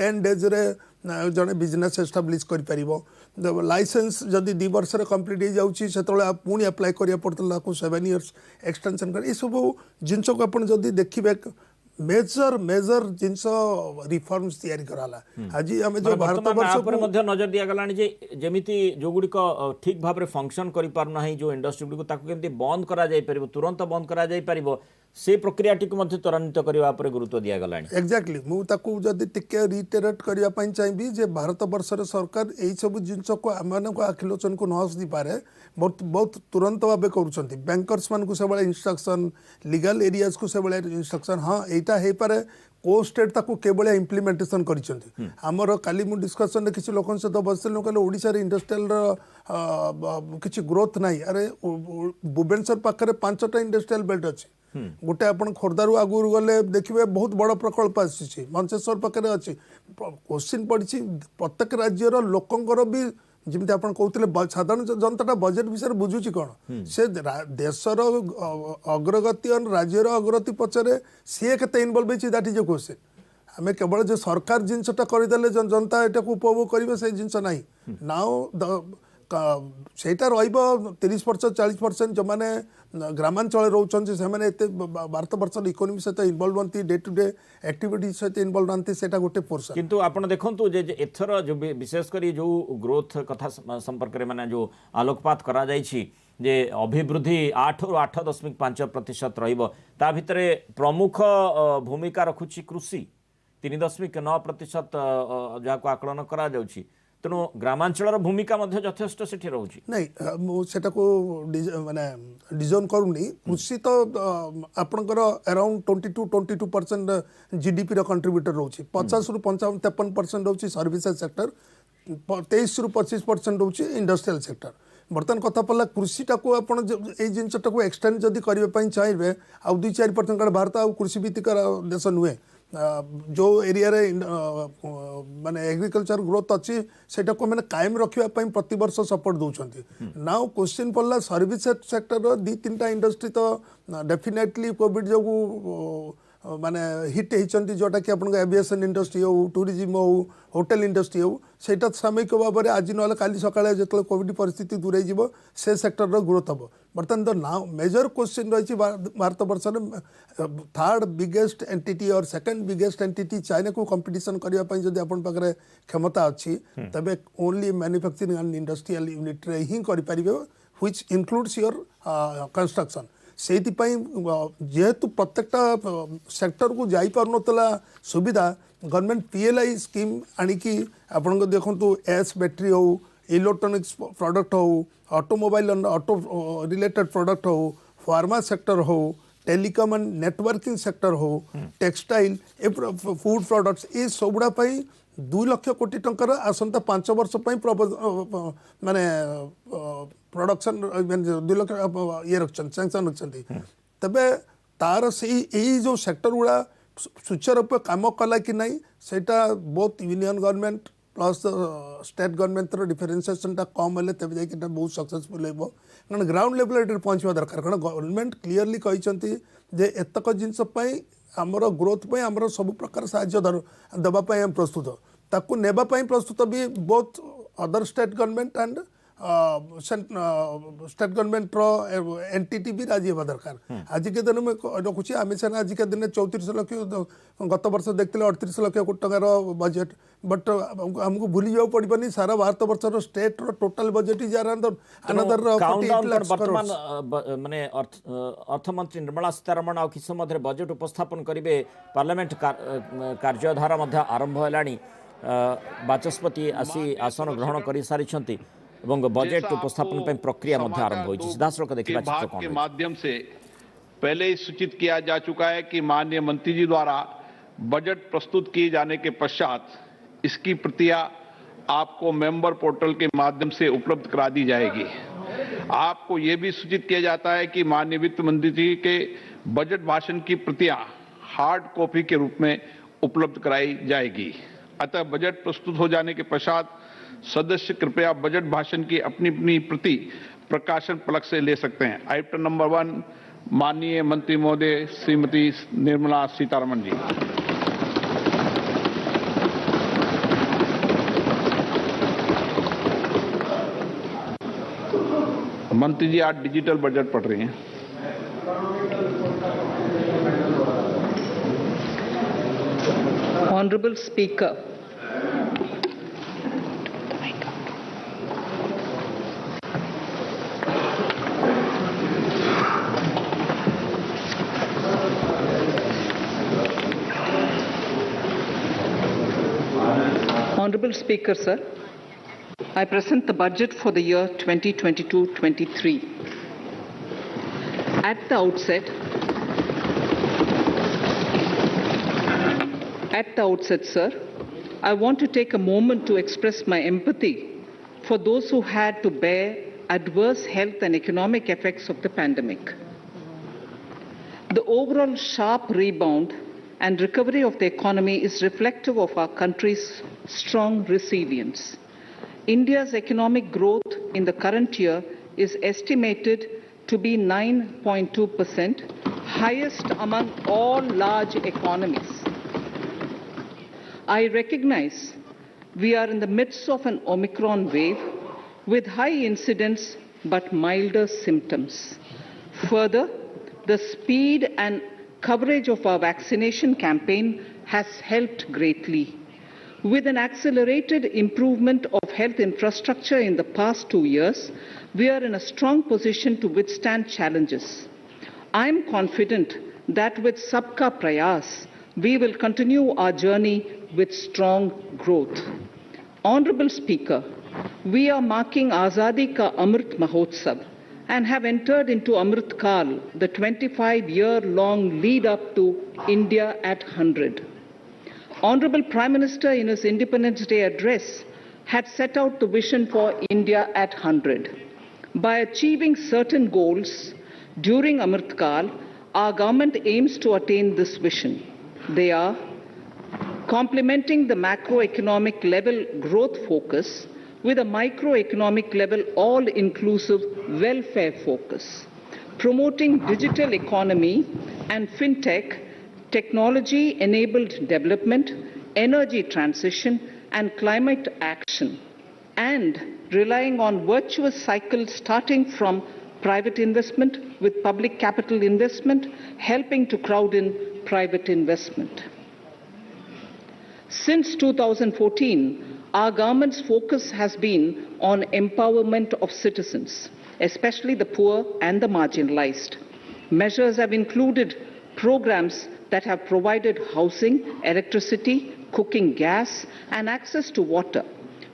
10 days रे जने business establish कर परिबो लाइसेंस जदि 2 वर्ष रे कंप्लीट हो जाउची सेतले आप पुणी अप्लाई करिया पड़तला को 7 इयर्स एक्सटेंशन कर ए सब जिंस को अपन जदि देखिबे मेजर जिनस रिफॉर्म्स तैयारी कराला आज आमे जो भारत वर्ष पर मध्य नजर दिया गलानी जे जेमिति जो गुडी को ठीक भाव रे फंक्शन करि पार नाही जो इंडस्ट्री गुडी को ताको केमति बंद करा जाय परिबो तुरंत बंद करा जाय परिबो से प्रक्रिया टिक मध्य त्वरान्वित करबा पर गुरुत्व दिया गलानी एक्जेक्टली मु ताको जदी टिके रिटेरेट करबा पई चाहिबी जे भारत वर्ष रे सरकार एई सब जिनस को आमान को आखिलोचन को नहस दी पारे बहुत तुरंत भाबे करूछंती बैंकर्स मान को सेबळे इंस्ट्रक्शन लीगल एरियाज को सेबळे इंस्ट्रक्शन हां एटा हे पारे को स्टेट ताको केबळे इंप्लीमेंटेशन करिसंती हमर काली मु डिस्कशन रे किछि लोकन सहित बसले कहले ओडिसा रे इंडस्ट्रियल किछि ग्रोथ नाही अरे भुवनेश्वर पाखरे 5टा इंडस्ट्रियल बेल्ट अछि गोटे अपन खोर्धारू आगुर गले देखिए बहुत बड़ प्रकल्प आसी मंचेश्वर पाखे अच्छी क्वेश्चन पड़ी प्रत्येक राज्यर लोकंर भी जमी आप कहते साधारण जनता बजेट विषय बुझुची कौन से देशर अग्रगति और राज्यर अग्रगति पचरे सी के इनवल्व होती दैट इज ए क्वेश्चन आम केवल जो सरकार जिनसटा करदेले जनता यहाँ उपभोग करेंगे से जिनस ना नाउ सेटा रहिबो 30% 40% जो माने ग्रामांचल रोचन से माने एते भारत वर्ष इकोनॉमी सहित इन्वॉल्व होती डे टू डे एक्टिविटी सहित इन्वॉल्व होती सेटा गोटे पोर्शन किंतु आपण देखंतु जे एथर जो विशेष करी जो ग्रोथ कथा संपर्क रे माने जो आलोकपात करा जायछि जे अभिवृद्धि 8 रु 8.5% रहिबो ता भितरे प्रमुख भूमिका रखुछि कृषि 3.9% जाको आकलन करा जाउछि तेणु ग्रामांचल भूमिका यथेष्ट से रोचे नहीं सेटा को माने डिजोन करूनी कृषि तो आपणकर अराउंड 22% जीडीपी रो कंट्रीब्यूटर रोचे 50 रु 53% रोचे सर्विसेज सेक्टर 23 रु 25% रोचे इंडस्ट्रियल सेक्टर बर्तमान कथा पड़ा कृषिटा को आप जिनटा को एक्सटेंड जदि करने चाहिए आ 2-4% भारत आ कृषि भित्तिक देश नुहे जो एरिया रे माने एग्रीकल्चर ग्रोथ अच्छी सेटा को मैंने कायम रखापी प्रति वर्ष सपोर्ट दौरान नाउ क्वेश्चन पड़ा सर्विस सेक्टर 2-3टा इंडस्ट्री तो डेफिनेटली कोविड जो माने हिट होती जोटा कि आप एविएशन इंडस्ट्री हो टूरिज्म हो होटेल इंडस्ट्री हो सेटा सामयिक भाव में आज ना काली सकाळे जो कोविड परिस्थिति दूरे जीव से सेक्टर ग्रोथ हम बर्तमान तो नाउ मेजर क्वेश्चन रही भारत वर्ष थर्ड बिगेस्ट एंटिटी और सेकंड बिगेस्ट एंटिटी चाइना को कंपटीशन करने जब अपन पाखे क्षमता अच्छी तबे only manufacturing and industrial unit रे ही करें व्हिच इंक्लूड्स योर कंस्ट्रक्शन से जेहेतु प्रत्येकटा सेक्टर को जाई पार नतला सुविधा गवर्नमेंट पीएलआई स्कीम आनिकी आपण देखंतु एस बैटरी हो इलेक्ट्रॉनिक्स प्रोडक्ट हो ऑटोमोबाइल ऑटो रिलेटेड प्रोडक्ट हो फार्मा सेक्टर हो टेलीकॉम एंड नेटवर्किंग सेक्टर हो टेक्सटाइल फूड प्रोडक्ट्स ये सबुड़ा 2 लाख कोटी टंकार आसंता 5 वर्ष माने प्रोडक्शन 2 लाख ये रखछन सैंक्शन रखछन तबे तार से यही जो सेक्टर गुड़ा सुचारू रूप काम कला कि नहीं सेटा both union government plus state government differentiation कम हेल्ले तब जाए बहुत सक्सेसफुल हो कारण ग्राउंड लेवल पहुँचवा दरकार कारण गवर्नमेंट क्लीयरली कहते जे एतक जिनस आमर ग्रोथ पे आमर सब प्रकार साहाय्य देवाई हम प्रस्तुत ताकू नेबाई प्रस्तुत भी both other state government and state government entity भी राजी होगा दरकार आज के दिन में रखुची आम सेना आज के दिन 34 लाख गत वर्ष देखते 38 लाख कोटी टकर बजेट बट हमको भूली जाओ पड़नी सारा भारत वर्ष state total budget is another माने अर्थमंत्री निर्मला सीतारमण आ किस मध्य बजेट उपस्थापन करेंगे पार्लियामेंट कार्यधारा आरंभ है बाचस्पति आसी आसन ग्रहण कर सारी एवं बजेट उपस्थापन प्रक्रिया आरंभ हुई सीधासख देखा चित्र के माध्यम से पहले ही सूचित किया जा चुका है कि माननीय मंत्री जी द्वारा बजट प्रस्तुत किए जाने के पश्चात इसकी प्रतियां आपको मेंबर पोर्टल के माध्यम से उपलब्ध करा दी जाएगी। आपको यह भी सूचित किया जाता है कि माननीय वित्त मंत्री जी के बजट भाषण की प्रतियां हार्ड कॉपी के रूप में उपलब्ध कराई जाएगी। अतः बजट प्रस्तुत हो जाने के पश्चात सदस्य कृपया बजट भाषण की अपनी अपनी प्रति प्रकाशन फलक से ले सकते हैं। आइटम नंबर 1 माननीय मंत्री महोदय श्रीमती निर्मला सीतारमण जी। मंत्री जी आज डिजिटल बजट पढ़ रही हैं। Honorable Speaker, Honorable Speaker, sir, I present the budget for the year 2022-23. At the outset, sir, I want to take a moment to express my empathy for those who had to bear adverse health and economic effects of the pandemic. The overall sharp rebound and recovery of the economy is reflective of our country's strong resilience. India's economic growth in the current year is estimated to be 9.2%, highest among all large economies. I recognize we are in the midst of an Omicron wave with high incidence but milder symptoms. Further, the speed and coverage of our vaccination campaign has helped greatly. With an accelerated improvement of health infrastructure in the past 2 years, we are in a strong position to withstand challenges. I am confident that with Sabka Prayas, we will continue our journey with strong growth. Honorable Speaker, we are marking Azadi Ka Amrit Mahotsav and have entered into Amrit Kal, the 25-year-long lead up to India at 100. Honorable Prime Minister in his Independence Day address had set out the vision for India at 100. By achieving certain goals during Amrit Kal, our government aims to attain this vision. They are complementing the macroeconomic level growth focus with a microeconomic level all-inclusive welfare focus, promoting digital economy and fintech, technology-enabled development, energy transition, and climate action, and relying on virtuous cycles starting from private investment with public capital investment, helping to crowd in private investment. Since 2014, our government's focus has been on empowerment of citizens, especially the poor and the marginalized. Measures have included programs that have provided housing, electricity, cooking gas, and access to water.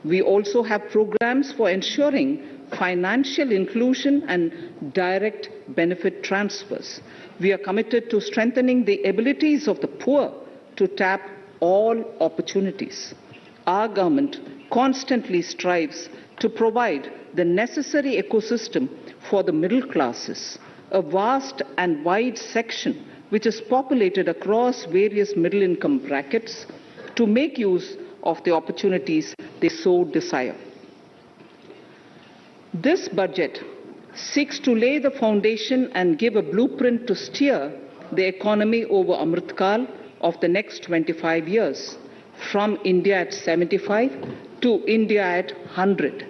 We also have programs for ensuring financial inclusion and direct benefit transfers. We are committed to strengthening the abilities of the poor to tap all opportunities. Our government constantly strives to provide the necessary ecosystem for the middle classes, a vast and wide section which is populated across various middle income brackets, to make use of the opportunities they so desire. This budget seeks to lay the foundation and give a blueprint to steer the economy over Amrit Kal of the next 25 years, from India at 75 to India at 100.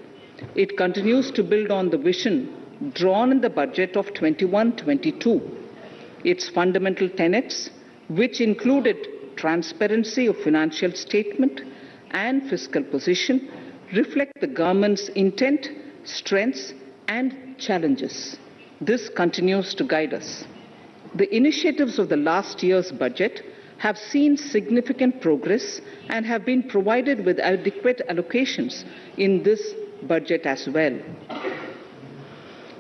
It continues to build on the vision drawn in the budget of 21-22. Its fundamental tenets, which included transparency of financial statement and fiscal position, reflect the government's intent, strengths, and challenges. This continues to guide us. The initiatives of the last year's budget have seen significant progress and have been provided with adequate allocations in this budget as well.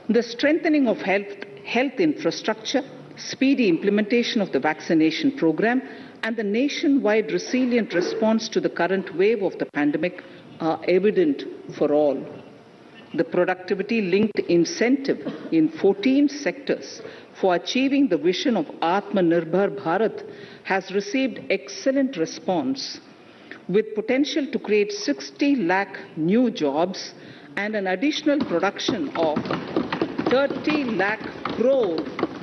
The strengthening of health infrastructure, speedy implementation of the vaccination program, and the nationwide resilient response to the current wave of the pandemic are evident for all. The productivity-linked incentive in 14 sectors for achieving the vision of Atmanirbhar Bharat has received excellent response, with potential to create 60 lakh new jobs and an additional production of 30 lakh crore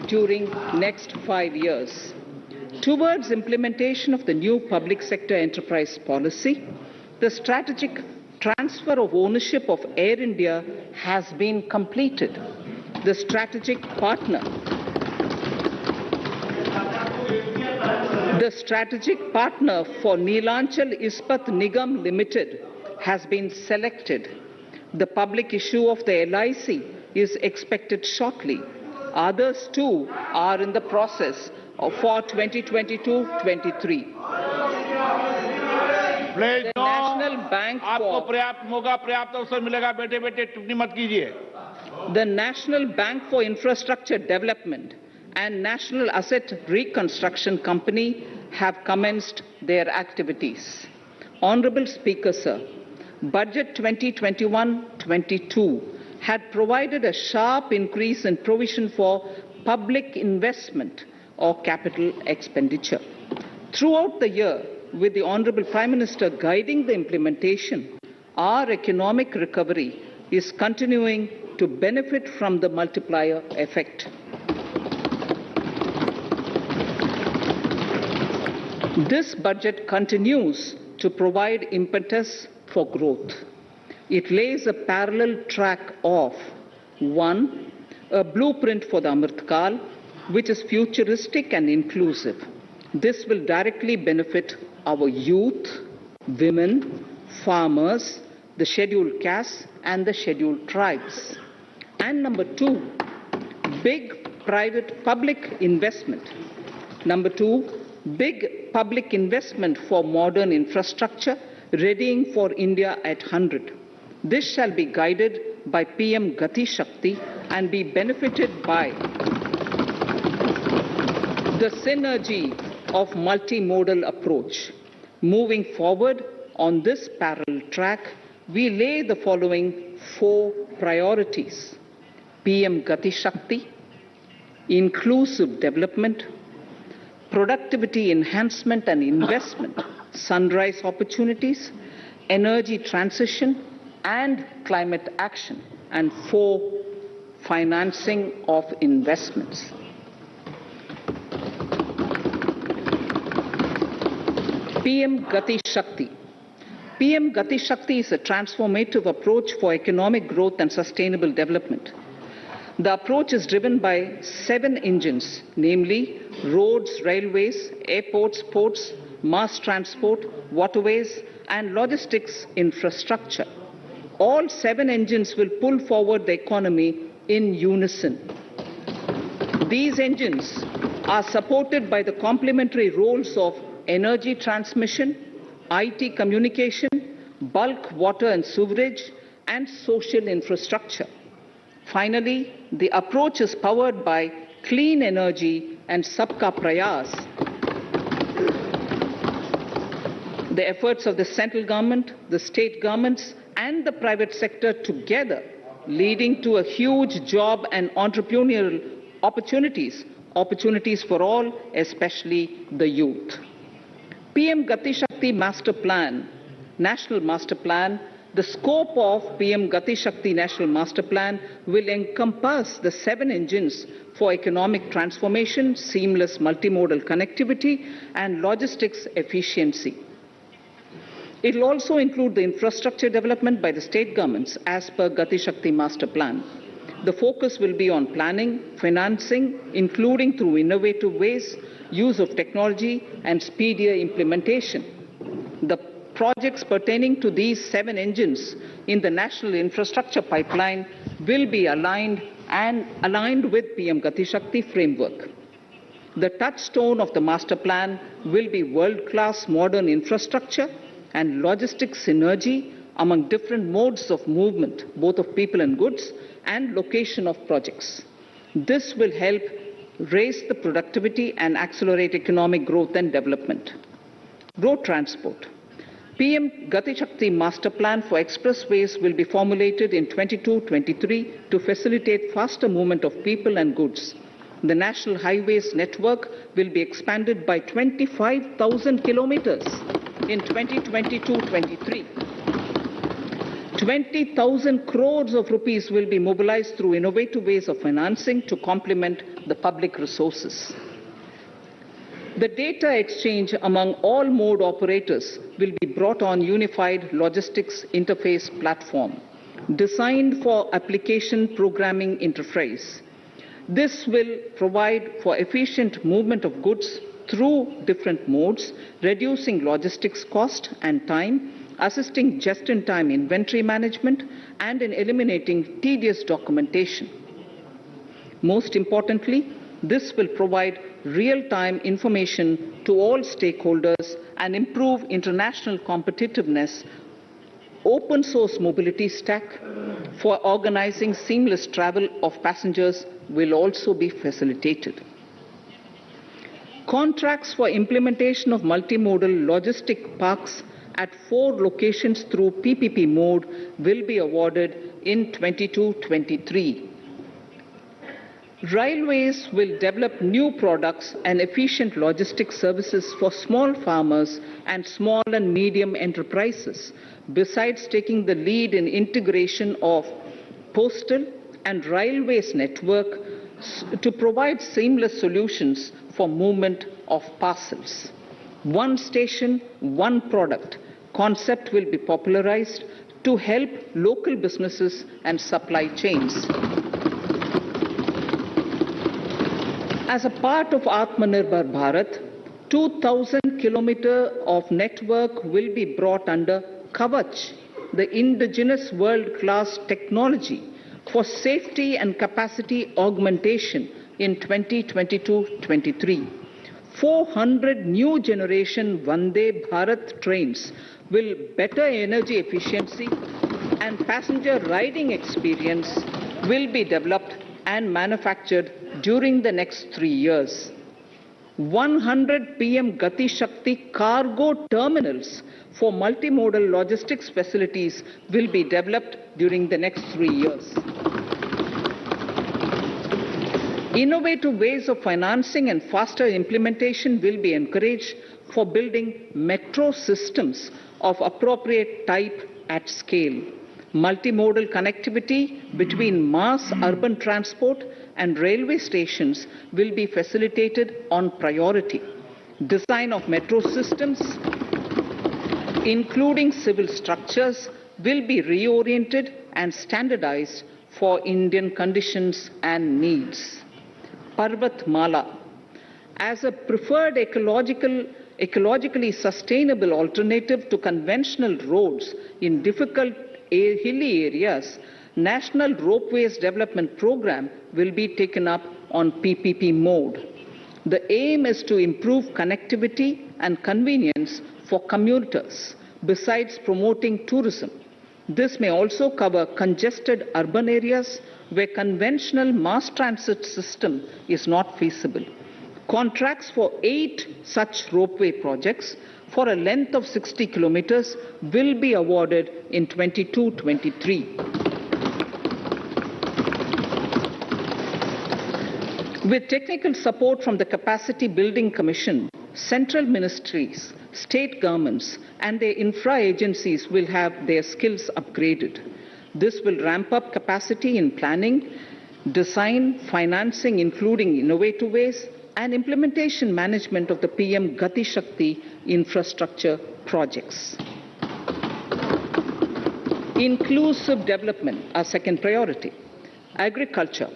during next 5 years. Towards implementation of the new public sector enterprise policy, the strategic transfer of ownership of Air India has been completed. The strategic partner for Neelanchal Ispat Nigam Limited has been selected. The public issue of the LIC is expected shortly. Others too are in the process for 2022-23. Please The National Bank आपको for पर्याप्त मौका पर्याप्त अवसर मिलेगा, बेटे बेटे टिप्पणी मत कीजिए. the National Bank for Infrastructure Development and National Asset Reconstruction Company have commenced their activities. Honorable Speaker, sir, Budget 2021-22 had provided a sharp increase in provision for public investment or capital expenditure. Throughout the year, with the Honorable Prime Minister guiding the implementation, our economic recovery is continuing to benefit from the multiplier effect. This budget continues to provide impetus for growth. It lays a parallel track of 1. A blueprint for the Amrit Kal, which is futuristic and inclusive. This will directly benefit our youth, women, farmers, the scheduled castes and the scheduled tribes. And number 2, big private public investment. Number 2, big public investment for modern infrastructure, readying for India at 100. This shall be guided by PM Gati Shakti and be benefited by the synergy of multimodal approach. Moving forward on this parallel track, we lay the following 4 priorities: PM Gati Shakti, inclusive development, productivity enhancement and investment, sunrise opportunities, energy transition and climate action, and 4, financing of investments. PM Gati Shakti. PM Gati Shakti is a transformative approach for economic growth and sustainable development. The approach is driven by 7 engines, namely roads, railways, airports, ports, mass transport, waterways, and logistics infrastructure. All 7 engines will pull forward the economy in unison. These engines are supported by the complementary roles of energy transmission, IT communication, bulk water and sewerage, and social infrastructure. Finally, the approach is powered by clean energy and Sabka Prayas. The efforts of the central government, the state governments, and the private sector together, leading to a huge job and entrepreneurial opportunities for all, especially the youth. PM Gati Shakti Master Plan, National Master Plan. The scope of PM Gati Shakti National Master Plan will encompass the 7 engines for economic transformation, seamless multimodal connectivity, and logistics efficiency. It will also include the infrastructure development by the state governments as per Gati Shakti Master Plan. The focus will be on planning, financing, including through innovative ways, use of technology, and speedier implementation. The projects pertaining to these 7 engines in the national infrastructure pipeline will be aligned with PM Gati Shakti framework. The touchstone of the master plan will be world-class modern infrastructure and logistics synergy among different modes of movement, both of people and goods, and location of projects. This will help raise the productivity and accelerate economic growth and development. Road transport. PM Gati Shakti Master Plan for expressways will be formulated in 22-23 to facilitate faster movement of people and goods. The national highways network will be expanded by 25,000 kilometers in 2022-23. 20,000 crores of rupees will be mobilized through innovative ways of financing to complement the public resources. The data exchange among all mode operators will be brought on unified logistics interface platform designed for application programming interface. This will provide for efficient movement of goods through different modes, reducing logistics cost and time, assisting just-in-time inventory management, and in eliminating tedious documentation. Most importantly, this will provide real-time information to all stakeholders and improve international competitiveness. Open source mobility stack for organizing seamless travel of passengers will also be facilitated. Contracts for implementation of multimodal logistic parks at 4 locations through PPP mode will be awarded in 22-23. Railways will develop new products and efficient logistics services for small farmers and small and medium enterprises, besides taking the lead in integration of postal and railways network to provide seamless solutions for movement of parcels. One station, one product concept will be popularized to help local businesses and supply chains. As a part of Atmanirbhar Bharat, 2,000 kilometers of network will be brought under Kavach, the indigenous world-class technology for safety and capacity augmentation in 2022-23. 400 new generation Vande Bharat trains will better energy efficiency and passenger riding experience will be developed and manufactured during the next 3 years. 100 PM Gati Shakti cargo terminals for multimodal logistics facilities will be developed during the next 3 years. Innovative ways of financing and faster implementation will be encouraged for building metro systems of appropriate type at scale. Multimodal connectivity between mass urban transport and railway stations will be facilitated on priority. Design of metro systems, including civil structures, will be reoriented and standardized for Indian conditions and needs. Parvat Mala, as a preferred ecologically sustainable alternative to conventional roads in difficult hilly areas, National Ropeways Development Program will be taken up on PPP mode. The aim is to improve connectivity and convenience for commuters, besides promoting tourism. This may also cover congested urban areas where conventional mass transit system is not feasible. Contracts for 8 such ropeway projects for a length of 60 kilometers will be awarded in 22-23. With technical support from the Capacity Building Commission, central ministries, state governments and their infra agencies will have their skills upgraded. This will ramp up capacity in planning, design, financing, including innovative ways, and implementation management of the PM Gati Shakti infrastructure projects. Inclusive development, our second priority. Agriculture.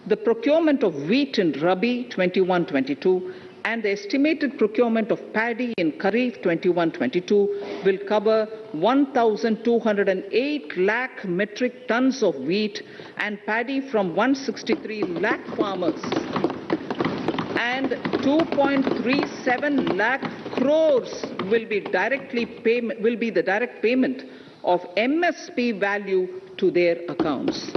The procurement of wheat in Rabi 21-22 and the estimated procurement of paddy in Kharif 21-22 will cover 1,208 lakh metric tons of wheat and paddy from 163 lakh farmers, and 2.37 lakh crores will be the direct payment of MSP value to their accounts.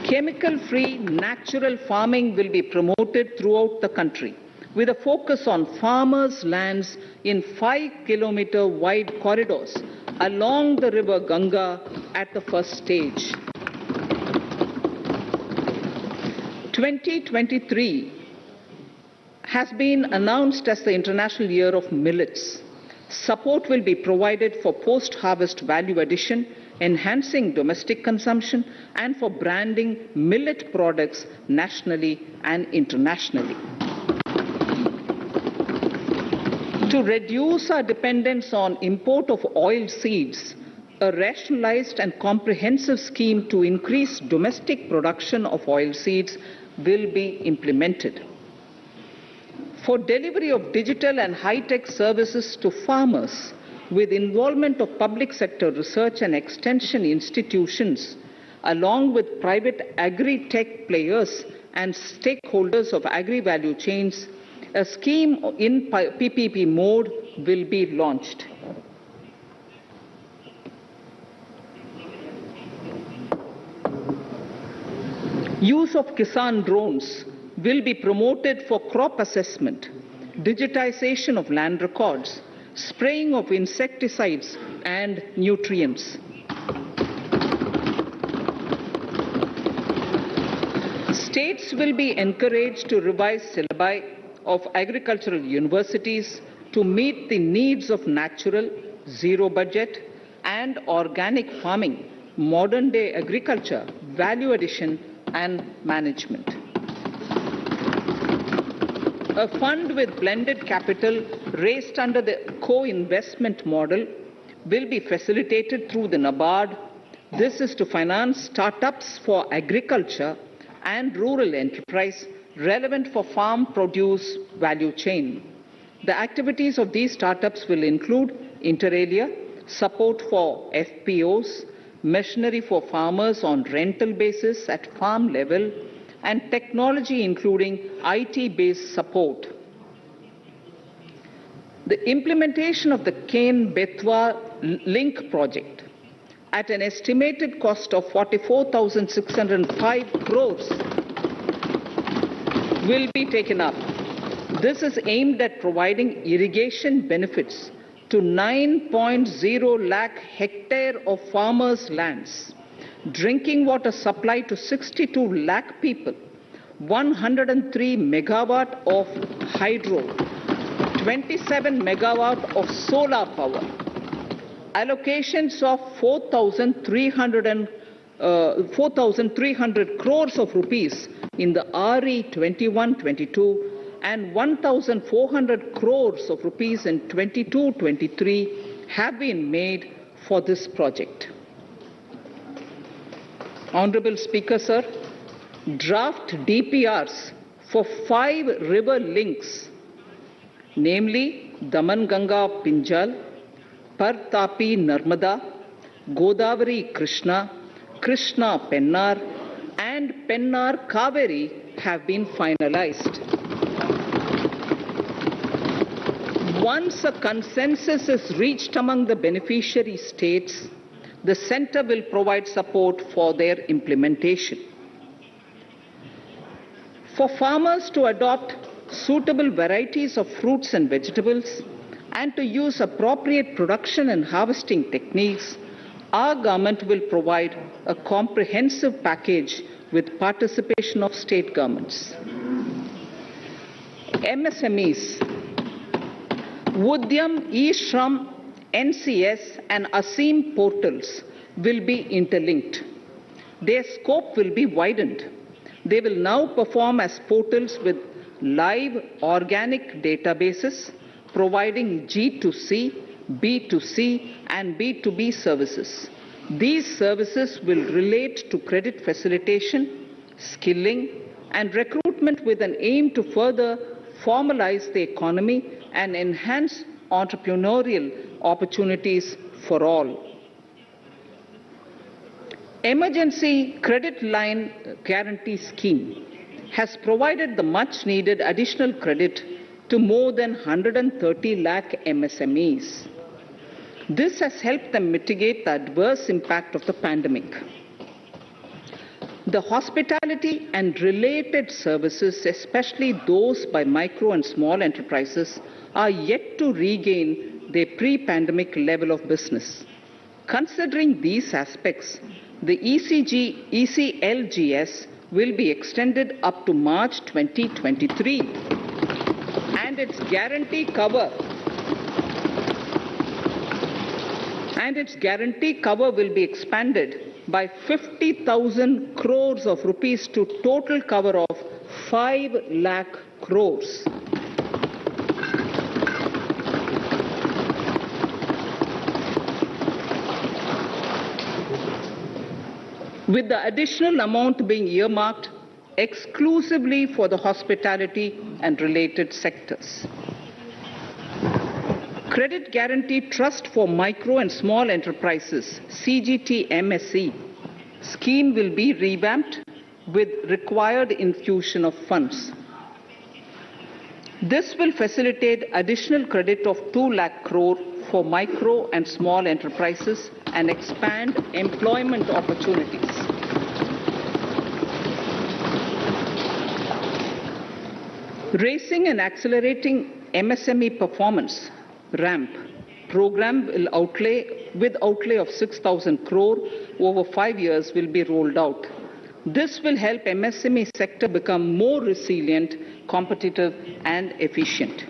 Chemical-free natural farming will be promoted throughout the country with a focus on farmers' lands in 5-kilometer wide corridors along the river Ganga at the first stage. 2023 has been announced as the International Year of Millets. Support will be provided for post-harvest value addition, enhancing domestic consumption, and for branding millet products nationally and internationally. To reduce our dependence on import of oil seeds, a rationalized and comprehensive scheme to increase domestic production of oil seeds will be implemented. For delivery of digital and high-tech services to farmers, with involvement of public sector research and extension institutions, along with private agri-tech players and stakeholders of agri-value chains, a scheme in PPP mode will be launched. Use of Kisan drones will be promoted for crop assessment, digitization of land records, spraying of insecticides and nutrients. States will be encouraged to revise syllabi of agricultural universities to meet the needs of natural, zero budget and organic farming, modern day agriculture, value addition and management. A fund with blended capital raised under the co-investment model will be facilitated through the NABARD. This is to finance startups for agriculture and rural enterprise relevant for farm produce value chain. The activities of these startups will include inter alia, support for FPOs, machinery for farmers on rental basis at farm level, and technology including IT-based support. The implementation of the Ken-Betwa link project at an estimated cost of 44,605 crores will be taken up. This is aimed at providing irrigation benefits to 9.0 lakh hectare of farmers' lands, drinking water supply to 62 lakh people, 103 megawatt of hydro, 27 megawatt of solar power, allocations of 4,300 crores of rupees in the RE 21-22 and 1,400 crores of rupees in 22-23 have been made for this project. Honorable Speaker, sir, draft DPRs for 5 river links, namely Daman Ganga Pinjal, Partapi Narmada, Godavari Krishna, Krishna Pennar, and Pennar Kaveri have been finalized. Once a consensus is reached among the beneficiary states, the Centre will provide support for their implementation. For farmers to adopt suitable varieties of fruits and vegetables and to use appropriate production and harvesting techniques, our government will provide a comprehensive package with participation of state governments. MSMEs, Udyam, eShram, NCS and ASEEM portals will be interlinked. Their scope will be widened. They will now perform as portals with live organic databases, providing G2C, B2C and B2B services. These services will relate to credit facilitation, skilling and recruitment with an aim to further formalize the economy and enhance entrepreneurial opportunities for all. Emergency Credit Line Guarantee Scheme has provided the much needed additional credit to more than 130 lakh MSMEs. This has helped them mitigate the adverse impact of the pandemic. The hospitality and related services, especially those by micro and small enterprises, are yet to regain their pre-pandemic level of business. Considering these aspects, the ECLGS will be extended up to March 2023 and its guarantee cover will be expanded by 50,000 crores of rupees to total cover of 5 lakh crores. with the additional amount being earmarked exclusively for the hospitality and related sectors. Credit Guarantee Trust for Micro and Small Enterprises, CGT-MSE, scheme will be revamped with required infusion of funds. This will facilitate additional credit of 2 lakh crore for micro and small enterprises and expand employment opportunities. Raising and accelerating MSME performance, RAMP, program will outlay of 6,000 crore over 5 years will be rolled out. This will help MSME sector become more resilient, competitive and efficient.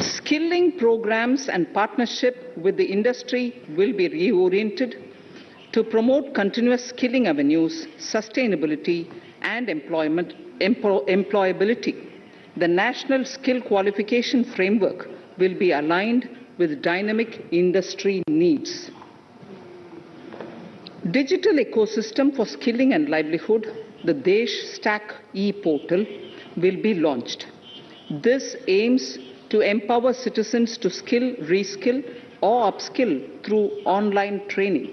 Skilling programs and partnership with the industry will be reoriented to promote continuous skilling avenues, sustainability and employability. The National Skill Qualification Framework will be aligned with dynamic industry needs. Digital ecosystem for skilling and livelihood, the Desh Stack e-portal, will be launched. This aims to empower citizens to skill, reskill or upskill through online training.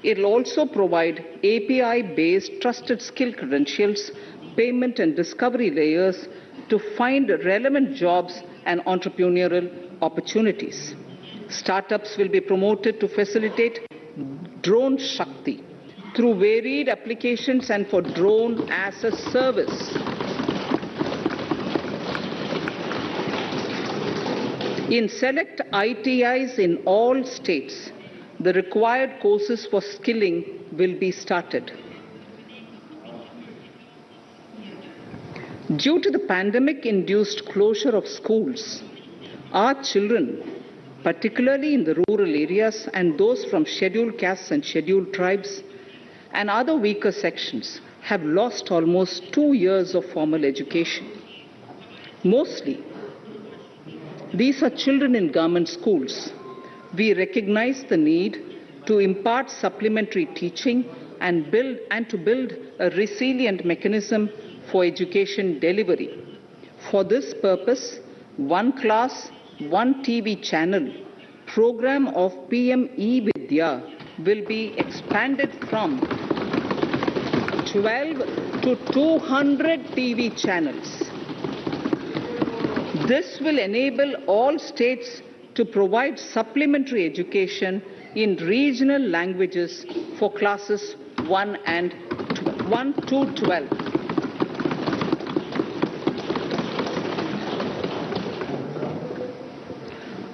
It will also provide API-based trusted skill credentials, payment and discovery layers to find relevant jobs and entrepreneurial opportunities. Startups will be promoted to facilitate Drone Shakti through varied applications and for drone as a service. In select ITIs in all states, the required courses for skilling will be started. Due to the pandemic-induced closure of schools, our children, particularly in the rural areas and those from scheduled castes and scheduled tribes and other weaker sections, have lost almost 2 years of formal education. Mostly, these are children in government schools. We recognize the need to impart supplementary teaching and to build a resilient mechanism for education delivery. For this purpose, One Class, One TV channel program of PM E-Vidya will be expanded from 12 to 200 TV channels. This will enable all states to provide supplementary education in regional languages for classes 1 to 12.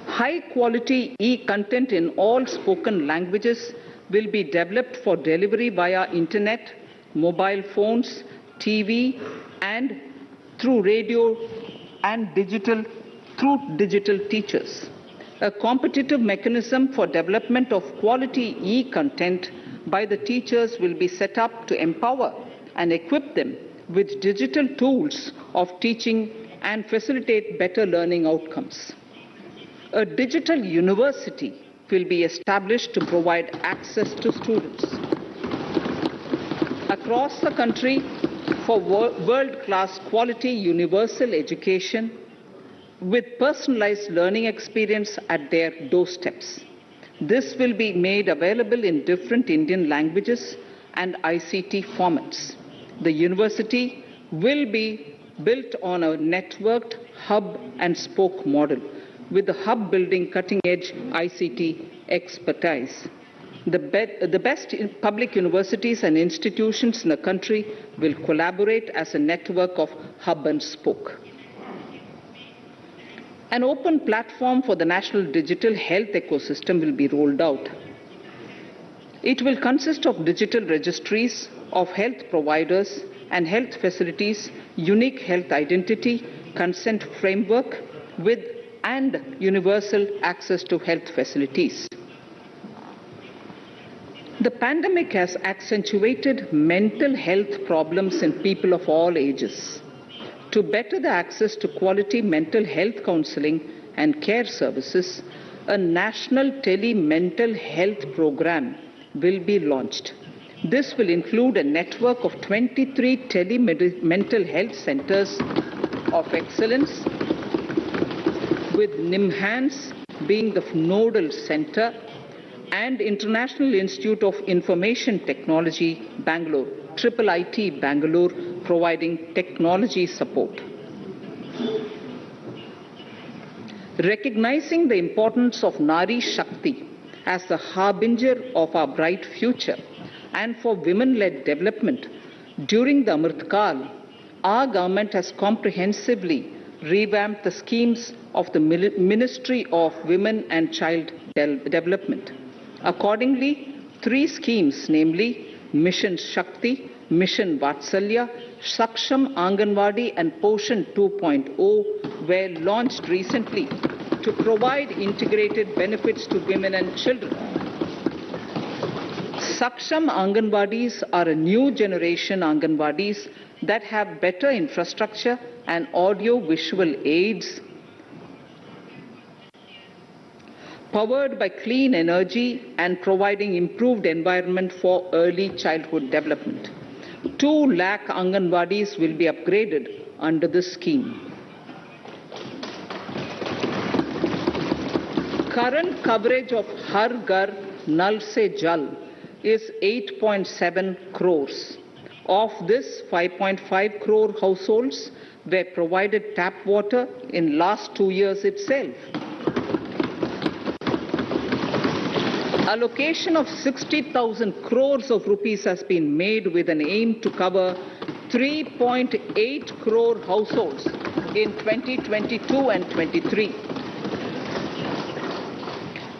High-quality e-content in all spoken languages will be developed for delivery via internet, mobile phones, TV, and through radio and digital teachers. A competitive mechanism for development of quality e-content by the teachers will be set up to empower and equip them with digital tools of teaching and facilitate better learning outcomes. A digital university will be established to provide access to students across the country for world-class quality universal education with personalized learning experience at their doorsteps. This will be made available in different Indian languages and ICT formats. The university will be built on a networked hub and spoke model, with the hub building cutting-edge ICT expertise. The best public universities and institutions in the country will collaborate as a network of hub and spoke. An open platform for the national digital health ecosystem will be rolled out. It will consist of digital registries of health providers and health facilities, unique health identity, consent framework, and universal access to health facilities. The pandemic has accentuated mental health problems in people of all ages. To better the access to quality mental health counseling and care services, a national tele-mental health program will be launched. This will include a network of 23 tele-mental health centers of excellence, with NIMHANS being the nodal center, and International Institute of Information Technology, Bangalore, IIIT Bangalore, providing technology support. Recognizing the importance of Nari Shakti as the harbinger of our bright future and for women-led development, during the Amrit Kal, our government has comprehensively revamped the schemes of the Ministry of Women and Child Development. Accordingly, 3 schemes, namely Mission Shakti, Mission Vatsalya, Saksham Anganwadi and Poshan 2.0 were launched recently to provide integrated benefits to women and children. Saksham Anganwadis are a new generation Anganwadis that have better infrastructure and audio-visual aids, powered by clean energy and providing improved environment for early childhood development. 2 lakh Anganwadis will be upgraded under this scheme. Current coverage of Har Ghar Nal Se Jal is 8.7 crores. Of this, 5.5 crore households were provided tap water in last 2 years itself. Allocation of 60,000 crores of rupees has been made with an aim to cover 3.8 crore households in 2022 and 23.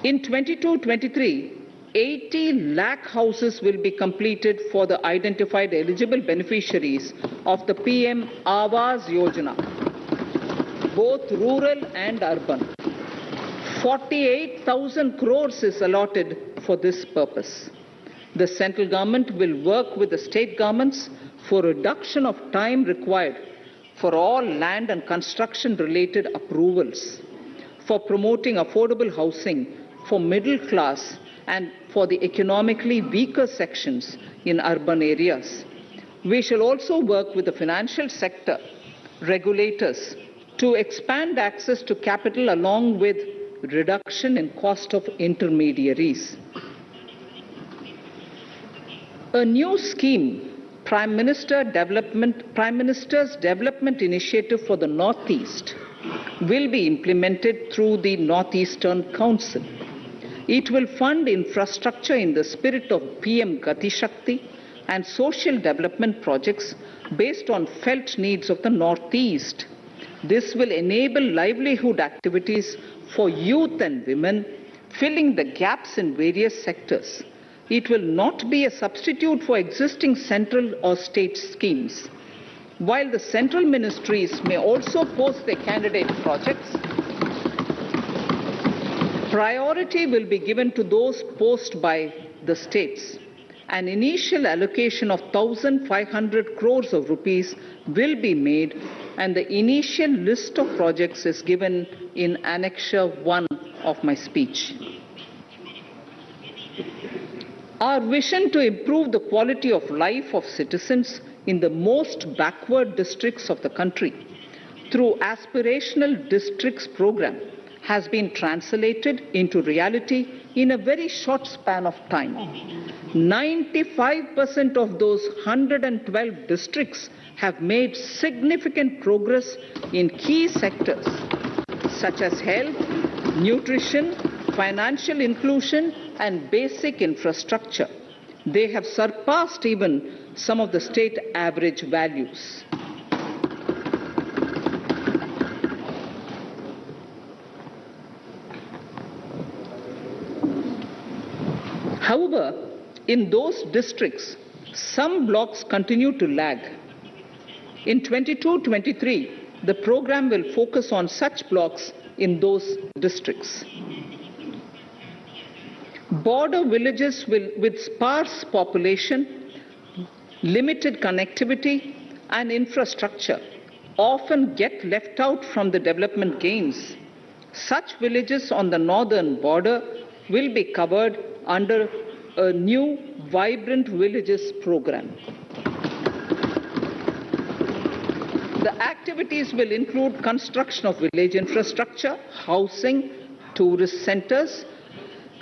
In 22-23, 80 lakh houses will be completed for the identified eligible beneficiaries of the PM Awas Yojana, both rural and urban. 48,000 crores is allotted for this purpose. The central government will work with the state governments for reduction of time required for all land and construction related approvals, for promoting affordable housing for middle class and for the economically weaker sections in urban areas. We shall also work with the financial sector regulators to expand access to capital along with reduction in cost of intermediaries. A new scheme, Prime Minister's Development Initiative for the Northeast, will be implemented through the Northeastern Council. It will fund infrastructure in the spirit of PM Gati Shakti and social development projects based on felt needs of the Northeast. This will enable livelihood activities for youth and women, filling the gaps in various sectors. It will not be a substitute for existing central or state schemes. While the central ministries may also post their candidate projects, priority will be given to those posted by the states. An initial allocation of 1,500 crores of rupees will be made, and the initial list of projects is given in Annexure 1 of my speech. Our vision to improve the quality of life of citizens in the most backward districts of the country through Aspirational Districts program has been translated into reality in a very short span of time. 95% of those 112 districts have made significant progress in key sectors such as health, nutrition, financial inclusion, and basic infrastructure. They have surpassed even some of the state average values. However, in those districts, some blocks continue to lag. In 22-23, the program will focus on such blocks in those districts. Border villages with sparse population, limited connectivity, and infrastructure often get left out from the development gains. Such villages on the northern border will be covered under a new Vibrant Villages program. The activities will include construction of village infrastructure, housing, tourist centers,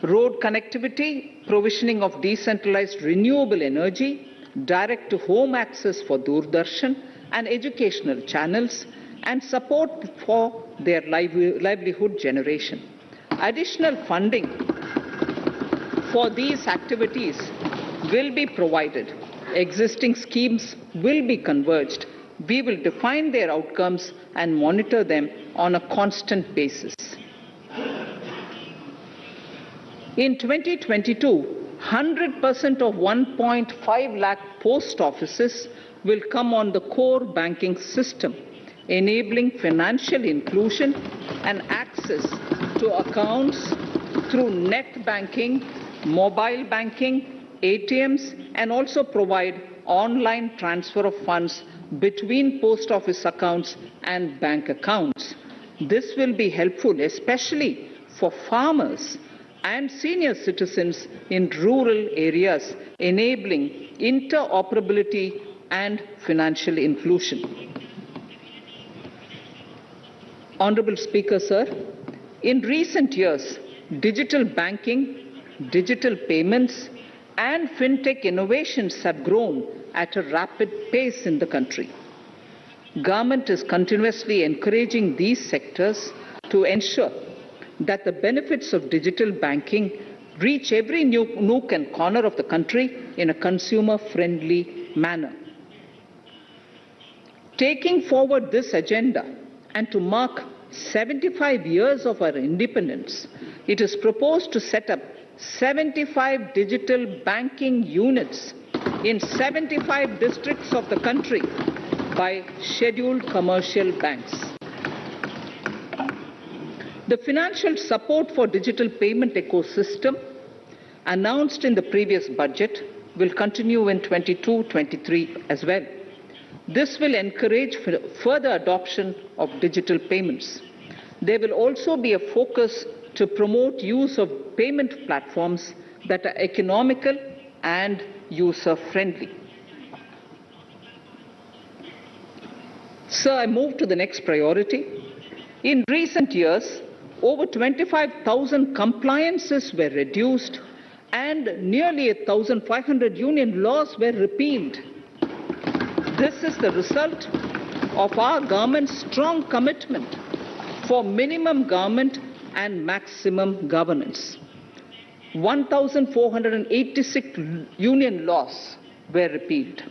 road connectivity, provisioning of decentralized renewable energy, direct-to-home access for Doordarshan and educational channels, and support for their livelihood generation. Additional funding for these activities will be provided. Existing schemes will be converged. We will define their outcomes and monitor them on a constant basis. In 2022, 100% of 1.5 lakh post offices will come on the core banking system, enabling financial inclusion and access to accounts through net banking, mobile banking, ATMs, and also provide online transfer of funds between post office accounts and bank accounts. This will be helpful, especially for farmers and senior citizens in rural areas, enabling interoperability and financial inclusion. Honorable Speaker, sir, in recent years, digital banking, digital payments, and fintech innovations have grown at a rapid pace in the country. Government is continuously encouraging these sectors to ensure that the benefits of digital banking reach every nook and corner of the country in a consumer-friendly manner. Taking forward this agenda and to mark 75 years of our independence, it is proposed to set up 75 digital banking units in 75 districts of the country by scheduled commercial banks. The financial support for digital payment ecosystem announced in the previous budget will continue in 22-23 as well. This will encourage further adoption of digital payments. There will also be a focus to promote use of payment platforms that are economical and user-friendly. Sir, I move to the next priority. In recent years, over 25,000 compliances were reduced and nearly 1,500 union laws were repealed. This is the result of our government's strong commitment for minimum government and maximum governance. 1,486 union laws were repealed.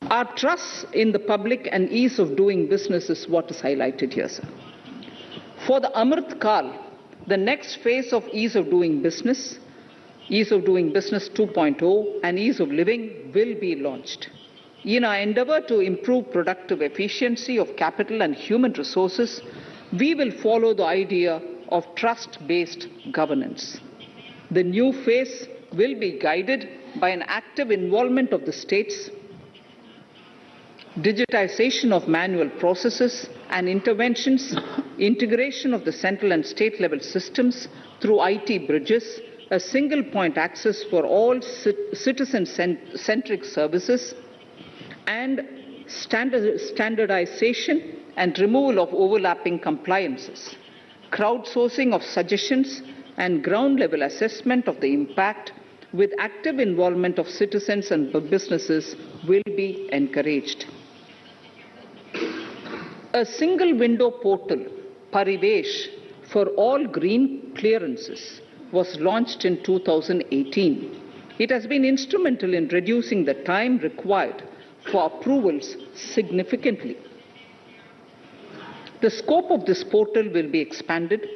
Our trust in the public and ease of doing business is what is highlighted here, sir. For the Amrit Kal, the next phase of ease of doing business 2.0 and ease of living will be launched. In our endeavor to improve productive efficiency of capital and human resources, we will follow the idea of trust-based governance. The new phase will be guided by an active involvement of the states, digitization of manual processes and interventions, integration of the central and state level systems through IT bridges, a single point access for all citizen-centric services, and standardization and removal of overlapping compliances. Crowdsourcing of suggestions and ground-level assessment of the impact with active involvement of citizens and businesses will be encouraged. A single window portal, Parivesh, for all green clearances was launched in 2018. It has been instrumental in reducing the time required for approvals significantly. The scope of this portal will be expanded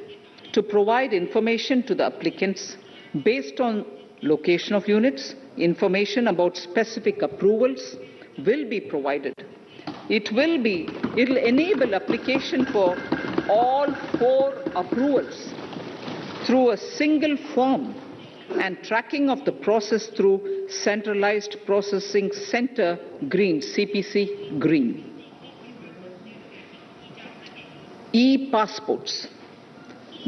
to provide information to the applicants based on location of units. Information about specific approvals will be provided. It will enable application for all 4 approvals through a single form and tracking of the process through Centralized Processing Center Green, CPC Green. e-passports.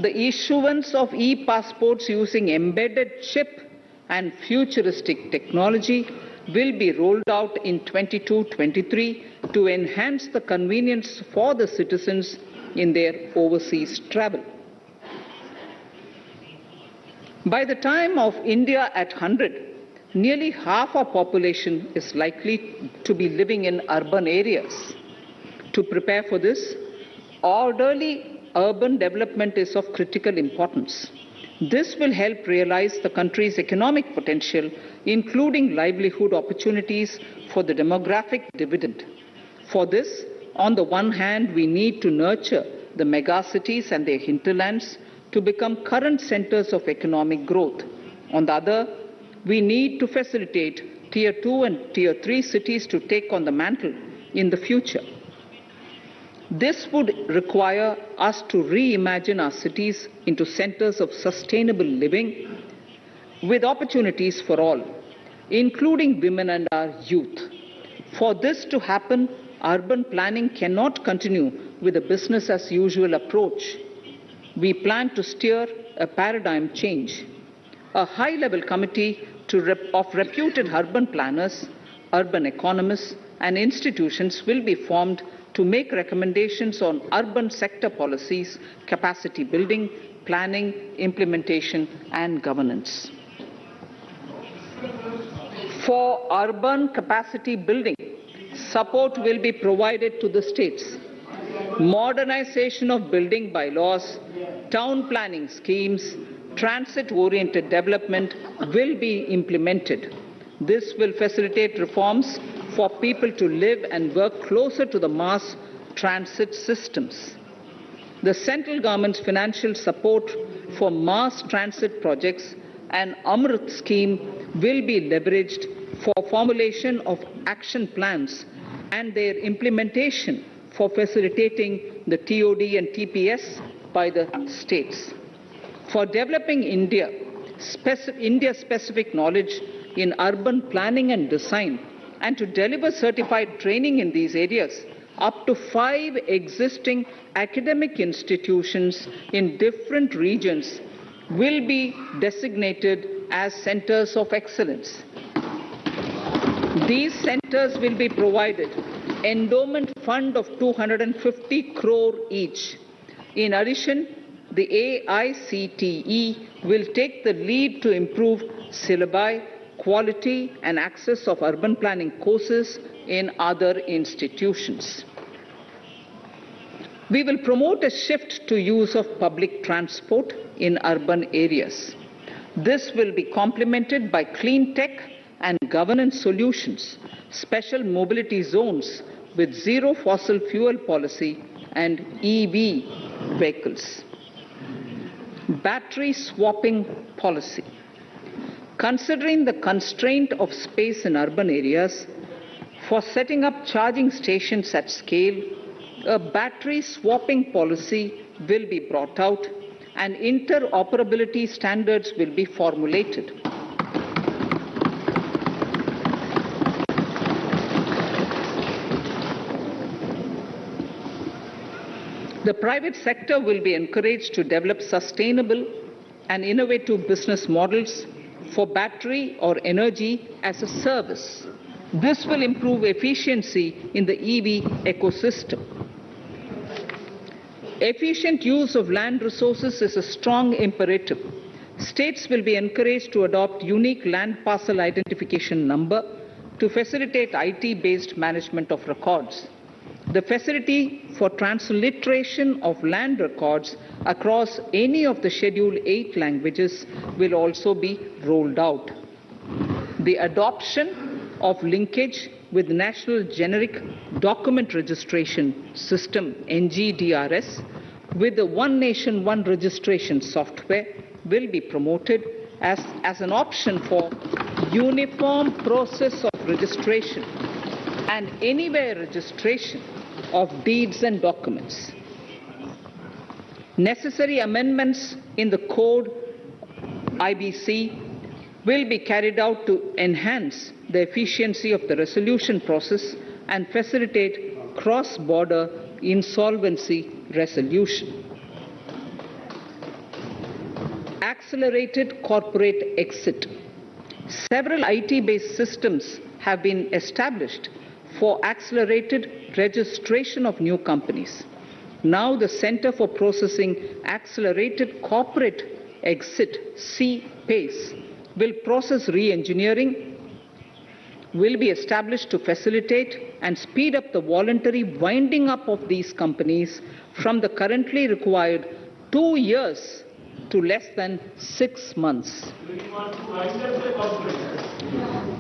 The issuance of e-passports using embedded chip and futuristic technology will be rolled out in 22-23 to enhance the convenience for the citizens in their overseas travel. By the time of India at 100, nearly half our population is likely to be living in urban areas. To prepare for this, orderly urban development is of critical importance. This will help realize the country's economic potential, including livelihood opportunities for the demographic dividend. For this, on the one hand, we need to nurture the megacities and their hinterlands to become current centers of economic growth. On the other, we need to facilitate Tier 2 and Tier 3 cities to take on the mantle in the future. This would require us to reimagine our cities into centers of sustainable living with opportunities for all, including women and our youth. For this to happen, urban planning cannot continue with a business as usual approach. We plan to steer a paradigm change. A high-level committee of reputed urban planners, urban economists, and institutions will be formed to make recommendations on urban sector policies, capacity building, planning, implementation, and governance. For urban capacity building, support will be provided to the states. Modernization of building bylaws, town planning schemes, transit-oriented development will be implemented. This will facilitate reforms for people to live and work closer to the mass transit systems. The central government's financial support for mass transit projects and Amrit scheme will be leveraged for formulation of action plans and their implementation for facilitating the TOD and TPS by the states. For developing India-specific knowledge in urban planning and design, and to deliver certified training in these areas, up to 5 existing academic institutions in different regions will be designated as centers of excellence. These centers will be provided endowment fund of 250 crore each. In addition, the AICTE will take the lead to improve syllabi, quality and access of urban planning courses in other institutions. We will promote a shift to use of public transport in urban areas. This will be complemented by clean tech and governance solutions, special mobility zones with zero fossil fuel policy and EV vehicles. Battery swapping policy. Considering the constraint of space in urban areas, for setting up charging stations at scale, a battery swapping policy will be brought out and interoperability standards will be formulated. The private sector will be encouraged to develop sustainable and innovative business models for battery or energy as a service. This will improve efficiency in the EV ecosystem. Efficient use of land resources is a strong imperative. States will be encouraged to adopt unique land parcel identification number to facilitate IT-based management of records. The facility for transliteration of land records across any of the Schedule 8 languages will also be rolled out. The adoption of linkage with National Generic Document Registration System (NGDRS) with the One Nation, One Registration software will be promoted as an option for uniform process of registration and anywhere registration of deeds and documents. Necessary amendments in the code IBC will be carried out to enhance the efficiency of the resolution process and facilitate cross-border insolvency resolution. Accelerated corporate exit. Several IT-based systems have been established for accelerated registration of new companies. Now the Center for Processing Accelerated Corporate Exit, CPACE, will process re-engineering, will be established to facilitate and speed up the voluntary winding up of these companies from the currently required 2 years to less than 6 months.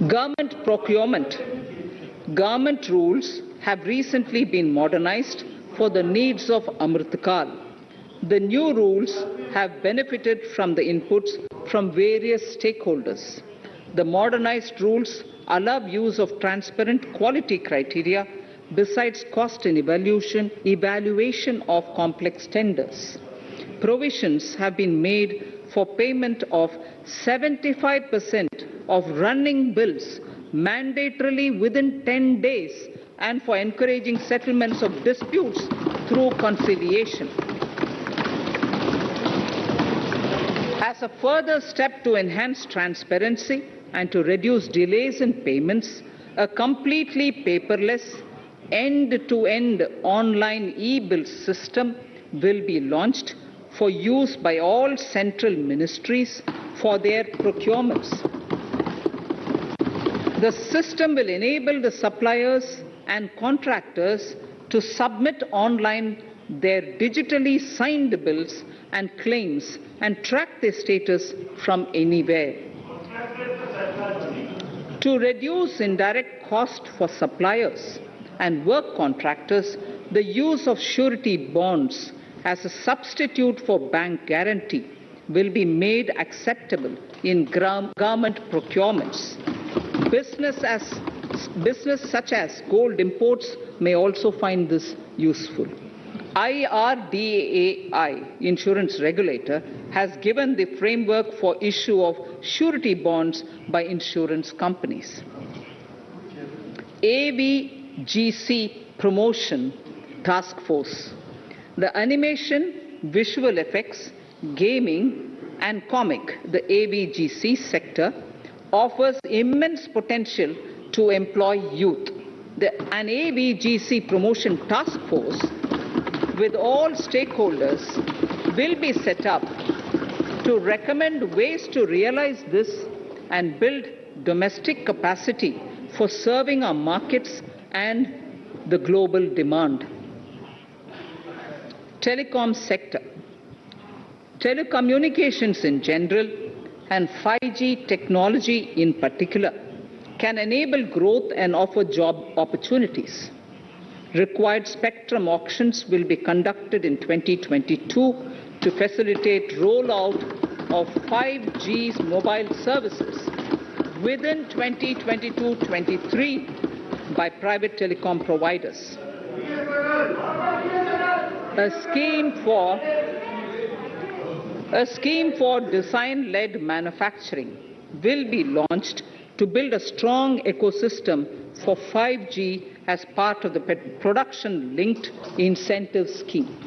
Government procurement. Government rules have recently been modernized for the needs of Amritkal. The new rules have benefited from the inputs from various stakeholders. The modernized rules allow use of transparent quality criteria besides cost and evaluation of complex tenders. Provisions have been made for payment of 75% of running bills mandatorily within 10 days and for encouraging settlements of disputes through conciliation. As a further step to enhance transparency and to reduce delays in payments, a completely paperless, end-to-end online e-bill system will be launched for use by all central ministries for their procurements. The system will enable the suppliers and contractors to submit online their digitally signed bills and claims and track their status from anywhere. To reduce indirect cost for suppliers and work contractors, the use of surety bonds as a substitute for bank guarantee will be made acceptable in government procurements. Business such as gold imports may also find this useful. IRDAI, insurance regulator, has given the framework for issue of surety bonds by insurance companies. AVGC Promotion Task Force. The animation, visual effects, gaming and comic, the AVGC sector, offers immense potential to employ youth. An AVGC Promotion Task Force with all stakeholders will be set up to recommend ways to realize this and build domestic capacity for serving our markets and the global demand. Telecom sector. Telecommunications in general and 5G technology in particular can enable growth and offer job opportunities. Required spectrum auctions will be conducted in 2022 to facilitate rollout of 5G's mobile services within 2022-23 by private telecom providers. A scheme for design-led manufacturing will be launched to build a strong ecosystem for 5G as part of the production-linked incentive scheme.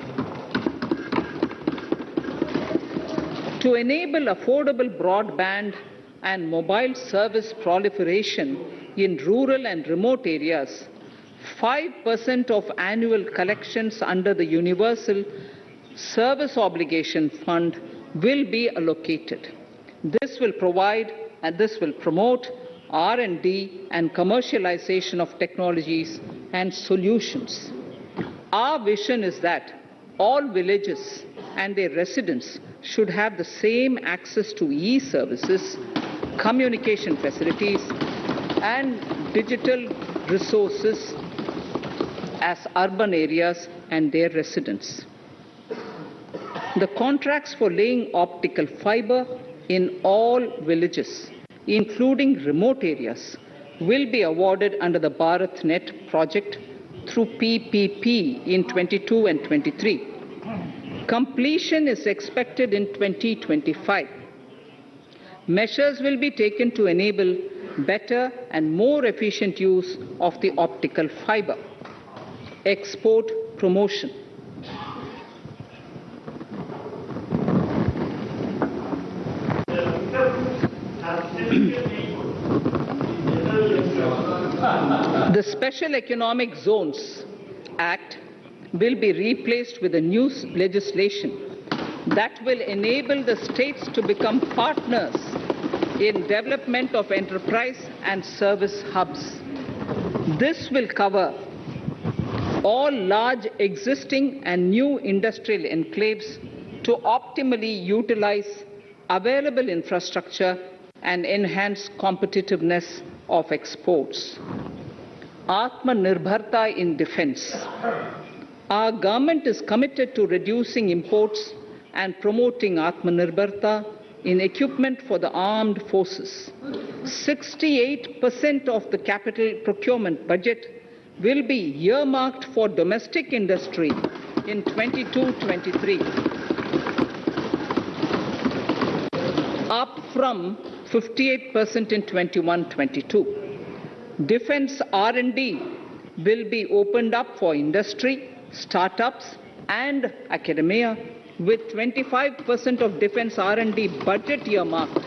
To enable affordable broadband and mobile service proliferation in rural and remote areas, 5% of annual collections under the Universal Service Obligation Fund will be allocated. This will promote R&D and commercialization of technologies and solutions. Our vision is that all villages and their residents should have the same access to e-services, communication facilities, and digital resources as urban areas and their residents. The contracts for laying optical fiber in all villages, including remote areas, will be awarded under the BharatNet project through PPP in 22 and 23. Completion is expected in 2025. Measures will be taken to enable better and more efficient use of the optical fiber. Export promotion. The Special Economic Zones Act will be replaced with a new legislation that will enable the states to become partners in development of enterprise and service hubs. This will cover all large existing and new industrial enclaves to optimally utilize available infrastructure and enhance competitiveness of exports. Atmanirbharta in defense. Our government is committed to reducing imports and promoting Atmanirbharta in equipment for the armed forces. 68% of the capital procurement budget will be earmarked for domestic industry in 22-23, up from 58% in 21-22. Defense R&D will be opened up for industry, startups and academia, with 25% of defense R&D budget earmarked.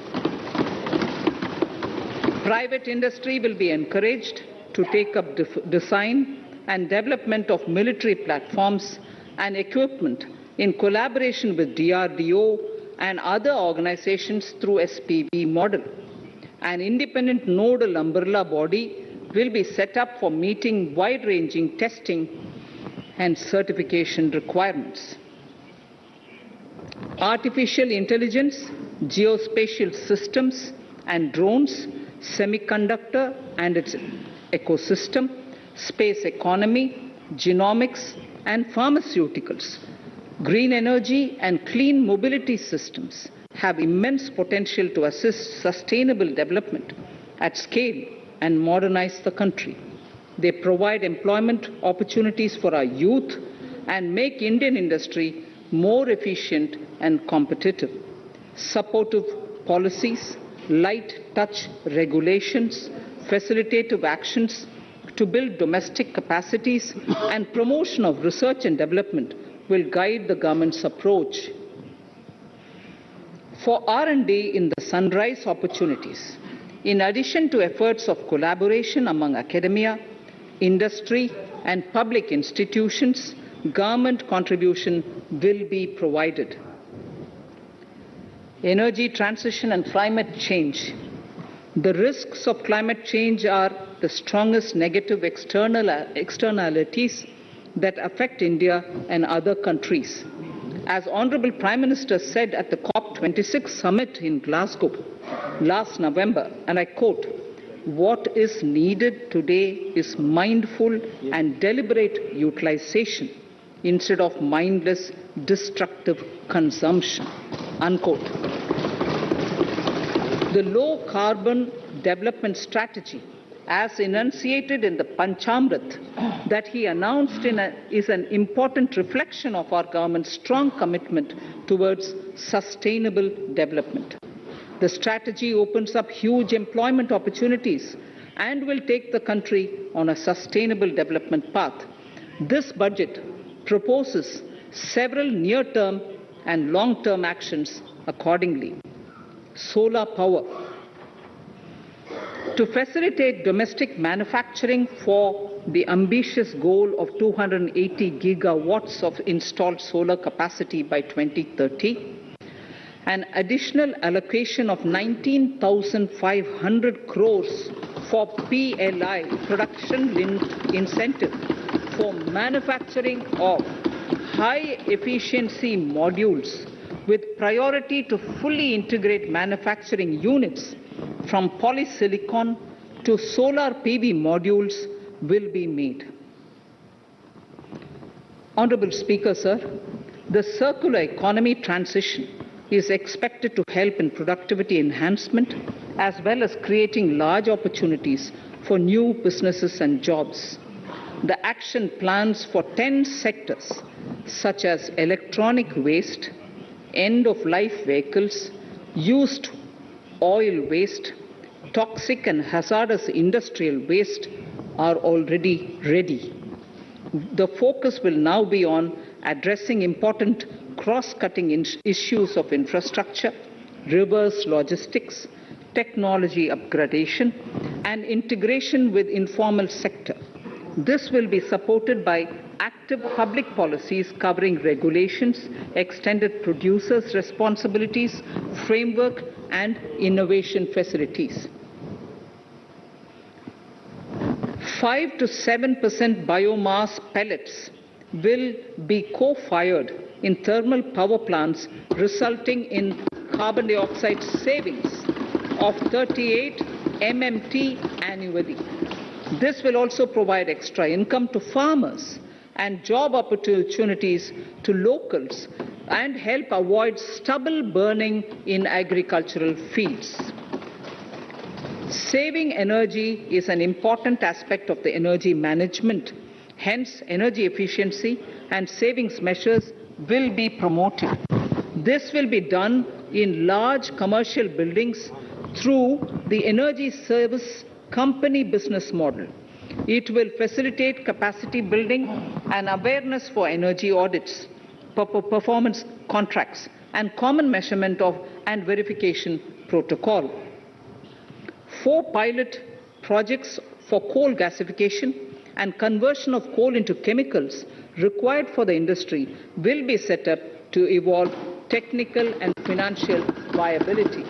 Private industry will be encouraged to take up design and development of military platforms and equipment in collaboration with DRDO and other organizations through SPV model. An independent nodal umbrella body will be set up for meeting wide-ranging testing and certification requirements. Artificial intelligence, geospatial systems and drones, semiconductor and its ecosystem, space economy, genomics and pharmaceuticals, green energy and clean mobility systems have immense potential to assist sustainable development at scale and modernize the country. They provide employment opportunities for our youth and make Indian industry more efficient and competitive. Supportive policies, light touch regulations, facilitative actions to build domestic capacities and promotion of research and development will guide the government's approach. For R&D in the sunrise opportunities, in addition to efforts of collaboration among academia, industry and public institutions, government contribution will be provided. Energy transition and climate change. The risks of climate change are the strongest negative externalities that affect India and other countries. As Honorable Prime Minister said at the COP26 summit in Glasgow last November, and I quote, "What is needed today is mindful and deliberate utilization instead of mindless, destructive consumption," unquote. The low carbon development strategy, as enunciated in the Panchamrit that he announced is an important reflection of our government's strong commitment towards sustainable development. The strategy opens up huge employment opportunities and will take the country on a sustainable development path. This budget proposes several near-term and long-term actions accordingly. Solar power. To facilitate domestic manufacturing for the ambitious goal of 280 gigawatts of installed solar capacity by 2030, an additional allocation of 19,500 crores for PLI, production-linked incentive, for manufacturing of high-efficiency modules with priority to fully integrate manufacturing units from polysilicon to solar PV modules will be made. Honorable Speaker, sir, the circular economy transition is expected to help in productivity enhancement as well as creating large opportunities for new businesses and jobs. The action plans for 10 sectors such as electronic waste, end-of-life vehicles, used oil waste, toxic and hazardous industrial waste are already ready. The focus will now be on addressing important cross-cutting issues of infrastructure, reverse logistics, technology upgradation, and integration with informal sector. This will be supported by active public policies covering regulations, extended producers' responsibilities, framework, and innovation facilities. 5 to 7% biomass pellets will be co-fired in thermal power plants, resulting in carbon dioxide savings of 38 MMT annually. This will also provide extra income to farmers and job opportunities to locals and help avoid stubble burning in agricultural fields. Saving energy is an important aspect of the energy management. Hence, energy efficiency and savings measures will be promoted. This will be done in large commercial buildings through the energy service company business model. It will facilitate capacity building and awareness for energy audits, performance contracts, and common measurement of and verification protocol. 4 pilot projects for coal gasification and conversion of coal into chemicals required for the industry will be set up to evolve technical and financial viability.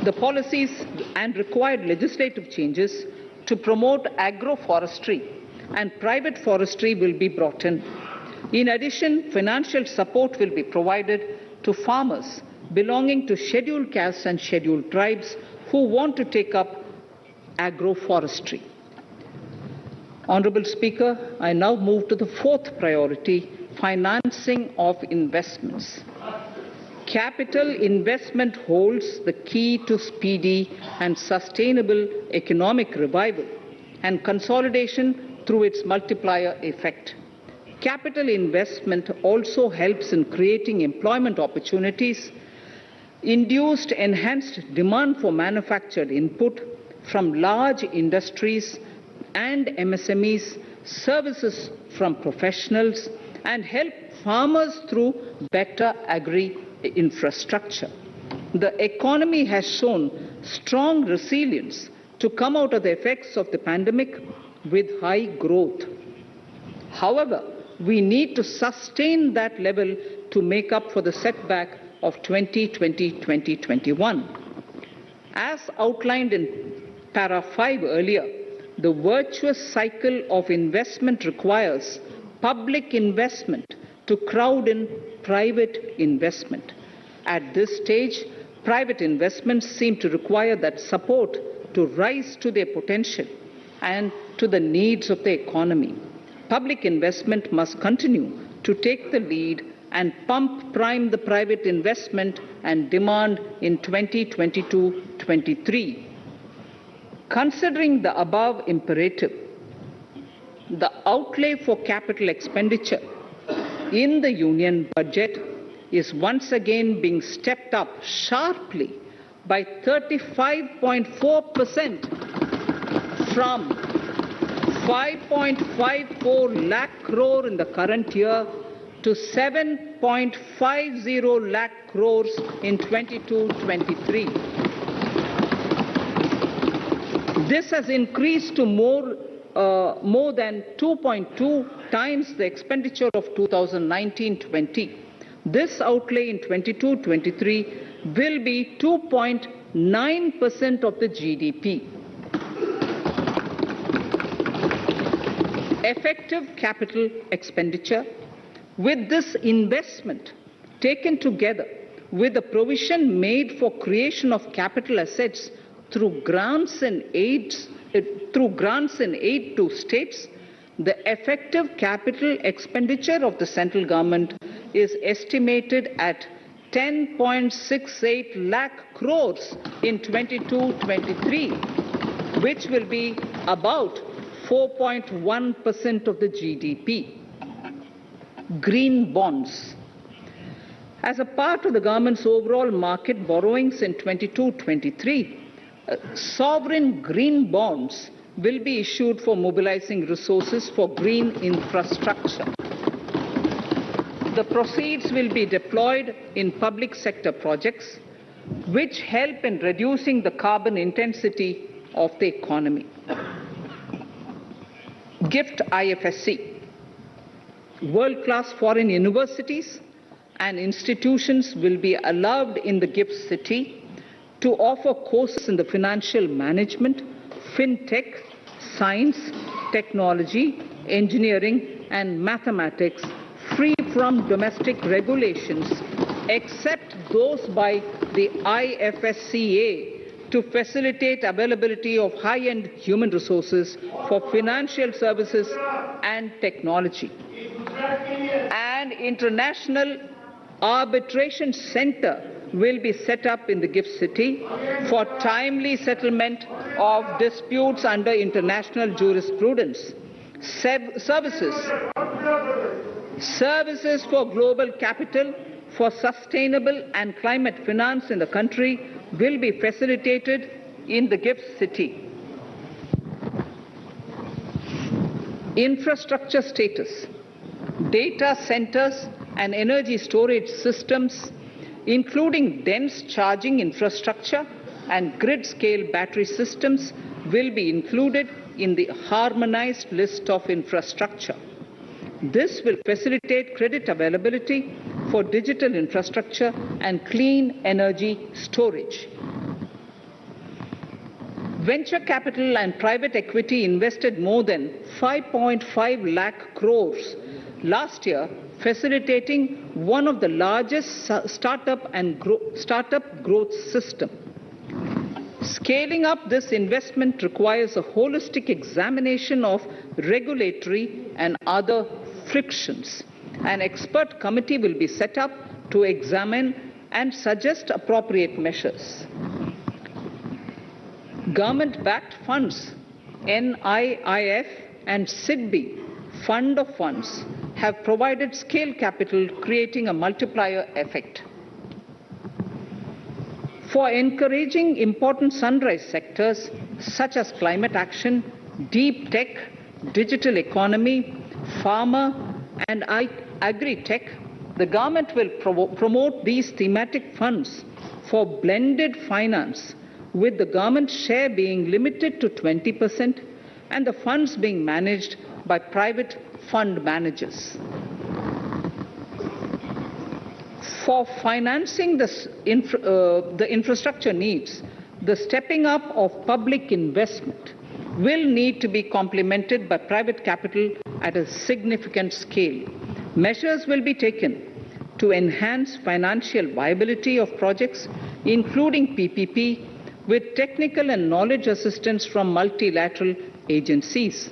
The policies and required legislative changes to promote agroforestry and private forestry will be brought in. In addition, financial support will be provided to farmers belonging to scheduled castes and scheduled tribes who want to take up agroforestry. Honourable Speaker, I now move to the 4th priority, financing of investments. Capital investment holds the key to speedy and sustainable economic revival and consolidation through its multiplier effect. Capital investment also helps in creating employment opportunities, induced enhanced demand for manufactured input from large industries and MSMEs, services from professionals, and help farmers through better agri-infrastructure. The economy has shown strong resilience to come out of the effects of the pandemic with high growth. However, we need to sustain that level to make up for the setback of 2020-2021. As outlined in para 5 earlier, the virtuous cycle of investment requires public investment to crowd in private investment. At this stage, private investments seem to require that support to rise to their potential and to the needs of the economy. Public investment must continue to take the lead and prime the private investment and demand in 2022-23. Considering the above imperative, the outlay for capital expenditure in the union budget is once again being stepped up sharply by 35.4% from 5.54 lakh crore in the current year to 7.50 lakh crores in 22-23. This has increased to more than 2.2 times the expenditure of 2019-20. This outlay in 22-23 will be 2.9% of the GDP. Effective capital expenditure, with this investment taken together with the provision made for creation of capital assets through grants and aid to states, the effective capital expenditure of the central government is estimated at 10.68 lakh crores in 22-23, which will be about 4.1% of the GDP. Green bonds. As a part of the government's overall market borrowings in 22-23, sovereign green bonds will be issued for mobilizing resources for green infrastructure. The proceeds will be deployed in public sector projects which help in reducing the carbon intensity of the economy. Gift IFSC. World-class foreign universities and institutions will be allowed in the gift city to offer courses in the financial management, fintech, science, technology, engineering and mathematics free from domestic regulations except those by the IFSCA to facilitate availability of high-end human resources for financial services and technology. An international arbitration center will be set up in the gift city for timely settlement of disputes under international jurisprudence. Services for global capital for sustainable and climate finance in the country will be facilitated in the gift city. Infrastructure status. Data centers and energy storage systems, including dense charging infrastructure and grid-scale battery systems, will be included in the harmonized list of infrastructure. This will facilitate credit availability for digital infrastructure and clean energy storage. Venture capital and private equity invested more than 5.5 lakh crores last year, facilitating one of the largest startup growth system. Scaling up this investment requires a holistic examination of regulatory and other frictions. An expert committee will be set up to examine and suggest appropriate measures. Government-backed funds, NIIF and SIDBI, Fund of Funds, have provided scale capital, creating a multiplier effect. For encouraging important sunrise sectors such as climate action, deep tech, digital economy, pharma and agri-tech, the government will promote these thematic funds for blended finance, with the government share being limited to 20% and the funds being managed by private fund managers. For financing the infrastructure needs, the stepping up of public investment will need to be complemented by private capital at a significant scale. Measures will be taken to enhance financial viability of projects, including PPP, with technical and knowledge assistance from multilateral agencies.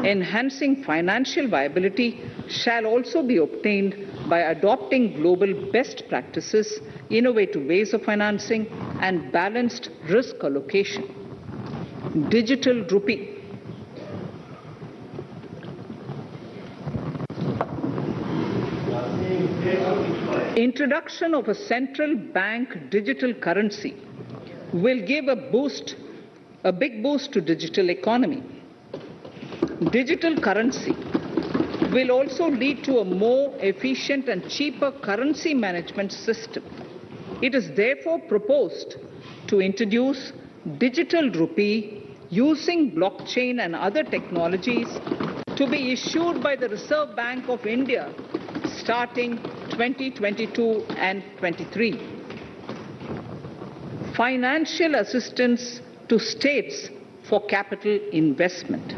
Enhancing financial viability shall also be obtained by adopting global best practices, innovative ways of financing, and balanced risk allocation. Digital rupee. Introduction of a central bank digital currency will give a big boost to digital economy. Digital currency will also lead to a more efficient and cheaper currency management system. It is therefore proposed to introduce digital rupee using blockchain and other technologies to be issued by the Reserve Bank of India starting 2022 and 23. Financial assistance to states for capital investment.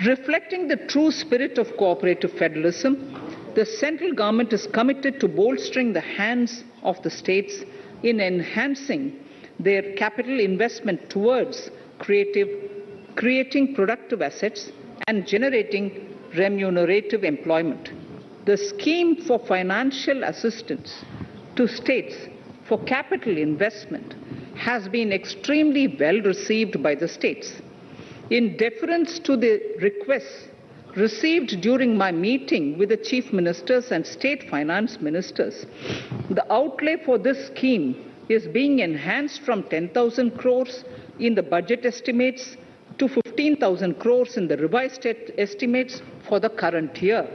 Reflecting the true spirit of cooperative federalism, the central government is committed to bolstering the hands of the states in enhancing their capital investment towards creating productive assets and generating remunerative employment. The scheme for financial assistance to states for capital investment has been extremely well received by the states. In deference to the requests received during my meeting with the chief ministers and state finance ministers, the outlay for this scheme is being enhanced from 10,000 crores in the budget estimates to 15,000 crores in the revised estimates for the current year.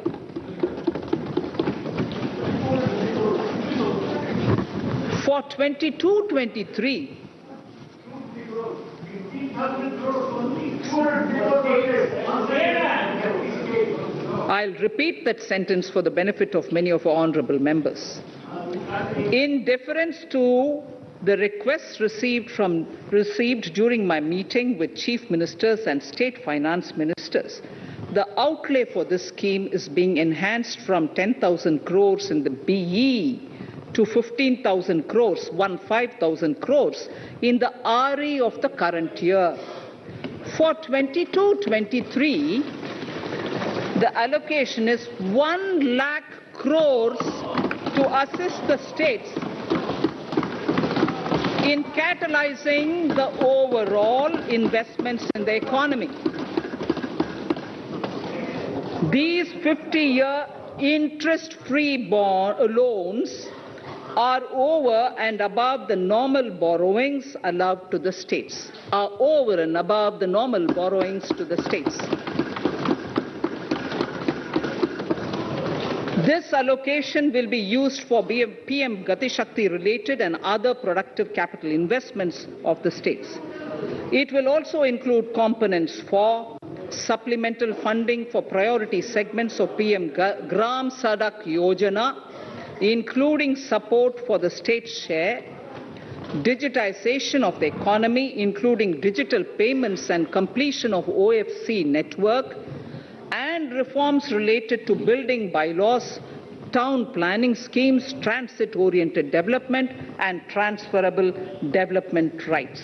For 22-23, I'll repeat that sentence for the benefit of many of our honourable members. In deference to the requests received during my meeting with chief ministers and state finance ministers, the outlay for this scheme is being enhanced from 10,000 crores in the BE to 15,000 crores, 15,000 crores in the RE of the current year. For 22-23, the allocation is 1 lakh crores to assist the states in catalyzing the overall investments in the economy. These 50-year interest-free loans are over and above the normal borrowings allowed to the states, are over and above the normal borrowings to the states. This allocation will be used for PM Gati Shakti related and other productive capital investments of the states. It will also include components for supplemental funding for priority segments of PM Gram Sadak Yojana, including support for the state share, digitization of the economy, including digital payments and completion of OFC network, and reforms related to building bylaws, town planning schemes, transit-oriented development, and transferable development rights.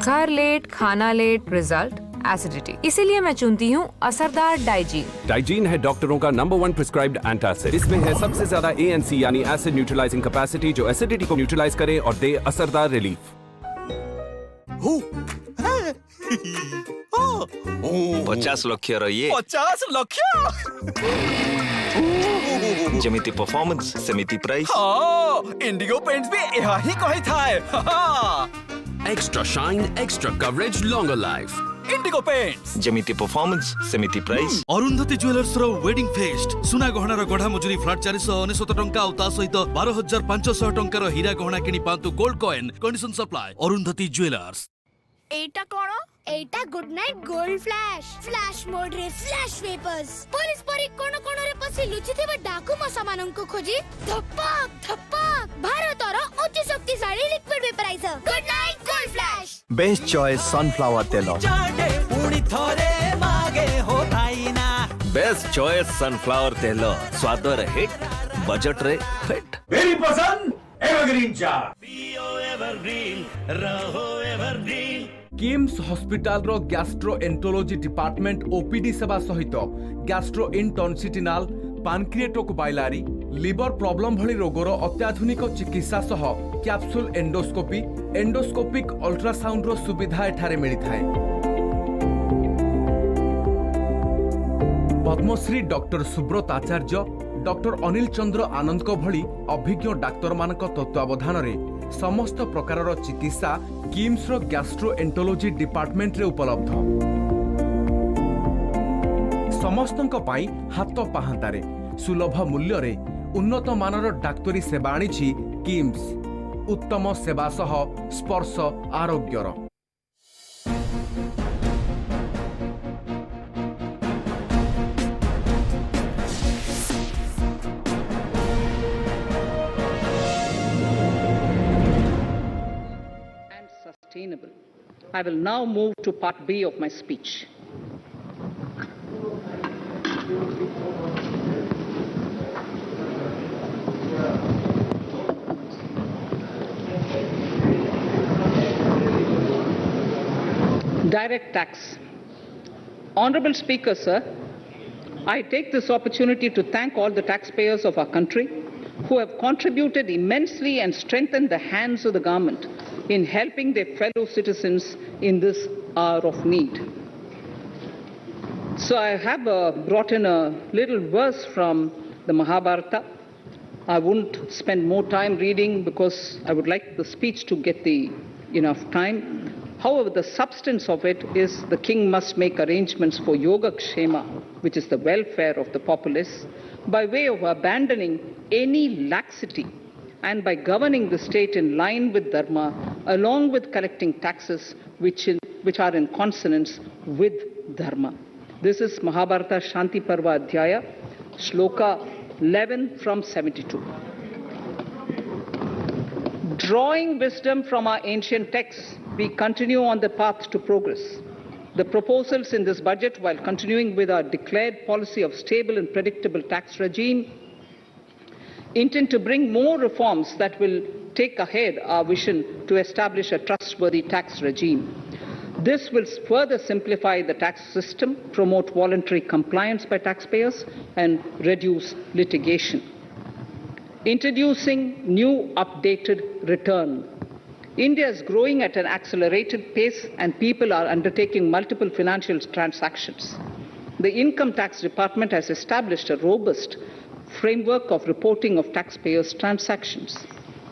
घर late, खाना late, result acidity. इसीलिए मैं चुनती हूँ असरदार Digene. Digene है डॉक्टरों का नंबर 1 प्रिस्क्राइब्ड एंटासिड। इसमें है सबसे ज्यादा ANC यानी एसिड न्यूट्रलाइजिंग कैपेसिटी, जो एसिडिटी को न्यूट्रलाइज करे और दे असरदार रिलीफ। 50 ଲକ୍ଷ ର ଇଏ 50 ଲକ୍ଷ ଯେମିତି ପରଫର୍ମାନ୍ସ ସେମିତି ପ୍ରାଇସ୍। इंडिगो पेंट्स भी ଏହା ହିଁ କହିଥାଏ। Extra shine, extra coverage, longer life. Indigo paints ଯେମିତି ପରଫର୍ମାନ୍ସ ସେମିତି ପ୍ରାଇସ୍। ଅରୁନ୍ଧତୀ ଜୁଏଲର୍ସ ର ୱେଡିଂ ଫେଷ୍ଟ। ସୁନା ଗହଣାର ଗଢା ମଜୁରୀ ଫ୍ଲାଟ୍ 499 ଟଙ୍କା ଆଉ ତା ସହିତ 12,500 ଟଙ୍କାର ହୀରା ଗହଣା କିଣି ପାଆନ୍ତୁ gold coin. Condition supply. Arundhati jewellers. एटा कोण एटा good night gold flash mode रे फ्लैश वेपर्स पुलिस परी कोण कोण रे पसी लुचिथिबा डाकू मसा माननको खोजी धपक धपक भारतर अति शक्तिशाली liquid vaporiser good night gold Flash. Best choice sunflower तेल उड़ी थरे मागे हो थाइना। बेस्ट चॉइस सनफ्लावर तेल स्वाद रे हिट बजट रे फिट। मेरी पसंद एवरग्रीन चा। पियो एवरग्रीन रहो एवरग्रीन। किम्स हॉस्पिटल रो गैस्ट्रोएंटरोलॉजी डिपार्टमेंट ओपीडी सेवा सहित गैस्ट्रोइंटर्नसिटिनाल, पानक्रिएटोक बाइलारी, लिवर प्रॉब्लम भली रोगर अत्याधुनिक चिकित्सा सह कैप्सूल एंडोस्कोपी, एंडोस्कोपिक अल्ट्रासाउंड रो सुविधा एठारे मिली थाए। पद्मश्री डॉक्टर सुब्रत आचार्य, डॉक्टर अनिल चंद्र आनंद को भली अभिज्ञ डाक्तर मानक तत्वावधान रे समस्त प्रकारर चिकित्सा किम्स रो गैस्ट्रोएंटरोलॉजी डिपार्टमेंट रे उपलब्ध। समस्तंक पाई हाथ पाहांतारे सुलभ मूल्य रे उन्नत मानर डाक्तरी सेवा आनिछि किम्स। उत्तम सेवा सह स्पर्श आरोग्यर। I will now move to part B of my speech. Direct tax. Honorable Speaker, sir, I take this opportunity to thank all the taxpayers of our country who have contributed immensely and strengthened the hands of the government in helping their fellow citizens in this hour of need. So I have brought in a little verse from the Mahabharata. I won't spend more time reading because I would like the speech to get enough time. However, the substance of it is the king must make arrangements for yoga kshema, which is the welfare of the populace, by way of abandoning any laxity and by governing the state in line with dharma, along with collecting taxes which are in consonance with dharma. This is Mahabharata Shanti Parva Adhyaya, Shloka 11 from 72. Drawing wisdom from our ancient texts, we continue on the path to progress. The proposals in this budget, while continuing with our declared policy of stable and predictable tax regime, intend to bring more reforms that will take ahead our vision to establish a trustworthy tax regime. This will further simplify the tax system, promote voluntary compliance by taxpayers, and reduce litigation. Introducing new updated return. India is growing at an accelerated pace and people are undertaking multiple financial transactions. The Income Tax Department has established a robust framework of reporting of taxpayers' transactions.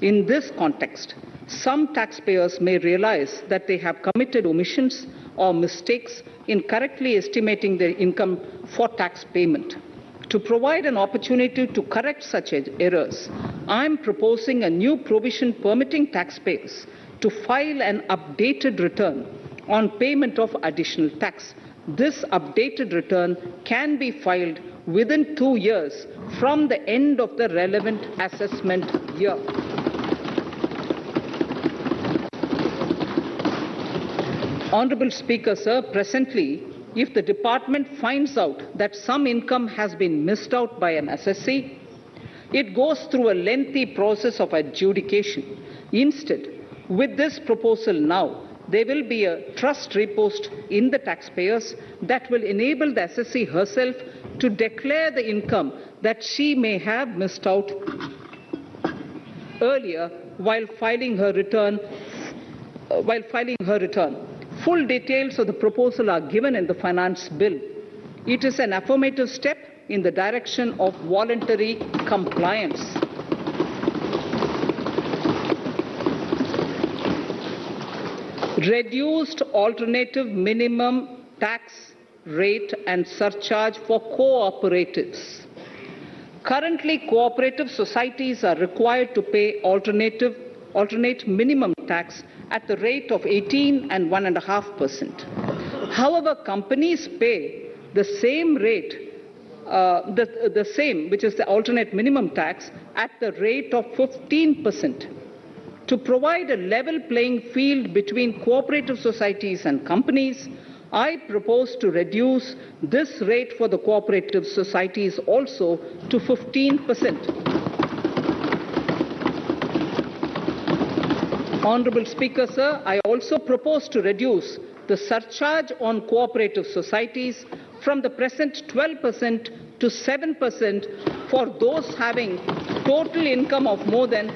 In this context, some taxpayers may realize that they have committed omissions or mistakes in correctly estimating their income for tax payment. To provide an opportunity to correct such errors, I am proposing a new provision permitting taxpayers to file an updated return on payment of additional tax. This updated return can be filed within 2 years from the end of the relevant assessment year. Honorable Speaker, sir, presently, if the department finds out that some income has been missed out by an assessee, it goes through a lengthy process of adjudication. Instead, with this proposal now, there will be a trust repost in the taxpayers that will enable the assessee herself to declare the income that she may have missed out earlier while filing her return. Full details of the proposal are given in the finance bill. It is an affirmative step in the direction of voluntary compliance. Reduced alternative minimum tax rate and surcharge for co-operatives. Currently, cooperative societies are required to pay alternate minimum tax at the rate of 18 and 1.5%. However, companies pay the same rate, the same, which is the alternate minimum tax, at the rate of 15%. To provide a level playing field between cooperative societies and companies, I propose to reduce this rate for the cooperative societies also to 15%. Honorable Speaker, sir, I also propose to reduce the surcharge on cooperative societies from the present 12% to 7% for those having total income of more than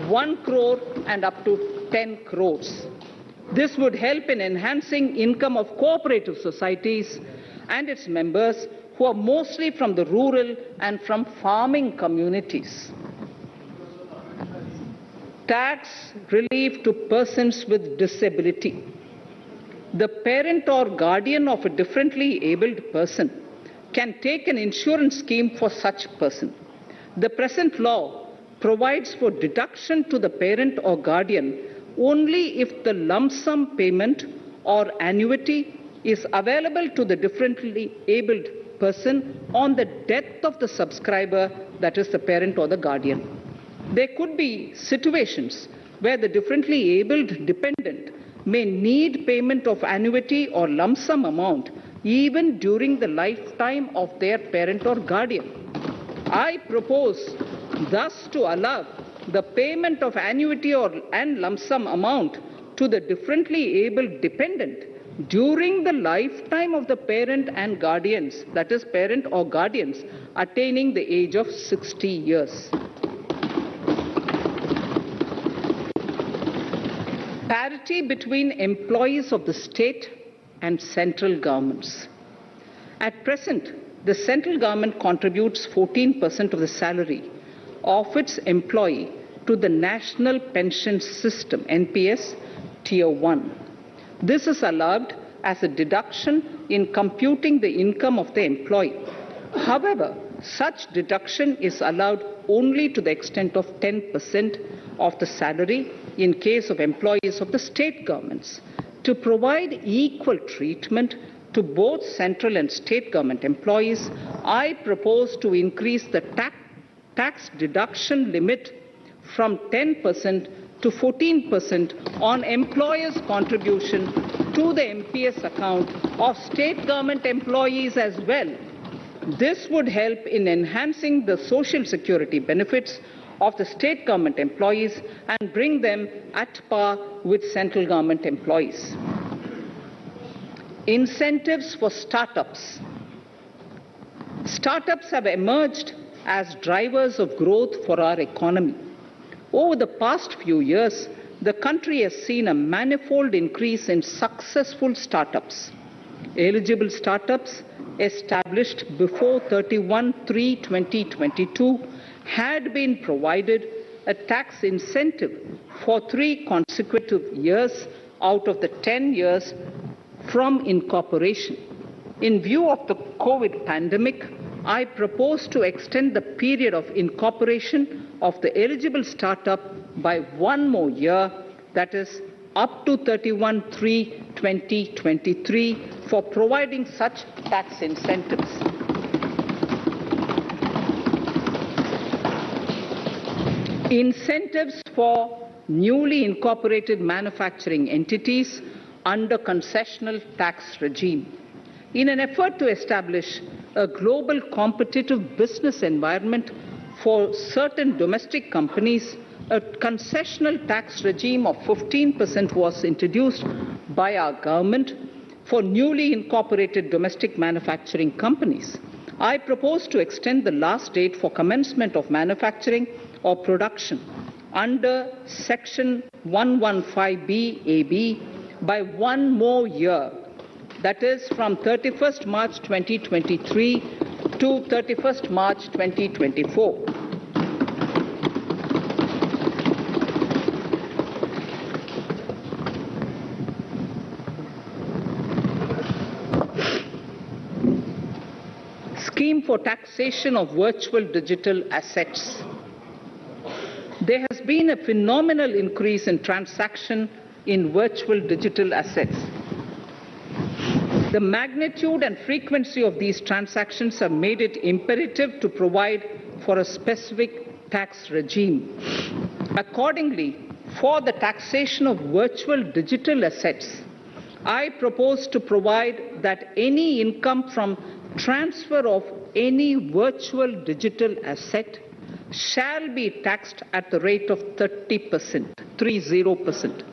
1 crore and up to 10 crores. This would help in enhancing income of cooperative societies and its members who are mostly from the rural and from farming communities. Tax relief to persons with disability. The parent or guardian of a differently abled person can take an insurance scheme for such person. The present law provides for deduction to the parent or guardian only if the lump sum payment or annuity is available to the differently abled person on the death of the subscriber, that is the parent or the guardian. There could be situations where the differently abled dependent may need payment of annuity or lump sum amount even during the lifetime of their parent or guardian. I propose thus to allow the payment of annuity and lump sum amount to the differently abled dependent during the lifetime of the parent and guardians, that is parent or guardians, attaining the age of 60 years. Parity between employees of the state and central governments. At present, the central government contributes 14% of the salary of its employee to the National Pension System, NPS, Tier 1. This is allowed as a deduction in computing the income of the employee. However, such deduction is allowed only to the extent of 10% of the salary in case of employees of the state governments. To provide equal treatment to both central and state government employees, I propose to increase the tax deduction limit from 10% to 14% on employers' contribution to the MPS account of state government employees as well. This would help in enhancing the social security benefits of the state government employees and bring them at par with central government employees. Incentives for startups. Startups have emerged as drivers of growth for our economy. Over the past few years, the country has seen a manifold increase in successful startups. Eligible startups established before 31/3/2022 had been provided a tax incentive for 3 consecutive years out of the 10 years from incorporation. In view of the COVID pandemic, I propose to extend the period of incorporation of the eligible startup by 1 more year, that is up to 31/3/2023, for providing such tax incentives. Incentives for newly incorporated manufacturing entities under concessional tax regime. In an effort to establish a global competitive business environment for certain domestic companies, a concessional tax regime of 15% was introduced by our government for newly incorporated domestic manufacturing companies. I propose to extend the last date for commencement of manufacturing or production under Section 115B(ab) by 1 more year, that is from 31st March 2023 to 31st March 2024. Scheme for taxation of virtual digital assets. There has been a phenomenal increase in transaction in virtual digital assets. The magnitude and frequency of these transactions have made it imperative to provide for a specific tax regime. Accordingly, for the taxation of virtual digital assets, I propose to provide that any income from transfer of any virtual digital asset shall be taxed at the rate of 30%, 30%.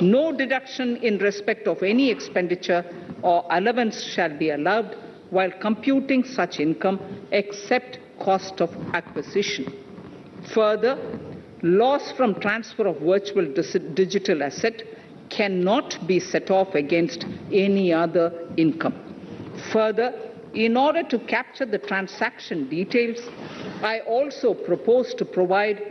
No deduction in respect of any expenditure or allowance shall be allowed while computing such income except cost of acquisition. Further, loss from transfer of virtual digital asset cannot be set off against any other income. Further, in order to capture the transaction details, I also propose to provide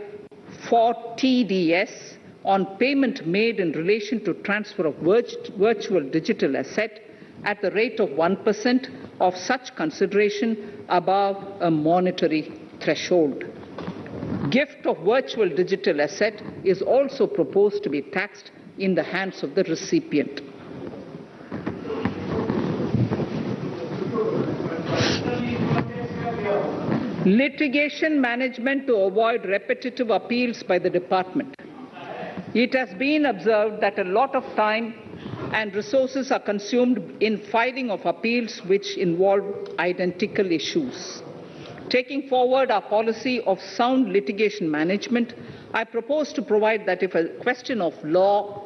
for TDS on payment made in relation to transfer of virtual digital asset at the rate of 1% of such consideration above a monetary threshold. Gift of virtual digital asset is also proposed to be taxed in the hands of the recipient. Litigation management to avoid repetitive appeals by the department. It has been observed that a lot of time and resources are consumed in filing of appeals which involve identical issues. Taking forward our policy of sound litigation management, I propose to provide that if a question of law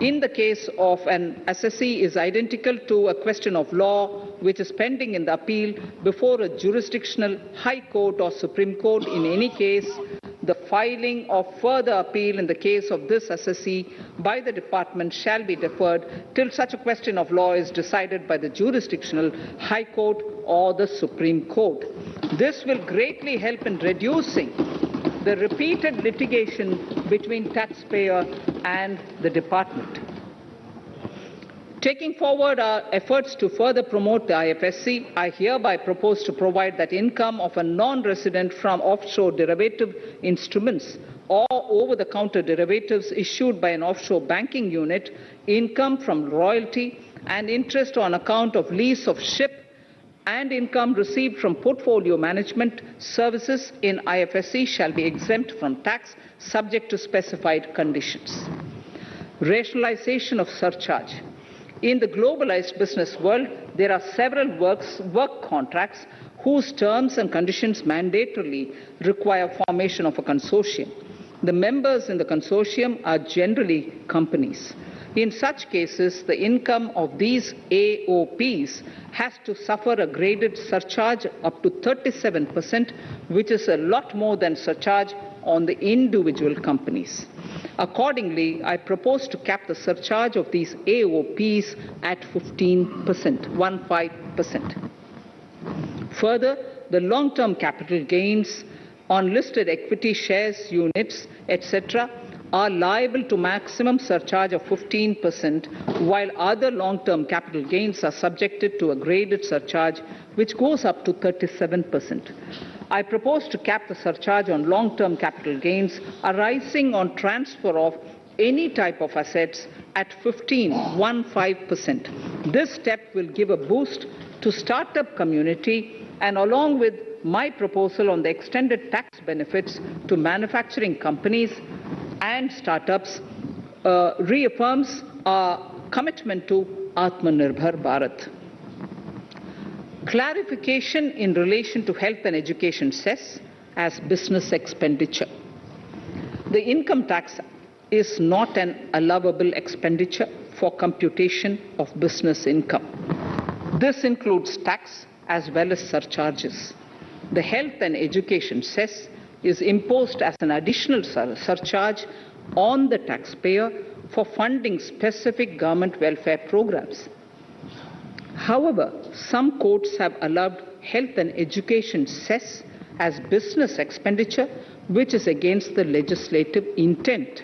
in the case of an assessee is identical to a question of law which is pending in the appeal before a jurisdictional high court or Supreme Court, in any case, the filing of further appeal in the case of this assessee by the department shall be deferred till such a question of law is decided by the jurisdictional High Court or the Supreme Court. This will greatly help in reducing the repeated litigation between taxpayer and the department. Taking forward our efforts to further promote the IFSC, I hereby propose to provide that income of a non-resident from offshore derivative instruments or over-the-counter derivatives issued by an offshore banking unit, income from royalty and interest on account of lease of ship, and income received from portfolio management services in IFSC shall be exempt from tax subject to specified conditions. Rationalization of surcharge. In the globalized business world, there are several work contracts whose terms and conditions mandatorily require formation of a consortium. The members in the consortium are generally companies. In such cases, the income of these AOPs has to suffer a graded surcharge up to 37%, which is a lot more than surcharge on the individual companies. Accordingly, I propose to cap the surcharge of these AOPs at 15%. Further, the long-term capital gains on listed equity shares, units, etc., are liable to maximum surcharge of 15%, while other long-term capital gains are subjected to a graded surcharge which goes up to 37%. I propose to cap the surcharge on long-term capital gains arising on transfer of any type of assets at 15%. This step will give a boost to startup community, and along with my proposal on the extended tax benefits to manufacturing companies and startups, reaffirms our commitment to Atmanirbhar Bharat. Clarification in relation to health and education cess as business expenditure. The income tax is not an allowable expenditure for computation of business income. This includes tax as well as surcharges. The health and education cess is imposed as an additional surcharge on the taxpayer for funding specific government welfare programs. However, some courts have allowed health and education cess as business expenditure, which is against the legislative intent.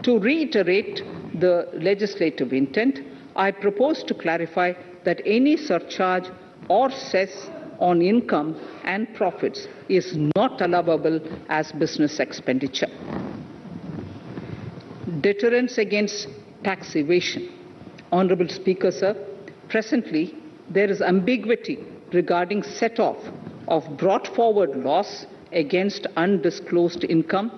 To reiterate the legislative intent, I propose to clarify that any surcharge or cess on income and profits is not allowable as business expenditure. Deterrence against tax evasion. Honorable Speaker, sir, presently there is ambiguity regarding set-off of brought forward loss against undisclosed income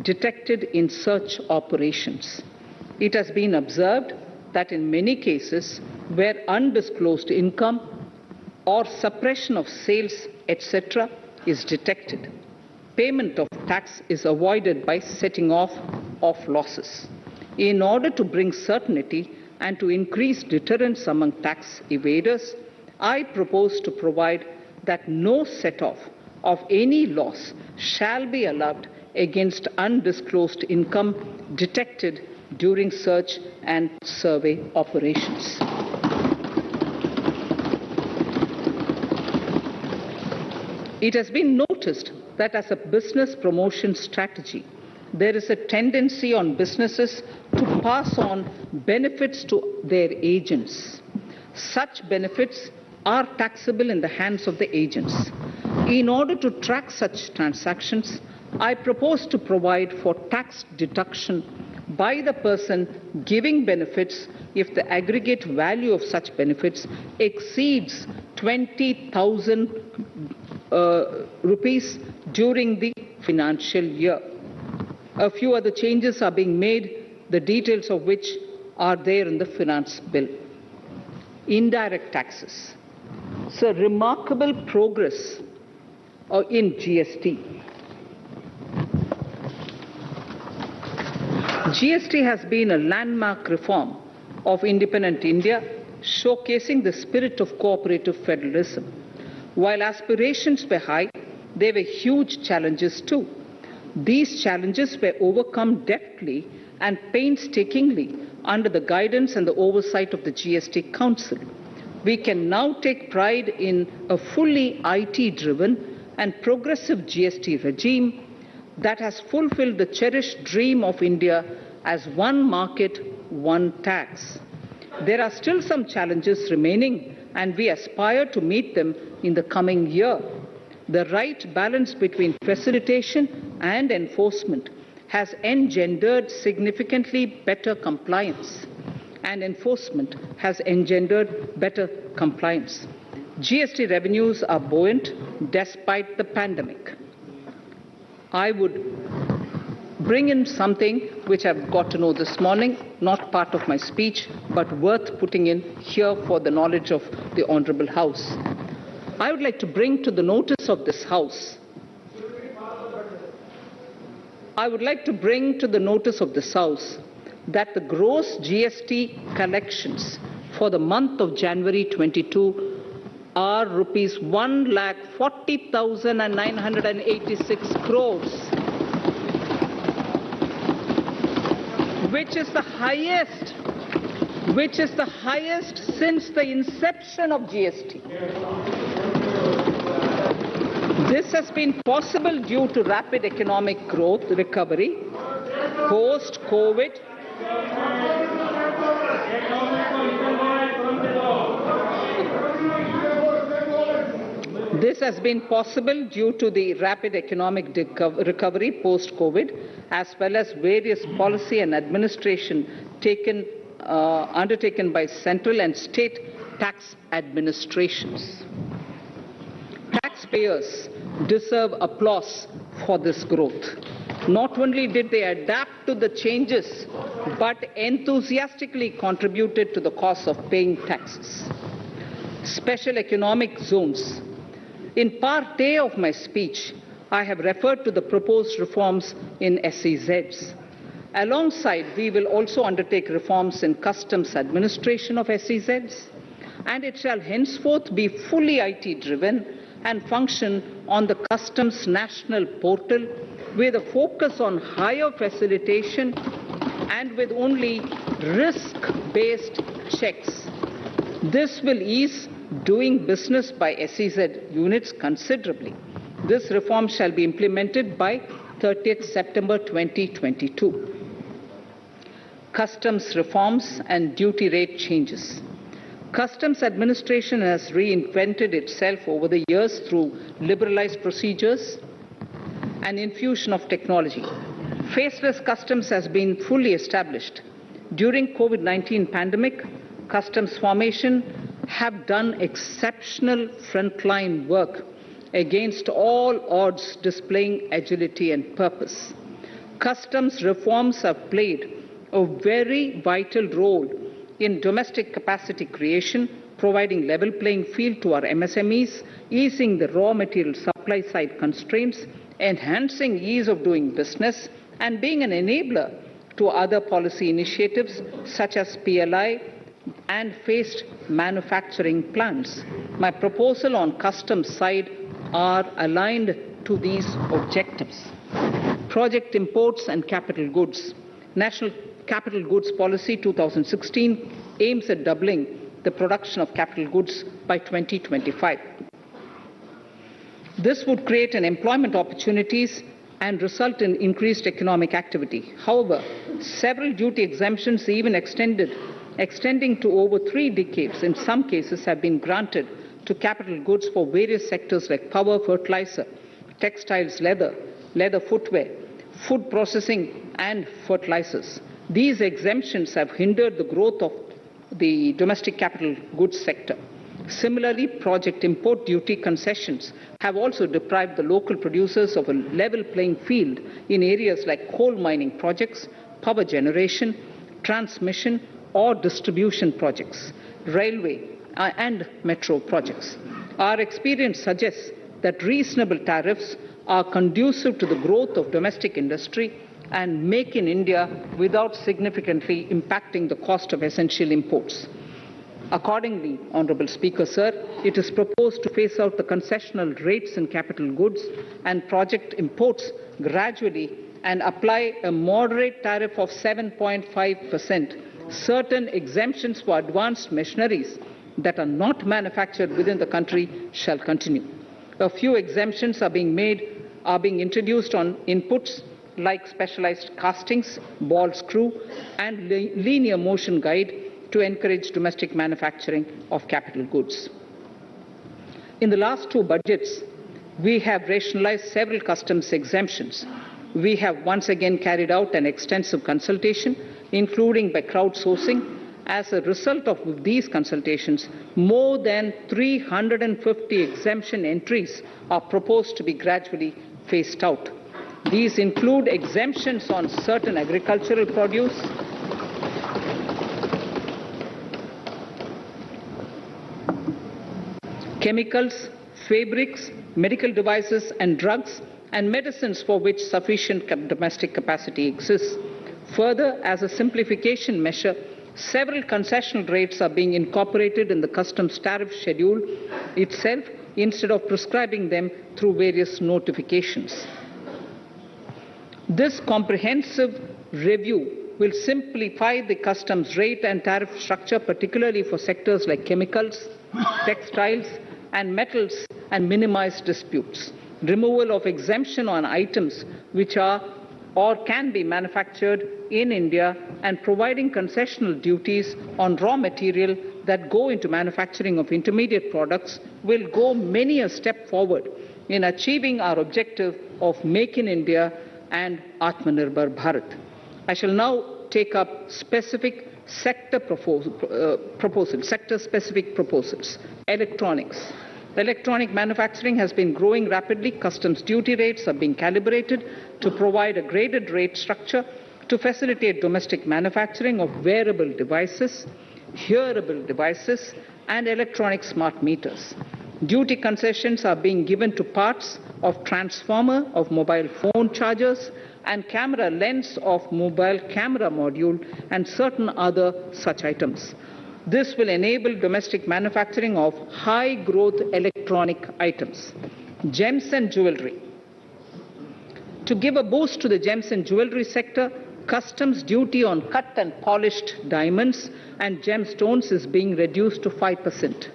detected in search operations. It has been observed that in many cases where undisclosed income or suppression of sales, etc., is detected, payment of tax is avoided by setting off of losses. In order to bring certainty and to increase deterrence among tax evaders, I propose to provide that no set-off of any loss shall be allowed against undisclosed income detected during search and survey operations. It has been noticed that as a business promotion strategy, there is a tendency on businesses to pass on benefits to their agents. Such benefits are taxable in the hands of the agents. In order to track such transactions, I propose to provide for tax deduction by the person giving benefits if the aggregate value of such benefits exceeds 20,000 rupees during the financial year. A few other changes are being made, the details of which are there in the finance bill. Indirect taxes. So remarkable progress in GST. GST has been a landmark reform of independent India, showcasing the spirit of cooperative federalism. While aspirations were high, there were huge challenges too. These challenges were overcome deftly and painstakingly under the guidance and the oversight of the GST Council. We can now take pride in a fully IT-driven and progressive GST regime that has fulfilled the cherished dream of India as one market, one tax. There are still some challenges remaining, and we aspire to meet them in the coming year. The right balance between facilitation and enforcement has engendered significantly better compliance, and enforcement has engendered better compliance. GST revenues are buoyant despite the pandemic. I would bring in something which I've got to know this morning, not part of my speech, but worth putting in here for the knowledge of the Honourable House. I would like to bring to the notice of this House that the gross GST collections for the month of January 22 are rupees 1,40,986 crores, which is the highest since the inception of GST. This has been possible due to rapid economic growth, recovery, post-COVID, recovery post-COVID, as well as various policy and administration undertaken by central and state tax administrations. Taxpayers deserve applause for this growth. Not only did they adapt to the changes, but enthusiastically contributed to the cost of paying taxes. Special economic zones. In part A of my speech, I have referred to the proposed reforms in SEZs. Alongside, we will also undertake reforms in customs administration of SEZs, and it shall henceforth be fully IT-driven and function on the customs national portal with a focus on higher facilitation and with only risk-based checks. This will ease doing business by SEZ units considerably. This reform shall be implemented by 30th September 2022. Customs reforms and duty rate changes. Customs administration has reinvented itself over the years through liberalized procedures and infusion of technology. Faceless customs has been fully established. During COVID-19 pandemic, customs formation have done exceptional frontline work against all odds, displaying agility and purpose. Customs reforms have played a very vital role in domestic capacity creation, providing level playing field to our MSMEs, easing the raw material supply side constraints, enhancing ease of doing business, and being an enabler to other policy initiatives such as PLI and phased manufacturing plans. My proposal on customs side are aligned to these objectives. Project imports and capital goods. National Capital Goods Policy 2016 aims at doubling the production of capital goods by 2025. This would create an employment opportunities and result in increased economic activity. However, several duty exemptions, even extending to over 3 decades, in some cases have been granted to capital goods for various sectors like power, fertilizer, textiles, leather footwear, food processing, and fertilizers. These exemptions have hindered the growth of the domestic capital goods sector. Similarly, project import duty concessions have also deprived the local producers of a level playing field in areas like coal mining projects, power generation, transmission or distribution projects, railway and metro projects. Our experience suggests that reasonable tariffs are conducive to the growth of domestic industry and make in India without significantly impacting the cost of essential imports. Accordingly, Honourable Speaker, sir, it is proposed to phase out the concessional rates in capital goods and project imports gradually and apply a moderate tariff of 7.5%. Certain exemptions for advanced machineries that are not manufactured within the country shall continue. A few exemptions are being introduced on inputs like specialized castings, ball screw, and linear motion guide to encourage domestic manufacturing of capital goods. In the last two budgets, we have rationalized several customs exemptions. We have once again carried out an extensive consultation, including by crowdsourcing. As a result of these consultations, more than 350 exemption entries are proposed to be gradually phased out. These include exemptions on certain agricultural produce, chemicals, fabrics, medical devices and drugs, and medicines for which sufficient domestic capacity exists. Further, as a simplification measure, several concessional rates are being incorporated in the customs tariff schedule itself instead of prescribing them through various notifications. This comprehensive review will simplify the customs rate and tariff structure, particularly for sectors like chemicals, textiles, and metals, and minimize disputes. Removal of exemption on items which are or can be manufactured in India and providing concessional duties on raw material that go into manufacturing of intermediate products will go many a step forward in achieving our objective of Make in India and Atmanirbhar Bharat. I shall now take up specific sector-specific proposals. Electronics. Electronic manufacturing has been growing rapidly. Customs duty rates are being calibrated to provide a graded rate structure to facilitate domestic manufacturing of wearable devices, hearable devices, and electronic smart meters. Duty concessions are being given to parts of transformer of mobile phone chargers and camera lens of mobile camera module and certain other such items. This will enable domestic manufacturing of high-growth electronic items. Gems and jewelry. To give a boost to the gems and jewelry sector, customs duty on cut and polished diamonds and gemstones is being reduced to 5%.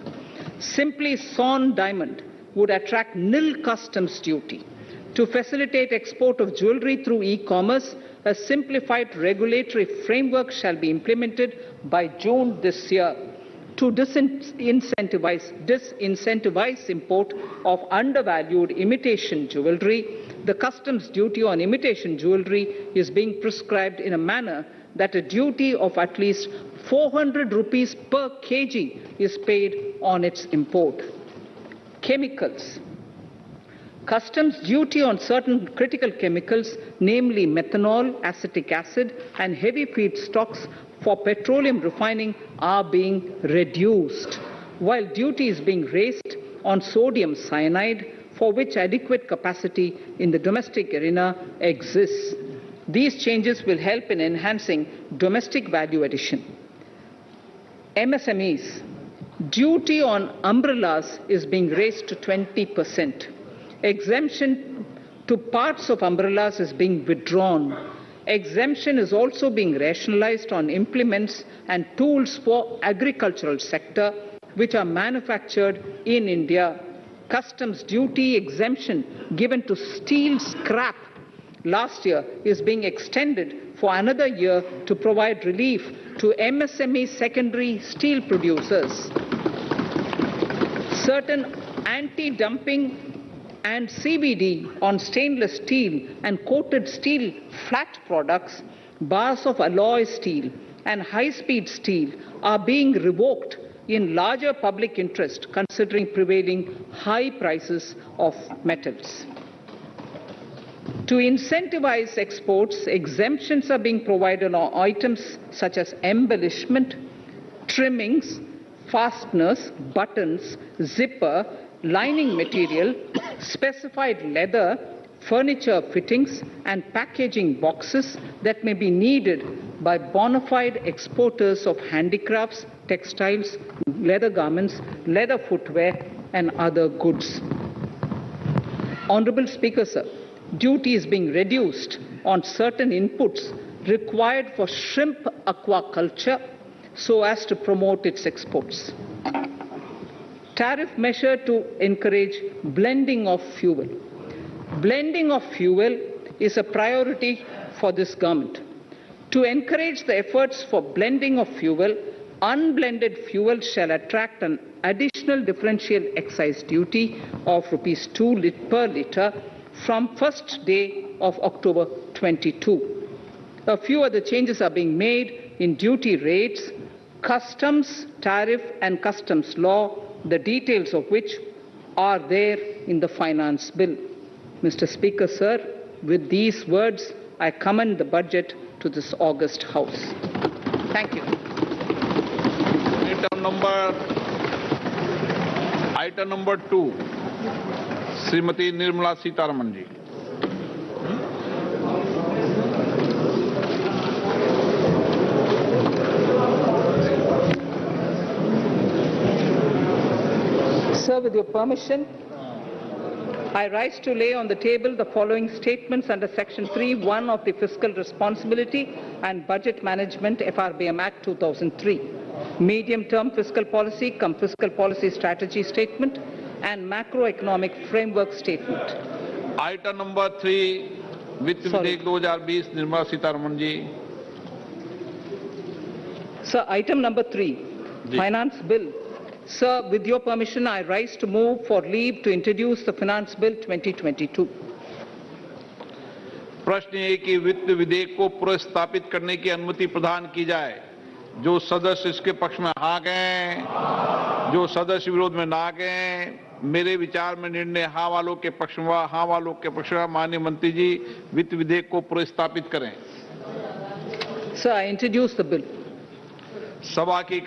Simply sawn diamond would attract nil customs duty. To facilitate export of jewelry through e-commerce, a simplified regulatory framework shall be implemented by June this year. To disincentivize import of undervalued imitation jewelry, the customs duty on imitation jewelry is being prescribed in a manner that a duty of at least 400 rupees per kg is paid on its import. Chemicals. Customs duty on certain critical chemicals, namely methanol, acetic acid, and heavy feedstocks for petroleum refining are being reduced, while duty is being raised on sodium cyanide, for which adequate capacity in the domestic arena exists. These changes will help in enhancing domestic value addition. MSMEs. Duty on umbrellas is being raised to 20%. Exemption to parts of umbrellas is being withdrawn. Exemption is also being rationalized on implements and tools for agricultural sector which are manufactured in India. Customs duty exemption given to steel scrap last year is being extended for another year to provide relief to MSME secondary steel producers. Certain anti-dumping and CVD on stainless steel and coated steel flat products, bars of alloy steel and high-speed steel are being revoked in larger public interest considering prevailing high prices of metals. To incentivize exports, exemptions are being provided on items such as embellishment, trimmings, fasteners, buttons, zipper, lining material, specified leather, furniture fittings and packaging boxes that may be needed by bona fide exporters of handicrafts, textiles, leather garments, leather footwear and other goods. Honourable Speaker, sir, duty is being reduced on certain inputs required for shrimp aquaculture so as to promote its exports. Tariff measure to encourage blending of fuel. Blending of fuel is a priority for this government. To encourage the efforts for blending of fuel, unblended fuel shall attract an additional differential excise duty of ₹2 per litre from first day of October 22. A few other changes are being made in duty rates, customs, tariff and customs law, the details of which are there in the finance bill. Mr. Speaker, sir, with these words, I commend the budget to this august House. Thank you. Item number 2, Srimati Nirmala Sitharaman ji. Sir, with your permission, I rise to lay on the table the following statements under Section 3(1) of the Fiscal Responsibility and Budget Management FRBM Act 2003. Medium-term fiscal policy cum fiscal policy strategy statement and macroeconomic framework statement. Item number 3, Vitt Videk 2020, Nirmala Sitharaman ji. Sir, item number 3, Finance Bill. Sir, with your permission, I rise to move for leave to introduce the Finance Bill 2022. प्रश्न ये कि वित्त विधेयक को पुनर्स्थापित करने की अनुमति प्रदान की जाए। जो सदस्य इसके पक्ष में हाँ गए, जो सदस्य विरोध में ना गए, मेरे विचार में निर्णय हाँ वालों के पक्ष में, हाँ वालों के पक्ष में। माननीय मंत्री जी, वित्त विधेयक को पुनर्स्थापित करें। Sir, I introduce the bill. सभा की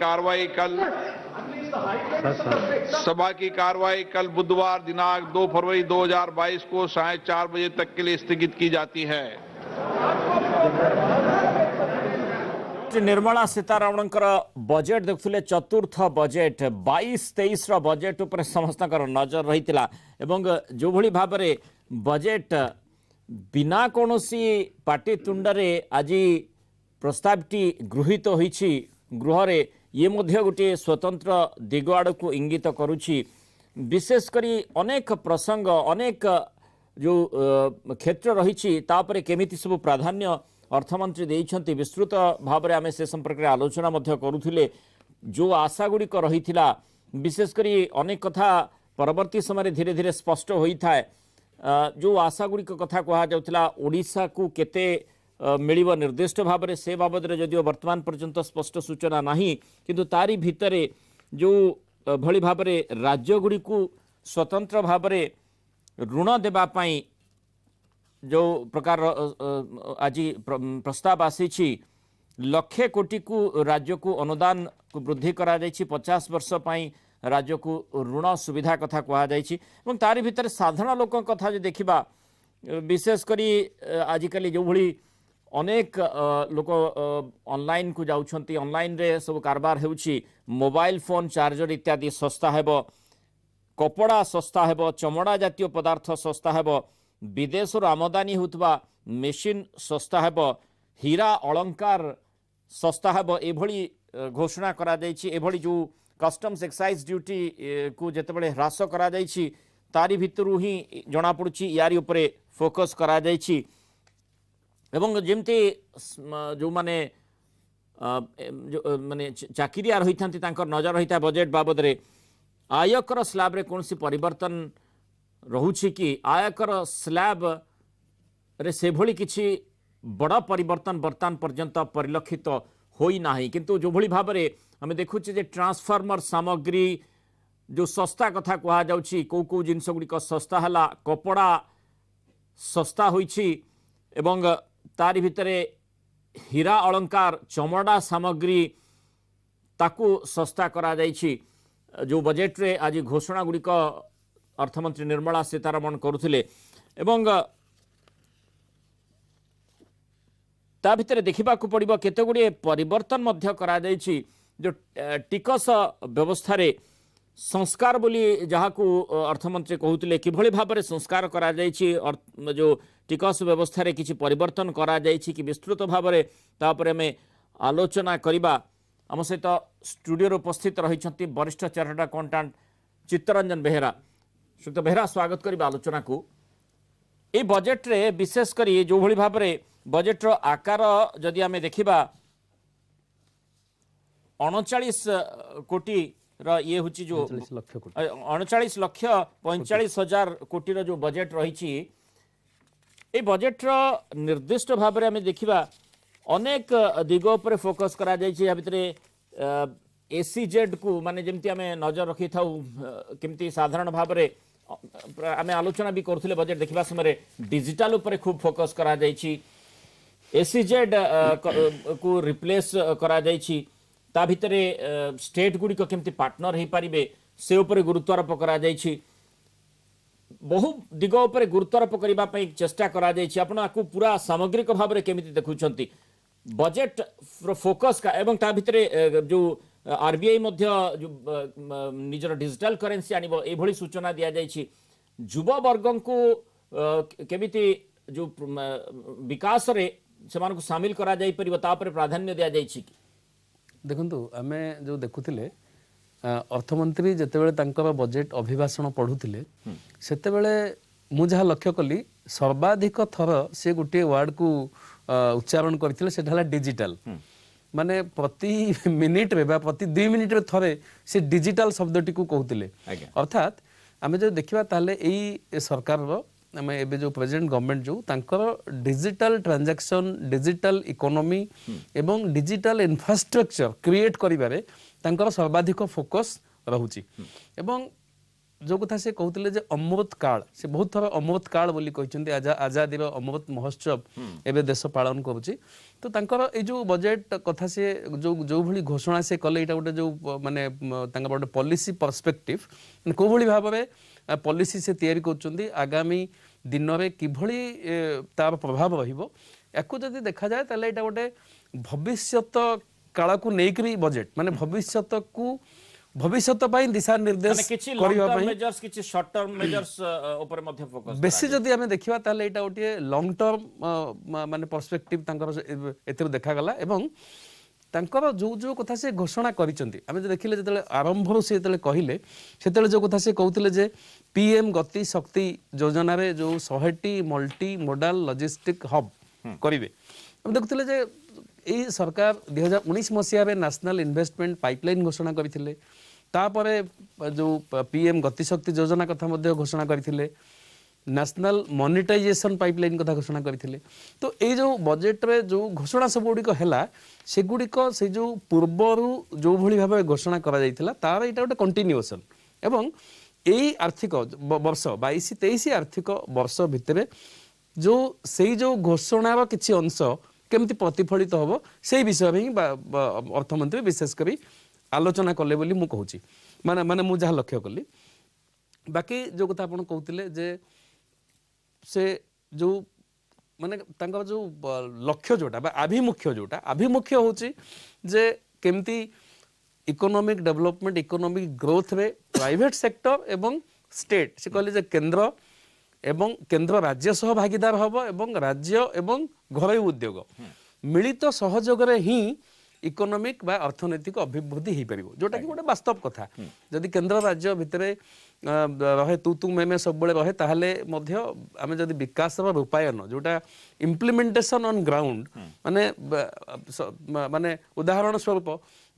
कार्रवाई कल बुधवार दिनांक 2 फरवरी 2022 को 4:30 बजे तक के लिए स्थगित की जाती है। निर्मला सीतारमण बजेट देखुले चतुर्थ बजेट 22-23 बजेट उपर समस्त नजर रही जो भली भाव में बजेट बिना कौनसी पाटितुंडरे आज प्रस्तावटी गृहीत होईछि गृह रे ये मध्य गोटे स्वतंत्र दिग आड़ को इंगित करुछि। विशेष करी अनेक प्रसंग अनेक जो क्षेत्र रही केमिति सब प्राधान्य अर्थमंत्री देइछन्ति विस्तृत भाव में आमे से संपर्क में आलोचना मध्य करुथिले। जो आशा गुड़िक रही विशेष करी अनेक कथा परवर्ती समय धीरे धीरे स्पष्ट होता है। जो आशा गुड़िक कथा कहा जाउथिला ओडिशा को केते मिलिब निर्दिष्ट भाव में से बाबद जदिव वर्तमान पर्यंत स्पष्ट सूचना नहीं, किंतु तारी भितरे जो भली भाव में राज्य गुड़ी को स्वतंत्र भाव में ऋण देवाई जो प्रकार आज प्रस्ताव आसी लक्षे कोटी को राज्य को अनुदान को वृद्धि करा 50 वर्ष पई राज्य को ऋण सुविधा कथा कहा तारी भितर साधारण लोक कथा देखा विशेष करी आजिकल जो भली अनेक लोक ऑनलाइन को जाउछंती ऑनलाइन रे सब कारबार हेउछि मोबाइल फोन चार्जर इत्यादि सस्ता हेबो, कपड़ा सस्ता हेबो, चमड़ा जातीय पदार्थ सस्ता हेबो, विदेश आमदानी होतबा मेशिन सस्ता हेबो, हीरा अलंकार सस्ता हेबो एभली घोषणा करा जायछि। एभली जो कस्टम्स एक्साइज ड्यूटी को जेतेबेले ह्रास करा जायछि तारी भितरु ही जणा पड़ुछि यारी उपरे फोकस करा जायछि। एवं जमती जो माने माने चाकरिया रही था नजर रही था बजेट बाबद रे आयकर स्लैब रे कौन सी परिवर्तन रोचे कि आयकर स्लैब रे से भली किछि बड़ परिवर्तन वर्तमान पर्यंत परिलक्षित होई नाही। किंतु जो भली भाव में आम देखुचे जे ट्रांसफार्मर सामग्री जो सस्ता कथा कहा जाउछि को को जिनस गुड़िक सस्ता हला, कपड़ा सस्ता होइछि एवं तारी भितरे हीरा अलंकार चमड़ा सामग्री ताकू सस्ता करा जाइछि। जो बजेट रे आज घोषणा गुड़िक अर्थमंत्री निर्मला सीतारमण करुथिले एवं ता भितर देखा पड़ो केते गुड़े परिवर्तन मध्य करा जायछि जो टिकस व्यवस्था रे संस्कार बोली जहाँ को अर्थमंत्री कहते किभली भाव में संस्कार करा जायछि जो टिकस व्यवस्था रे किछि परिवर्तन करा जायछि कि विस्तृत भाव में तापर में आलोचना करिबा आम सहित स्टूडियो उपस्थित रही वरिष्ठ चार्टर्ड अकाउंटेंट चित्तरंजन बेहेरा। श्रीयुक्त बेहेरा स्वागत करिबा आलोचना को। ए बजेट रे विशेष करी जो भली भाव में बजेट रो आकार जदि आमे देखिबा 39 कोटी ये हूँ जो 39 लक्ष 45 हजार कोटी जो बजेट रही ये बजेट निर्दिष्ट भाव में आम देखा अनेक दिग पर फोकस करा या भितर एसीजेड को माने जमती आम नजर रखी था केमती साधारण भाव में आम आलोचना भी करुले बजेट देखा समय डिजिटल उपर खूब फोकस करा एसीजेड को रिप्लेस करा ता भितरे स्टेट गुड़िक केमती पार्टनर हो पारे से उपर गुरुत्वारोप करा बहु दिग उपर गुरुत्वारोप करने चेष्टा करा आपको पूरा सामग्रिक भाव में केमिति देखुंत बजेट फोकस का एवं ता भितरे जो आरबीआई मध्य जो निजर डिजिटल करेन्सी आनिबो एभली सूचना दिया जायछि युवा वर्गन को केमिति जो विकास रे सेमान को शामिल करा जाय परिबो ता पर प्राधान्य दिया जायछि। देखंतु आमे जो देखुथिले अर्थमंत्री जेतेबेले तांकर बजेट अभिभाषण पढ़ुथिले सेतेबेले मु जहा लक्ष्य कली सर्वाधिक थर से गोटे वर्ड को उच्चारण करथिले सेटा हला डिजिटल माने प्रति मिनिट रे बा प्रति 2 मिनिट रे थरे से डिजिटल शब्दटी को कहथिले अर्थात आमे जो देखिबा ताले एई सरकार रो आमे एबे जो प्रेजेंट गवर्नमेंट जो तांकर डिजिटल ट्रांजैक्शन डिजिटल इकोनॉमी एवं डिजिटल इंफ्रास्ट्रक्चर क्रिएट करिबारे तांकर सर्वाधिक फोकस रहुची एवं जो कथा से कहते जे अमृत काल से बहुत थर अमृत काल बोली कहते आजादी अमृत महोत्सव एवं देश पालन करुच्ची तो तांकर ए जो बजेट कथा से जो जो भली घोषणा से कले एटा गोटे जो माने गोटे पॉलिसी पर्सपेक्टिव को भली भाव में पॉलिसी से तैयारी करछंती आगामी दिन में किभली तार प्रभाव रहिबो याकू जदि देखा जाए ताले एटा गोटे भविष्यत काल को नेकरी बजेट माने भविष्यत को भविष्यत दिशा निर्देश शॉर्ट टर्म मेजर्स ऊपर मध्य फोकस बेसी जदि आमे देखिबा ताले एटा गोटे लॉन्ग टर्म माने पर्सपेक्टिव तांकर एतिर देखा गला एवं तांकर जो जो कथा से घोषणा करिसंती आमे देखिले जतले आरंभ रो से जतले कहिले सेतले जो कथा से कहउतिले जे पीएम गति शक्ति योजना रे जो 100टी मल्टी मोडाल लॉजिस्टिक हब करिवे हम देखुतिले जे ए सरकार 2019 मसिया रे नेशनल इन्वेस्टमेंट पाइपलाइन घोषणा करथिले तापरे जो पीएम गति शक्ति योजना कथा मध्ये घोषणा करथिले नेशनल मोनेटाइजेशन पाइपलाइन कथा घोषणा करथिले तो ए जो बजेट रे जो घोषणा सब गुडी को हैला से गुडी को से जो पूर्वरु जो भली भाबे घोषणा करा जायतिला तार एटा गोटे कंटिन्यूएशन एवं एई आर्थिक वर्ष 22-23 आर्थिक वर्ष भितरे जो सेई जो घोषणा रो किछि अंश केमती प्रतिफलित हम से विषय में अर्थमंत्री विशेष करी आलोचना कले बोली मु कहूची माने माने मु जहा लक्ष्य कली बाकी जो कथा आपण कहउतिले जे से जो माने तांकर जो लक्ष्य जोटा बा आभिमुख्य होची जे केमती इकोनॉमिक डेवलपमेंट इकोनॉमिक ग्रोथ रे प्राइवेट सेक्टर एवं स्टेट से कहले जे केंद्र एवं केंद्र राज्य सह भागीदार हब एवं राज्य एवं घरोई उद्योग मिलित सहयोग रे ही इकोनॉमिक बा अर्थनैतिक अभिवृद्धि हो पारिबो जोटा कि गोटे वास्तव कथा जदि केंद्र राज्य भितरे रहे तू मैं सब बळे रहे ताहले मध्य आमे जदि विकास रो रूपायन जोटा इम्प्लीमेंटेशन ऑन ग्राउंड माने माने उदाहरण स्वरूप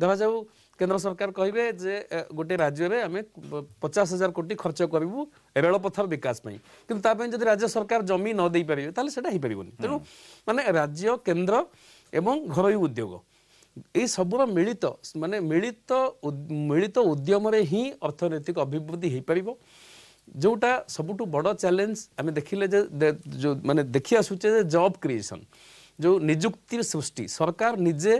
देखा जाऊ केंद्र सरकार कहिबे जे गोटे राज्य रे आमे 50,000 कोटी खर्च करिवु रेलपथर विकास पई किंतु ता पई जदि राज्य सरकार जमी न देई परिबे ताले सेटा हि परिबोनी तेनु माने राज्य केंद्र एवं घरोई उद्योग ए सबुर मिलित माने मिलित उद्यम रे ही अर्थनैतिक अभिवृद्धि हो पारिबो जोटा सबुठु बड़ चैलेंज आमे देखिले जे जो माने देखि आसुचे जे जॉब क्रिएशन जो निजुक्ति सृष्टि सरकार निजे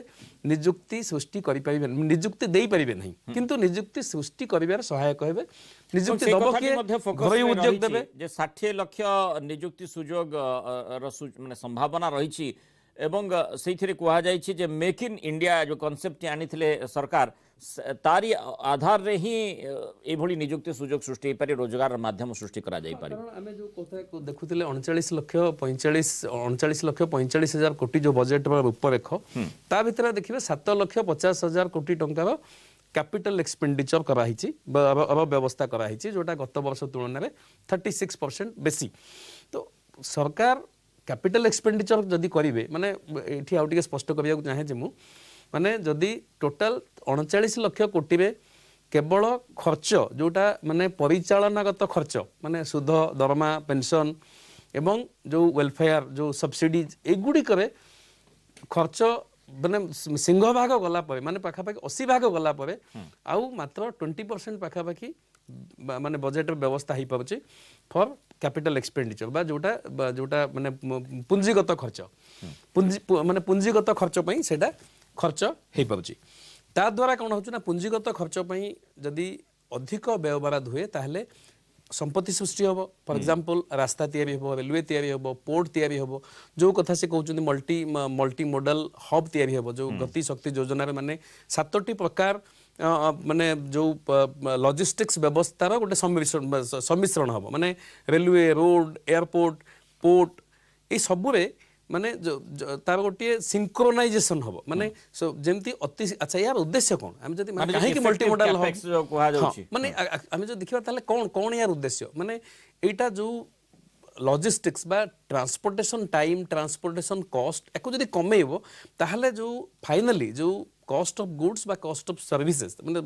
निजुक्ति सृष्टि करि परिबे निजुक्ति देई परिबे नहीं किंतु निजुक्ति सृष्टि करिवार सहायक हेबे निजुक्ति दबो के घरोई उद्योग देबे जे 60 लाख निजुक्ति सुजोग माने संभावना रहिछि एवं से कहुई जे मेक इन इंडिया जो कनसेप्ट आनी सरकार तारी आधार रे ही एभली नियुक्ति सुजोग सृष्टि हो पारे रोजगार माध्यम सृष्टि करा जाई पारे आमे जो कथा देखुतिले 39 लक्ष 45 हजार कोटी जो बजेट रूपरेख ता भितर देखिबे 7 लक्ष 50 हजार कोटी टंकार कैपिटल एक्सपेंडिचर कराही व्यवस्था कराही जोटा गत वर्ष तुलन में 36% बेसी। तो सरकार कैपिटल एक्सपेंडिचर जदि करेंगे माने ये आउ टे स्पष्ट करने को चाहे मु माने जदि टोटल 39 लक्ष कोटी रे केवल खर्च जोटा माने परिचालनागत खर्च माने सुध दरमा पेंशन एवं जो वेलफेयर जो सब्सिडीज एगुड़ी करे खर्च माने सिंह भाग गला परे माने पाखापाखि 80 भाग गला परे आउ मात्र 20% पाखापाखि माने बजेट व्यवस्था हो पारे फॉर कैपिटल एक्सपेंडिचर बा जोटा माने पुंजीगत खर्च माने पुंजीगत खर्च पई सेटा खर्च हो पारे ता द्वारा कौन हो पुंजीगत खर्च पई जदि अधिक व्ययबराद हुए ताहले संपत्ति सृष्टि हम फॉर एग्जांपल रास्ता तैयारी हम रेलवे तैयारी हम पोर्ट तैयारी हम जो कथा से कहते मल्टी मॉडल हब तैयारी हम जो गति शक्ति योजना रे माने 7टी प्रकार माने जो लॉजिस्टिक्स व्यवस्थार गोटे सम्मिश्रण हम माने रेलवे रोड एयरपोर्ट पोर्ट ये सबुरे माने तार गोटे सिंक्रोनाइजेशन हम माने जेमती अति अच्छा यार उद्देश्य कौन आम जदि कहीं मल्टी मॉडल माने आम जो देखा ताले कौन कौन यार उद्देश्य माने एटा जो लॉजिस्टिक्स बा ट्रांसपोर्टेशन टाइम ट्रांसपोर्टेशन कॉस्ट एको जदि कमेइबो ताहले जो फाइनली जो कॉस्ट ऑफ गुड्स बा कॉस्ट ऑफ सर्विसेज माने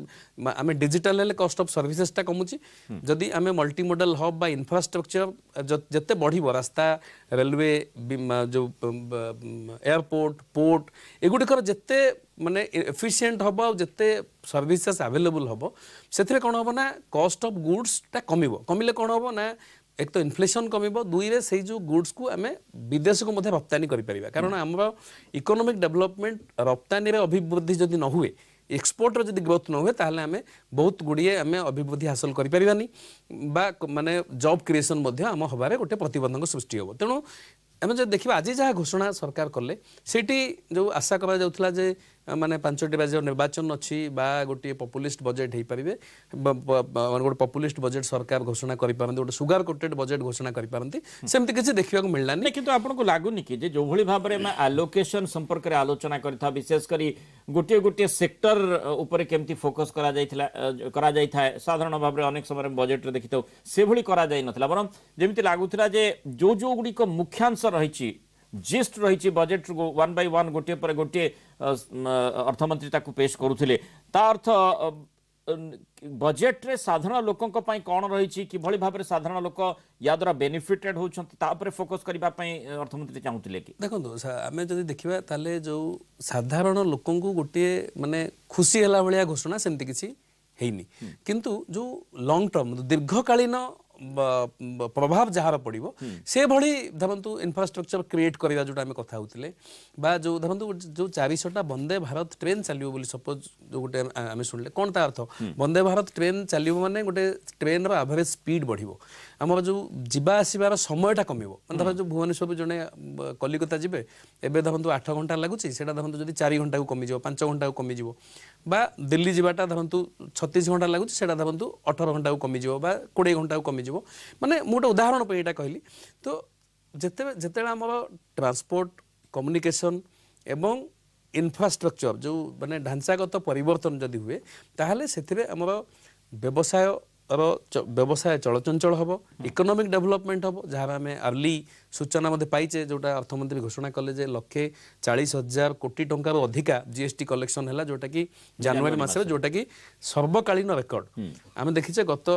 आमे डिजिटल ले कॉस्ट ऑफ सर्विसेज टा कमुची जदि आमे मल्टी मॉडल हब बा इंफ्रास्ट्रक्चर जते बढ़िबो रास्ता रेलवे जो एयरपोर्ट पोर्ट एगुडी कर जते माने एफिशिएंट हबो जते सर्विसेज अवेलेबल हबो सेथरे कोन हबो ना कॉस्ट ऑफ गुड्स टा कमिबो कमिले कोन हबो ना एक तो इन्फ्लेशन कमिबो दुई रे से जो गुड्स को आमे विदेश को मध्य रप्तानी करि परिबा कारण हमर इकोनॉमिक डेवलपमेंट रप्तानी रे अभिवृद्धि जदि न हुए एक्सपोर्ट रे जदि ग्रोथ न हुए ताहले आमे बहुत गुडिये आमे अभिवृद्धि हासिल करि परिबानी बा माने जॉब क्रिएशन मध्य हम हबारे गोटे प्रतिबंधक सृष्टि होबो तेणु आमे जे देखिबा आज जहाँ घोषणा सरकार कले सेठी जो आशा करा जाउथला जे माने 5टी राज्य निर्वाचन अच्छी बा गोटे पॉपुलिस्ट बजेट हो पारे गोटे पॉपुलिस्ट बजेट सरकार घोषणा करि पारंती गोटे सुगर कोटेड बजेट घोषणा करि पारंती सेमति किछि देखिबा को मिलला नै किंतु आपन को लागुनी कि जे जो भली भाबरे हम एलोकेशन संपर्क रे आलोचना करथा विशेष करी गोटे गोटे सेक्टर ऊपर केमती फोकस करा जाय साधारण भाबरे अनेक समय बजेट रे देखितो से भली करा जाय नथला बरम जेमति लागुथला जे जो गुडी को मुख्यांश रहिछि जिस्ट रही बजेट 1 by 1 गोटे पर गोटे अर्थमंत्री ताकू पेश करुथिले ता अर्थ बजेट रे साधारण लोकन को पई कोन रही कि भली भाबरे साधारण लोक या द्वारा बेनिफिटेड होछंत ता ऊपर फोकस करबा पई अर्थमंत्री चाहुथिले कि देखंतु आमे जदि देखिबा ताले जो साधारण लोकन को गोटे माने खुशी हला भलिया घोषणा सेमति किछि हेइनी किंतु जो लॉन्ग टर्म दीर्घकालीन प्रभाव जार पड़ो से भली धरतु इंफ्रास्ट्रक्चर क्रिएट करवा जोटा आम कथा होते बा जो धरतु जो 400टा वंदे भारत ट्रेन चलो बोली सपोज जो गोटे आम शुणिले कौन ता अर्थ वंदे भारत ट्रेन चलो माने गोटे ट्रेन एवरेज स्पीड बढ़ो आमर जो जीवा आसबार समयटा कमिबो धर जो भुवनेश्वर जड़े कलिकता जीवे एबे धरतु 8 घंटा लगुच से धरतु जब 4 घंटा को कमिज 5 घंटा को कमिज बा दिल्ली जीवाटा धरतु 36 घंटा लगुच से धरतु 18 घंटा को कमिज बा 20 घंटा को कमिज माने मोटे उदाहरण पे ये कहली तो जिते आमर ट्रांसपोर्ट कम्युनिकेशन एवं इंफ्रास्ट्रक्चर जो माने ढांचागत परिवर्तन जदि हुए ताहले सेथिरे आमर व्यवसाय चलचंचल हम इकोनॉमिक डेवलपमेंट हम जहाँ आम अर्ली सूचना पाइचे जोटा अर्थमंत्री घोषणा कले 1,40,000 कोटी टंकार अधिका जीएसटी कलेक्शन है जोटा कि जनवरी मास जोटा कि सर्वकालीन रेकर्ड आम देखीचे गत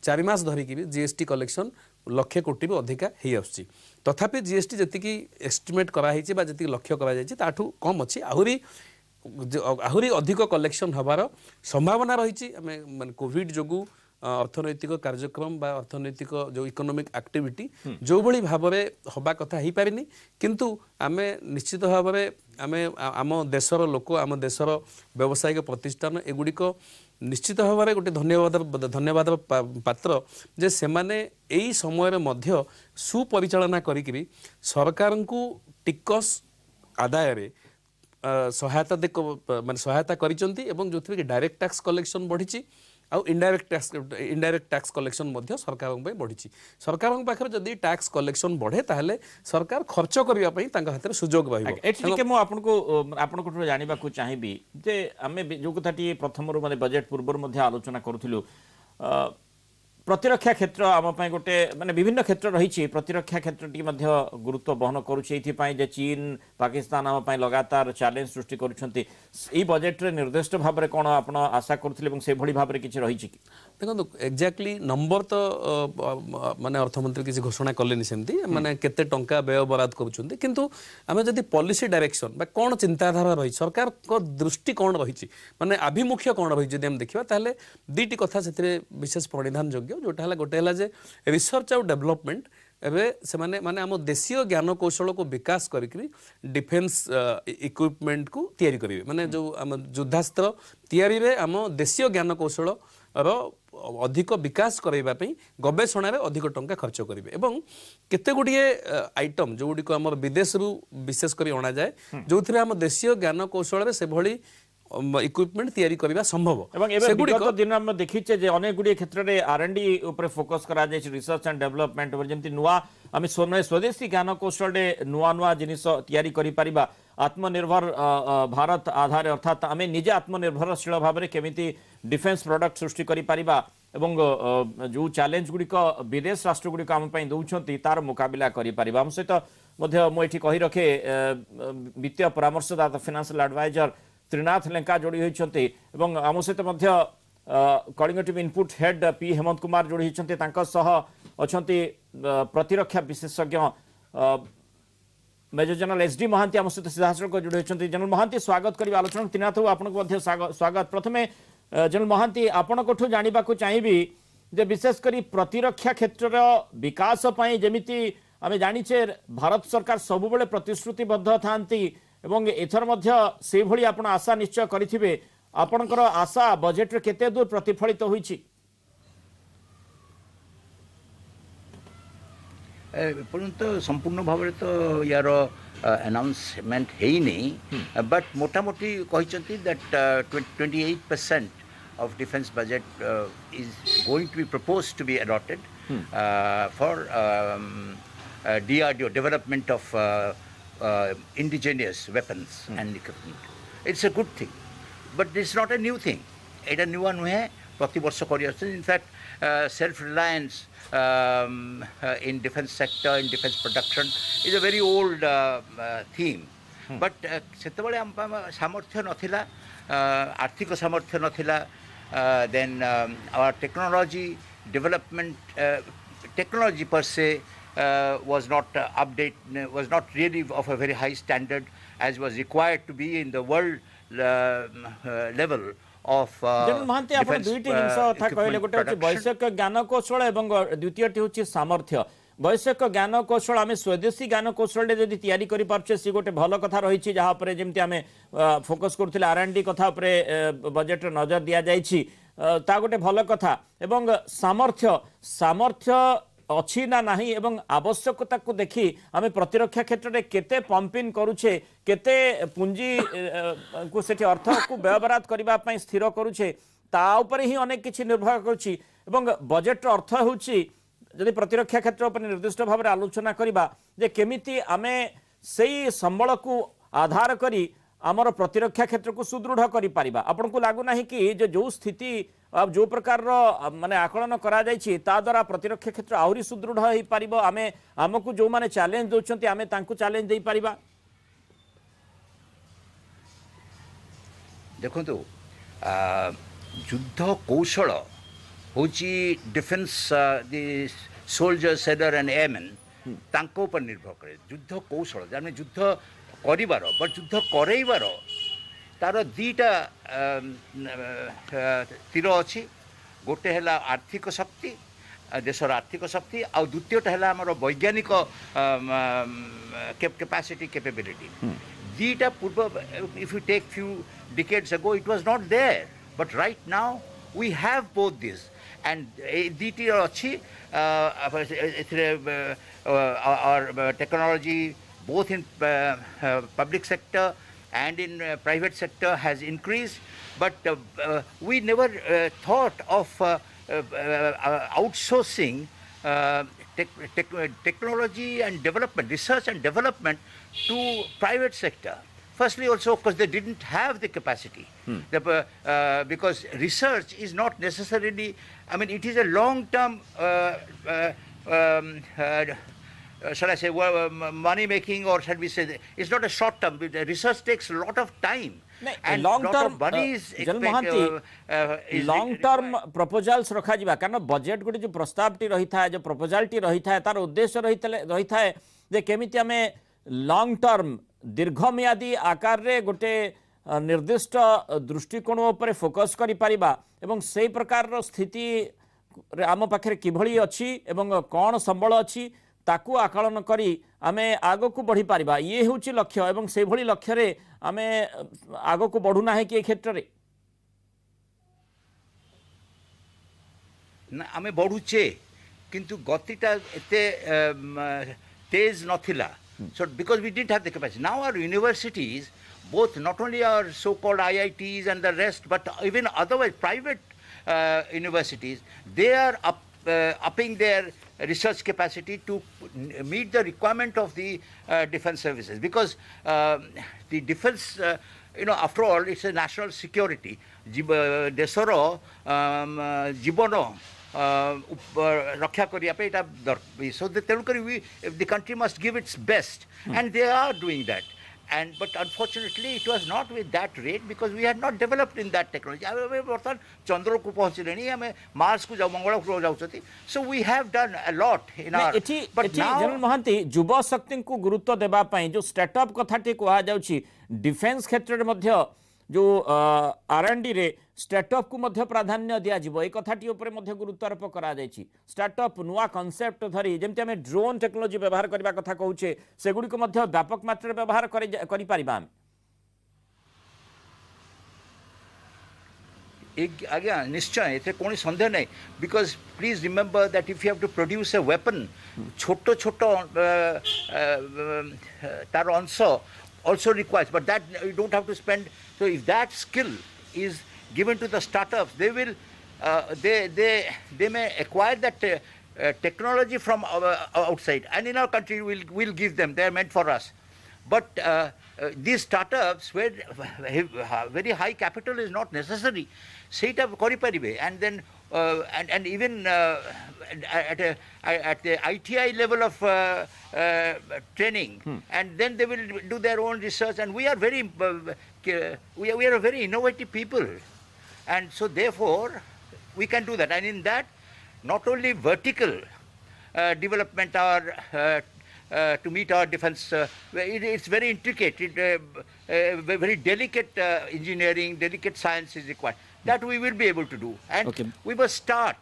4 मास धरिकी भी जीएसटी कलेक्शन 1,00,000 कोटी भी अधिका ही आसुची तथापि जीएसटी जी एस्टिमेट कराई जी लक्ष्य कराठू कम अच्छी आहरी अधिक कलेक्शन हबार संभावना रही माने कोविड जोगु अर्थनैतिक कार्यक्रम बा अर्थनैतिक जो इकोनॉमिक एक्टिविटी जो भली भाबरे हबा कथा ही पारिनी किंतु आमे निश्चित भाबरे आमे आम देशर लोक आम देशर व्यावसायिक प्रतिष्ठान एगुड़ी को निश्चित भाबरे गोटे धन्यवाद पात्र जे सेमाने एई समय मध्य सुपरिचालना करिकरी सरकार को टिकस आदाय रे सहायता माने सहायता करिसंती एवं जोथि कि डायरेक्ट टैक्स कलेक्शन बढ़िची आउ इनडायरेक्ट टैक्स कलेक्शन मध्य सरकार बढ़ी सरकार पाखे जदि टैक्स कलेक्शन बढ़े ताहले सरकार खर्च करने हाथ में सुजोग आपको जानवा चाहिए जे आम जो कथाटी प्रथम माने बजेट पूर्व आलोचना करूँ प्रतिरक्षा क्षेत्र आम गोटे माने विभिन्न क्षेत्र रही प्रतिरक्षा क्षेत्र टी गुरुत्व बहन करुचे चीन पाकिस्तान आम लगातार चैलेंज सृष्टि करुँच बजेट रे निर्दिष्ट भाव में कौन आप आशा करुले से भाव में किसी रही देखो एक्जाक्टली नंबर तो माने अर्थमंत्री किसी घोषणा कले सेमती माने केते टंका व्यय बराद करुछंती किंतु आमे जदि पॉलिसी डायरेक्शन बा कोन चिंताधारा रही सरकार को दृष्टि कोन रही माने आभिमुख्य कोन रही जदि हम देखिबा ताहले दीटी कथा सेतिरे विशेष परिधान योग्य जोटा हला गोटे हला जे रिसर्च आउ डेवलपमेंट एबे से माने आम देशीय ज्ञान कौशल को विकास करी डिफेन्स इक्विपमेंट को तैयारी करेंगे माने जो आम युद्धास्त्र तैयारी रे आम देशीय ज्ञान कौशल रो अधिक विकास करैबा पई गवेषणा रे अधिक टंका खर्च करेंगे एवं केते गुड़िए आइटम जो गुडी को आम विदेश रु विशेष करी अणा जाए जो थी आम देशीय ज्ञान कौशल रे से भली इक्विपमेंट तैयारी करबा संभव एवं एबे विगत दिन हम देखिचे जे अनेक गुडी क्षेत्र रे R&D ऊपर फोकस करा जाय रिसर्च एंड डेवलपमेंट ऊपर जेमति नुवा आमे स्वदेशी ज्ञान कौशल रे नुवा नुवा जिनिस तैयारी करि परिबा आत्मनिर्भर भारत आधार अर्थात आमे निजे आत्मनिर्भरशील भाव में केमिति डिफेन्स प्रोडक्ट सृष्टि करि परिबा एवं जो चैलेंज गुडी को विदेश राष्ट्र गुडी को आम पई दउछंती तार मुकाबला करि परिबा हम सहित मध्य मु एठी कहि रखे वित्तीय परामर्शदाता फाइनेंशियल एडवाइजर त्रिनाथ लेंका जोड़ी होती आम सहित Kalinga TV input head P Hemant Kumar जोड़ी होती अच्छा प्रतिरक्षा विशेषज्ञ मेजर जनरल एसडी महांती आम सहित सीधासख जोड़ी होती जनरल महांती स्वागत करी आलोचना त्रिनाथ आपको स्वागत प्रथमे जनरल महांती आपको जानवा चाहिए जे विशेषकर प्रतिरक्षा क्षेत्र विकास जमीती आम जाचे भारत सरकार सबुबले प्रतिश्रुतिबद्ध थांती एवं एथर मध्य से भली आपण आशा निश्चय करिथिबे आपणकर आशा बजेट रे केते दूर प्रतिफलित होईछि परंतु संपूर्ण भाव में तो यार अनाउंसमेंट है ही नहीं बट मोटामोटी कहते that 28% of defense budget is going to be proposed to be allotted for DRDO development of indigenous weapons and equipment. It's a good thing, but it's not a new thing. It's a new one. प्रति वर्ष कर in fact self-reliance in defense sector, in defense production is a very old theme. But सेतबले हम सामर्थ्य नथिला आर्थिक सामर्थ्य नथिला then our technology development technology per se was not was not really of a very high standard as was required to be in the world level of general Mohanty आप दुईटी जिंस कथा कहले गोटे होची वैषयिक ज्ञान कौशल एवं द्वितीयटी होची सामर्थ्य वैषयिक ज्ञान कौशल आम स्वदेशी ज्ञान कौशल जदि तैयारी करि पारछे सी गोटे भल कथा रही जहाँ पर जमती आम फोकस करथिले R&D कथा उपरे बजेट नजर दिया जाइछि ता गोटे भल कथा एवं सामर्थ्य सामर्थ्य अच्छी ना नहीं एवं आवश्यकता को देखी आम प्रतिरक्षा क्षेत्र में केते पंपिंग करुछे केते पुंजी को सेठी अर्थ को व्यवहार करने स्थिर करुछे ता ऊपर ही अनेक किछि निर्भर करुछि एवं बजेट अर्थ होछि जदि प्रतिरक्षा क्षेत्र पर निर्दिष्ट भाव में आलोचना करबा जे केमिति आमे सेई संबल को आधार करी आमर प्रतिरक्षा क्षेत्र को सुदृढ़ करि परिबा आपन को लागु नाही कि जो स्थिति अब जो प्रकार माने आकलन करा जायछि ता द्वारा प्रतिरक्षा क्षेत्र आहुरी सुदृढ़ होई परिबो आमे हमकु जो माने चैलेंज दोछंती आमे तांकु चैलेंज देई परिबा देखंतु युद्ध कौशल होची defence the soldiers seller and airman तांको पर निर्भर करे युद्ध कौशल जाने युद्ध करिवार बट युद्ध करैवार तार दीटा तीर अच्छी गोटे है आर्थिक शक्ति देशर आर्थिक शक्ति आ द्वितीयटा है आमर वैज्ञानिक कैपेसिटी कैपेबिलिटी दीटा पूर्व if you take few decades ago it was not there but right now we have both this and दीटी अच्छी और technology both in public sector and in private sector has increased, but we never thought of outsourcing technology and development, research and development to private sector. Firstly, also because they didn't have the capacity, because research is not necessarily, I mean, it is a long-term, shall I say, money making, or shall we say, it's not a short-term. Research takes a lot of time. And long lot term of money is long term proposals रखा जिबा कारण budget गुडी जो प्रस्ताव T रही था जो proposal T रही था तार उद्देश्य रही था जे केमिति हमें लॉन्ग टर्म दीर्घमियादी आकार रे गोटे निर्दिष्ट दृष्टिकोण उपरे फोकस करि परिबा एवं सेही प्रकार रो स्थिति आम पाखरे किभଳି अछि एवं कोन संबळ अछि ताकू आकलन करी आमे आगो को बढ़ी पारिबा ये होची लक्ष्य एवं से भली लक्ष्य रे आमे आगो को बढ़ू ना है कि क्षेत्र रे ना आमे बढ़ुचे किंतु गतिटा एते तेज नथिला. So because we didn't have the capacity. Now our universities, both not only our so-called IITs and the rest, but even otherwise private universities, they are upping their research capacity to meet the requirement of the defense services, because the defense, after all, it's a national security. Desoro jibono rakha kariya pe eta so the country must give its best, and they are doing that. But unfortunately, it was not with that rate because we had not developed in that technology. Chandra ko pahunchileni, Mars ko Mangala ko jausati. So we have done a lot in our. But now, General Mohanty, युवा शक्ति को गुरुत्व देबा पई जो startup कथाटी कहा जाउची defence क्षेत्र रे मध्य जो R&D रे स्टार्टअप को मध्य प्राधान्य दिया जिवो ए कथाटी ऊपर मध्य गुरुत्वारोप करा जायछि. स्टार्टअप नुआ कांसेप्ट धरी जेमति हमें ड्रोन टेक्नोलॉजी व्यवहार करबा कथा कहूचे सेगुडी को मध्य व्यापक मात्रा व्यवहार करि परिबा. Again, निश्चय एथे कोनी संदेह नहीं, because please remember that if you have to produce a weapon, छोटो छोटो तार अंश also requires, but that you don't have to spend. So if that skill is given to the startups, they will they may acquire that technology from outside, and in our country we'll give them. They are meant for us. But these startups where very high capital is not necessary, seita kori paribe, and then and even at the ITI level of training, and then they will do their own research, and we are very we are a very innovative people, and so therefore we can do that. And in that, not only vertical development are to meet our defense, it's very intricate, very delicate engineering, delicate science is required. That we will be able to do, and we must start.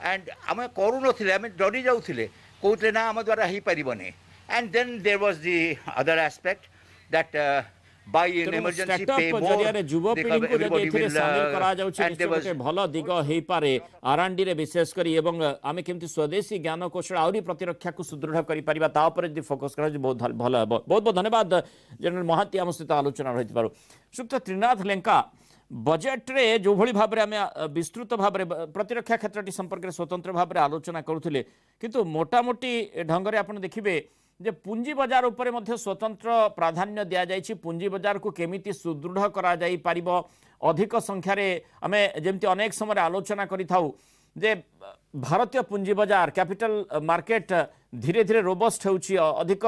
And ame koru nothile, ame dori jauthile, koutile na ama dwara hi paribone. And then there was the other aspect that by an emergency pay more, everybody will and there was भल दिग हे पारे R&D रे विशेष करी एवं आमे केमति स्वदेशी ज्ञान कौशल आउरी प्रतिरक्षा को सुदृढ़ करि परिबा ता ऊपर यदि फोकस करा बहुत भल है. बहुत बहुत धन्यवाद जनरल महांती आम सहित आलोचना रही पारो. श्रीयुक्त त्रिनाथ लेंका, बजेट रे जो भली भाबरे आमे विस्तृत भाबरे प्रतिरक्षा क्षेत्रटी संपर्क रे स्वतंत्र भाबरे आलोचना करूथिले, किंतु मोटामोटी ढंग रे आपण देखिबे जे पुंजी बाजार उपरे मध्य स्वतंत्र प्राधान्य दिया जायछि. पुंजी बाजार को केमिति सुदृढ़ करा जाई पारिबो, अधिक संख्या रे आमे जेमति अनेक समय आलोचना करि थाउ जे भारतीय पुंजी बाजार कैपिटल मार्केट धीरे धीरे रोबस्ट होउछि, अधिक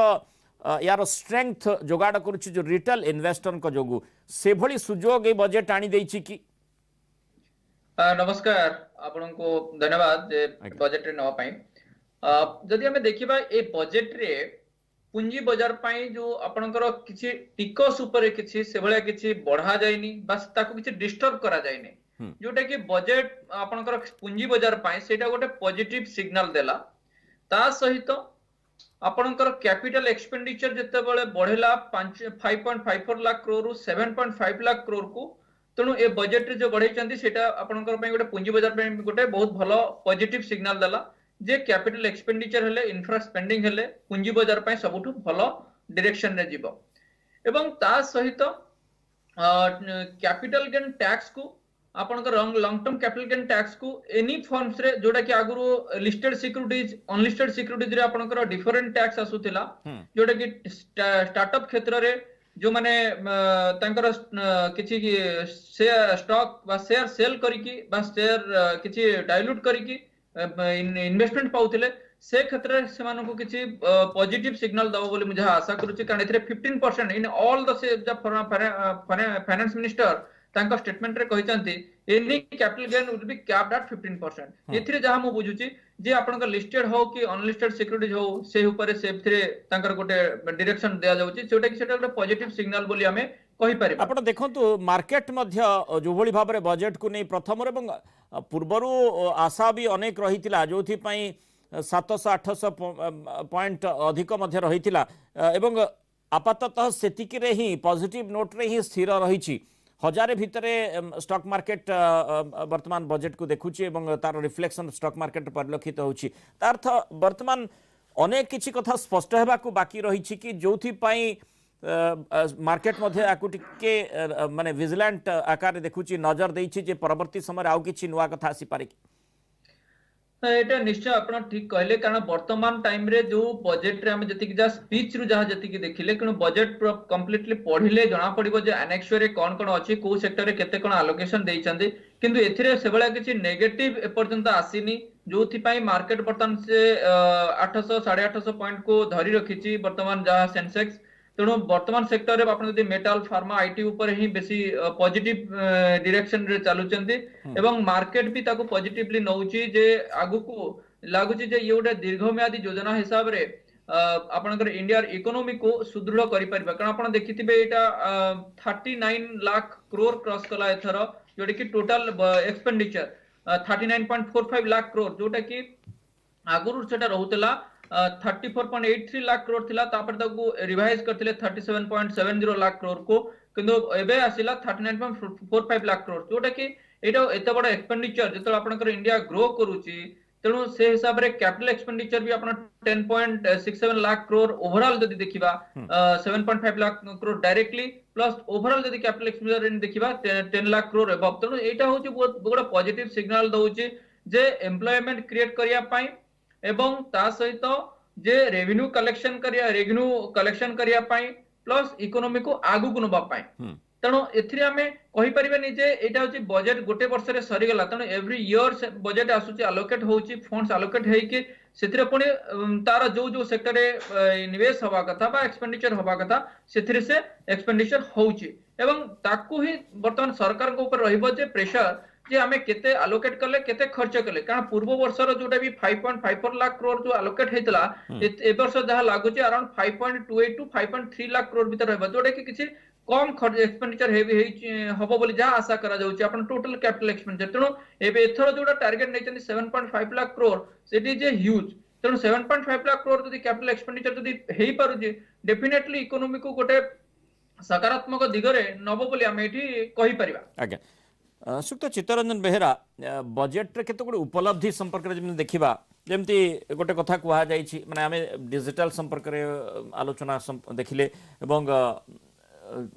यार स्ट्रेंथ जोगाड़ करुछि जो रिटेल इन्वेस्टर को जोगु से भली सुजोग ए बजेट आनी देछि कि. नमस्कार, आपनको धन्यवाद जे बजेट रे नवा पई. जदि हमें देखिबा ए बजेट रे पुंजी बाजार पाई जो आपनकर किछि टिकस ऊपर किछि से भलिया किछि बढ़ा जायनी, बस ताको किछि डिस्टर्ब करा जायनी, जोटा कि बजेट आपनकर पुंजी बाजार पाई सेटा गोटे पॉजिटिव सिग्नल देला. ता सहित आपनकर कैपिटल एक्सपेंडिचर जते बेले बढ़ेला 5.54 लाख करोड़ रु 7.5 लाख करोड़ को, तेणु ए बजेट रे जो बढ़ाइचंती सेटा आपनकर पाई गोटे पुंजी बाजार पाई गोटे बहुत भलो पॉजिटिव सिग्नल देला जे कैपिटल एक्सपेंडिचर हेले, इंफ्रा स्पेंडिंग हेले पुंजी बाजार पाई सबुठु भलो डायरेक्शन रे जीवो एवं ता सहित कैपिटल गेन टैक्स को आपनकर long term capital gain tax को एनी फॉर्म्स रे जोटा कि आगुरु लिस्टेड सिक्युरिटीज अनलिस्टेड सिक्युरिटीज रे आपनकर डिफरेंट टैक्स आसुतिला जोटा कि स्टार्टअप क्षेत्र रे जो माने तांकर किछि शेयर स्टॉक बा शेयर सेल करिकि बा शेयर किछि डाइल्यूट करिकि इन्वेस्टमेंट पाउथिले से क्षेत्र में से किसी पॉजिटिव सिग्नल दबो बोली मुझे आशा करूची कारण एथिरे 15% in all the finance minister तांका स्टेटमेंट रे कहिसंती any capital gain will be capped at 15%। एथिरे जहा मु बुझुची जे आपनका लिस्टेड हो कि अनलिस्टेड सिक्युरिटीज हो से ऊपर से एथिरे तांकर गोटे डायरेक्शन दिया जाउची सेटा कि सेटा गोटे पॉजिटिव सिग्नल बोली हमें कहि पारि। आपण देखंतु मार्केट मध्य जो भली भाबरे बजेट को नै प्रथम एवं पूर्वरु आशा भी अनेक रहितिला जोथि पई 700-800 पॉइंट अधिक मध्य रहितिला एवं आपाततः सेतिकी रे ही पॉजिटिव नोट रे ही स्थिर रहिछि हजारे भितरे स्टॉक मार्केट वर्तमान बजेट को देखुछि एवं तार रिफ्लेक्शन स्टॉक मार्केट परिलक्षित होछि तार्थ वर्तमान अनेक किछि कथा स्पष्ट हेबा को बाकी रहिछि कि जोथि पई मार्केट मध्य आकु टिके माने विजिलेंट आकार देखुछि नजर देछि जे परवर्ती समय आउ किछि नुवा कथा आसी पारे। एटा निश्चय आपण ठीक कहले कारण वर्तमान टाइम रे जो बजेट रे हम जति कि जा स्पीच रु जहा जति कि देखिले कि बजेट कंप्लीटली पढिले जणा पडिबो जे एनेक्स रे कोन कोन अछि को सेक्टर रे केते कोन एलोकेशन देइचंदी किंतु एथिरे सेबळा किछि नेगेटिव ए पर्यंत आसीनी जोथि पई मार्केट वर्तमान से 800 850 पॉइंट को धरि रखिछि वर्तमान जहा सेंसेक्स तेणु वर्तमान सेक्टर रे आपण जदि मेटल फार्मा आईटी ऊपर ही बेसी पॉजिटिव डायरेक्शन रे चालुचंती एवं मार्केट भी ताको पॉजिटिवली नउची जे आगु को लागुची जे ये गोटे दीर्घम्यादी योजना हिसाब रे आपनकर इंडिया इकोनॉमी को सुदृढ़ करि परबा कारण आपण देखिथिबे एटा 39 लाख करोड़ क्रॉस कला एथर जोटा कि टोटल एक्सपेंडिचर 39.45 लाख करोड़ जोटा कि आगुरु सेटा रहउतला 34.83 लाख करोड़ थिला तापर ताको रिवाइज करथिले 37.70 लाख करोड़ को किंतु एबे आसिला 39.45 लाख करोड़ जोटा कि एटा एते बड़ एक्सपेंडिचर जेतो आपनकर इंडिया ग्रो करूची तेणु से हिसाब रे कैपिटल एक्सपेंडिचर भी आपण 10.67 लाख करोड़ ओवरऑल जदि देखिबा 7.5 lakh crore directly plus overall जदि कैपिटल एक्सपेंडिचर देखिबा 10 लाख करोड़ एबव तेणु एटा होची बहुत बड़ पॉजिटिव सिग्नल दउची जे एम्प्लॉयमेंट क्रिएट करिया पाई एवं ता सहित जे रेवेन्यू कलेक्शन करिया पाई प्लस इकोनॉमी को आगु को नबा पाई तेणु एथिरे आमे कहि परिबेनी जे एटा होची बजेट गोटे वर्ष रे सरी गेला तेणु एवरी ईयर बजेट आसुची अलोकेट होची फंड्स अलोकेट हेई के सेथिरे पुनी तार जो जो सेक्टर रे निवेश हवा कथा बा एक्सपेंडिचर हवा कथा सेथिरे से एक्सपेंडिचर होची एवं ताकू ही वर्तमान सरकार को ऊपर रहिबो जे प्रेशर जे हमें केते अलोकेट करले केते खर्च करले कारण पूर्व वर्ष रो जोटा भी 5.54 लाख करोड़ जो अलोकेट हेतला ए वर्ष जहा लागुची अराउंड 5.28 टू 5.3 लाख करोड़ भीतर रहबा जोटा कि किछि कम खर्च एक्सपेंडिचर हेवी हबो बोली जहा आशा करा जाउची अपन टोटल कैपिटल एक्सपेंडिचर तेणु एबे एथरो जोटा टारगेट नैचंदी 7.5 लाख करोड़ सेटी जे ह्यूज तेणु 7.5 लाख करोड़ जदि कैपिटल एक्सपेंडिचर जदि हेई पारुची डेफिनेटली इकोनॉमी को गोटे सकारात्मक दिगरे नबो बोली हम एठी कहि परिबा। आज्ञा सुक्त चित्तरंजन बेहेरा बजेट रे केते गुडे उपलब्धि संपर्क रे जेमि देखिबा जेमति गोटे कथा कुहा जाईछि माने आमे डिजिटल संपर्क रे आलोचना देखिले एवं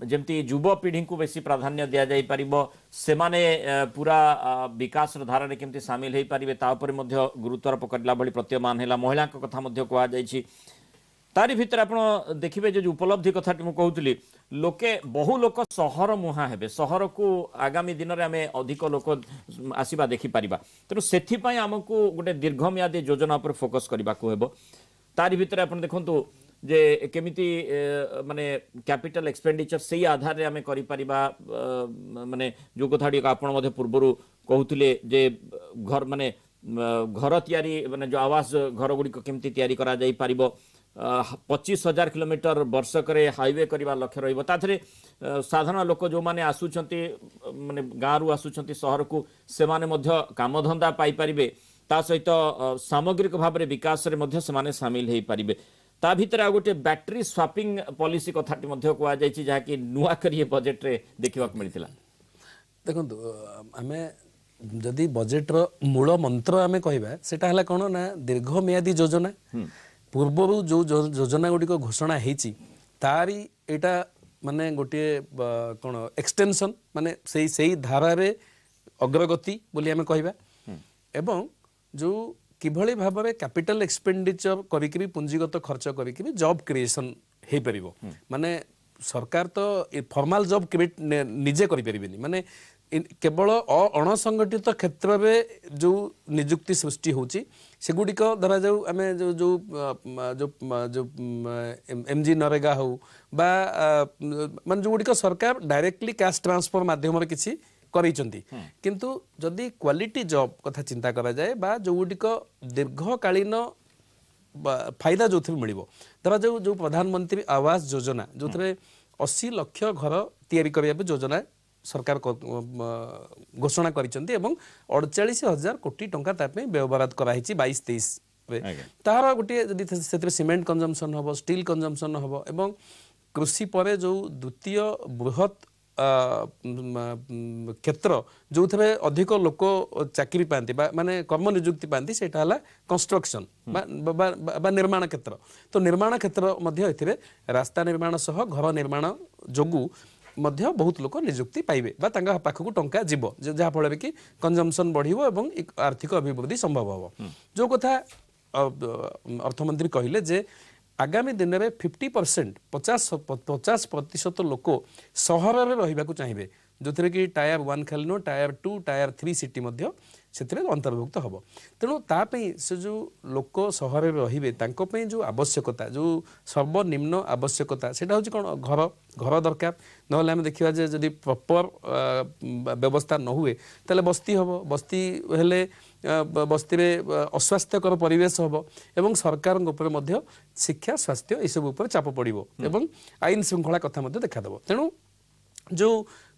जेमति युवा पीढ़ी को बेसी प्राधान्य दिया जाई परिबो सेमाने पूरा विकास धारा रे केमति शामिल हेई परिबे ता ऊपर मध्ये गुरुत्व पकड़ला भली प्रत्यमान हैला महिला को कथा मध्ये कुहा जाईछि तारी भितर आपण देखिबे जे उपलब्धि कथा मु कहउतली लोके बहु लोक सहर मुहा हेबे सहर को आगामी दिन रे हमें अधिक लोक आसीबा देखि परिबा तेनु सेथि पई हमकु गोटे दीर्घम्यादी योजना पर फोकस करबा को हेबो तारी भितर आपण देखंतु जे केमिति माने कैपिटल एक्सपेंडिचर सेही आधार रे हमें करि परिबा माने जो कथाडी आपण मध्ये पूर्वरु कहउतले जे घर माने घर तयारी माने जो आवास घर गुडी को केमिति तयारी करा जाई परिबो 25,000 किलोमीटर वर्षक हाईवे करने लक्ष्य रही साधारण लोक जो मैंने आसुचंती माने गाँव आसुचंती सहर को से कामधंदा पाइपर ता सहित सामग्रिक भाव में विकास में सामिल हो पारे ता भीतर आ गोटे बैटरी स्वापिंग पॉलिसी कथाटी कहुई जहाँकि नुआ करिए बजेट रे देखा मिलता देखो आम जदि बजेट्र मूल मंत्र आम कहवा सेटा कौन ना दीर्घ मियादी योजना पूर्व जो योजना गुड़िक घोषणा होती तारी एटा माने गोटे कौन एक्सटेंशन माने से धारारे अग्रगति बोली आम कहवा एवं जो किभली भाव में कैपिटल एक्सपेंडिचर करी पुंजीगत खर्च करी जॉब क्रिएशन हो पार माने सरकार तो फॉर्मल जॉब क्रिएट निजे करें माने केवल अणसंगठित क्षेत्र में जो निजुक्ति सृष्टि होची सेगुड़िक धरा जाऊ आम जो जो जो जो एमजी नरेगा हो बा मान जो गुड़िक सरकार डायरेक्टली कैश ट्रांसफर माध्यम किसी करेइचंती किंतु जदि क्वालिटी जॉब कथा चिंता करा जाए बा जो गुड़िक दीर्घकालीन फायदा जो मिलिबो धरा जाऊ जो प्रधानमंत्री आवास योजना जो 80 लाख घर तैयारी करबा योजना सरकार घोषणा करिसेंती एवं 48,000 कोटी टंका तापे व्यवहार कराई 22-23 तार गोटे जदि से सीमेंट कंजम्पशन हम स्टील कंजम्पशन हम एवं कृषि पर जो द्वितीय बृहत क्षेत्र जो थे अधिक लोक चाकरी पाती माने कर्म नियुक्ति पाती से कंस्ट्रक्शन निर्माण क्षेत्र तो निर्माण क्षेत्र मध्य एथिरे रास्ता निर्माण सह घर निर्माण जोगु मध्य बहुत लोक नियुक्ति पाइबे बा तांगा पाखकु टंका जीवो जहा फल कि कंजम्पशन बढ़िबो एवं आर्थिक अभिवृद्धि संभव हो जो कथा अर्थमंत्री कहले जे आगामी दिन में 50% 50% लोक सहर में रहिबाकु चाहिए जो थे कि टायर 1 खाली नो टायर 2 टायर 3 सिटी मध्य से अंतर्भुक्त हम तेणु तापई से जो लोक सहर में रहिबे तांको पई जो आवश्यकता जो सर्वनिम्न आवश्यकता सेटा होची कोन घर घर दरकार नहले आम देखा जे जदि प्रॉपर व्यवस्था न हुए ताले बस्ती हम बस्ती हेले बस्ती में अस्वास्थ्यकर परिवेश हम एवं सरकार उपर मध्य शिक्षा स्वास्थ्य ये सब चाप पड़ो एवं आईन श्रृंखला कथा मध्य देखादेव तेणु जो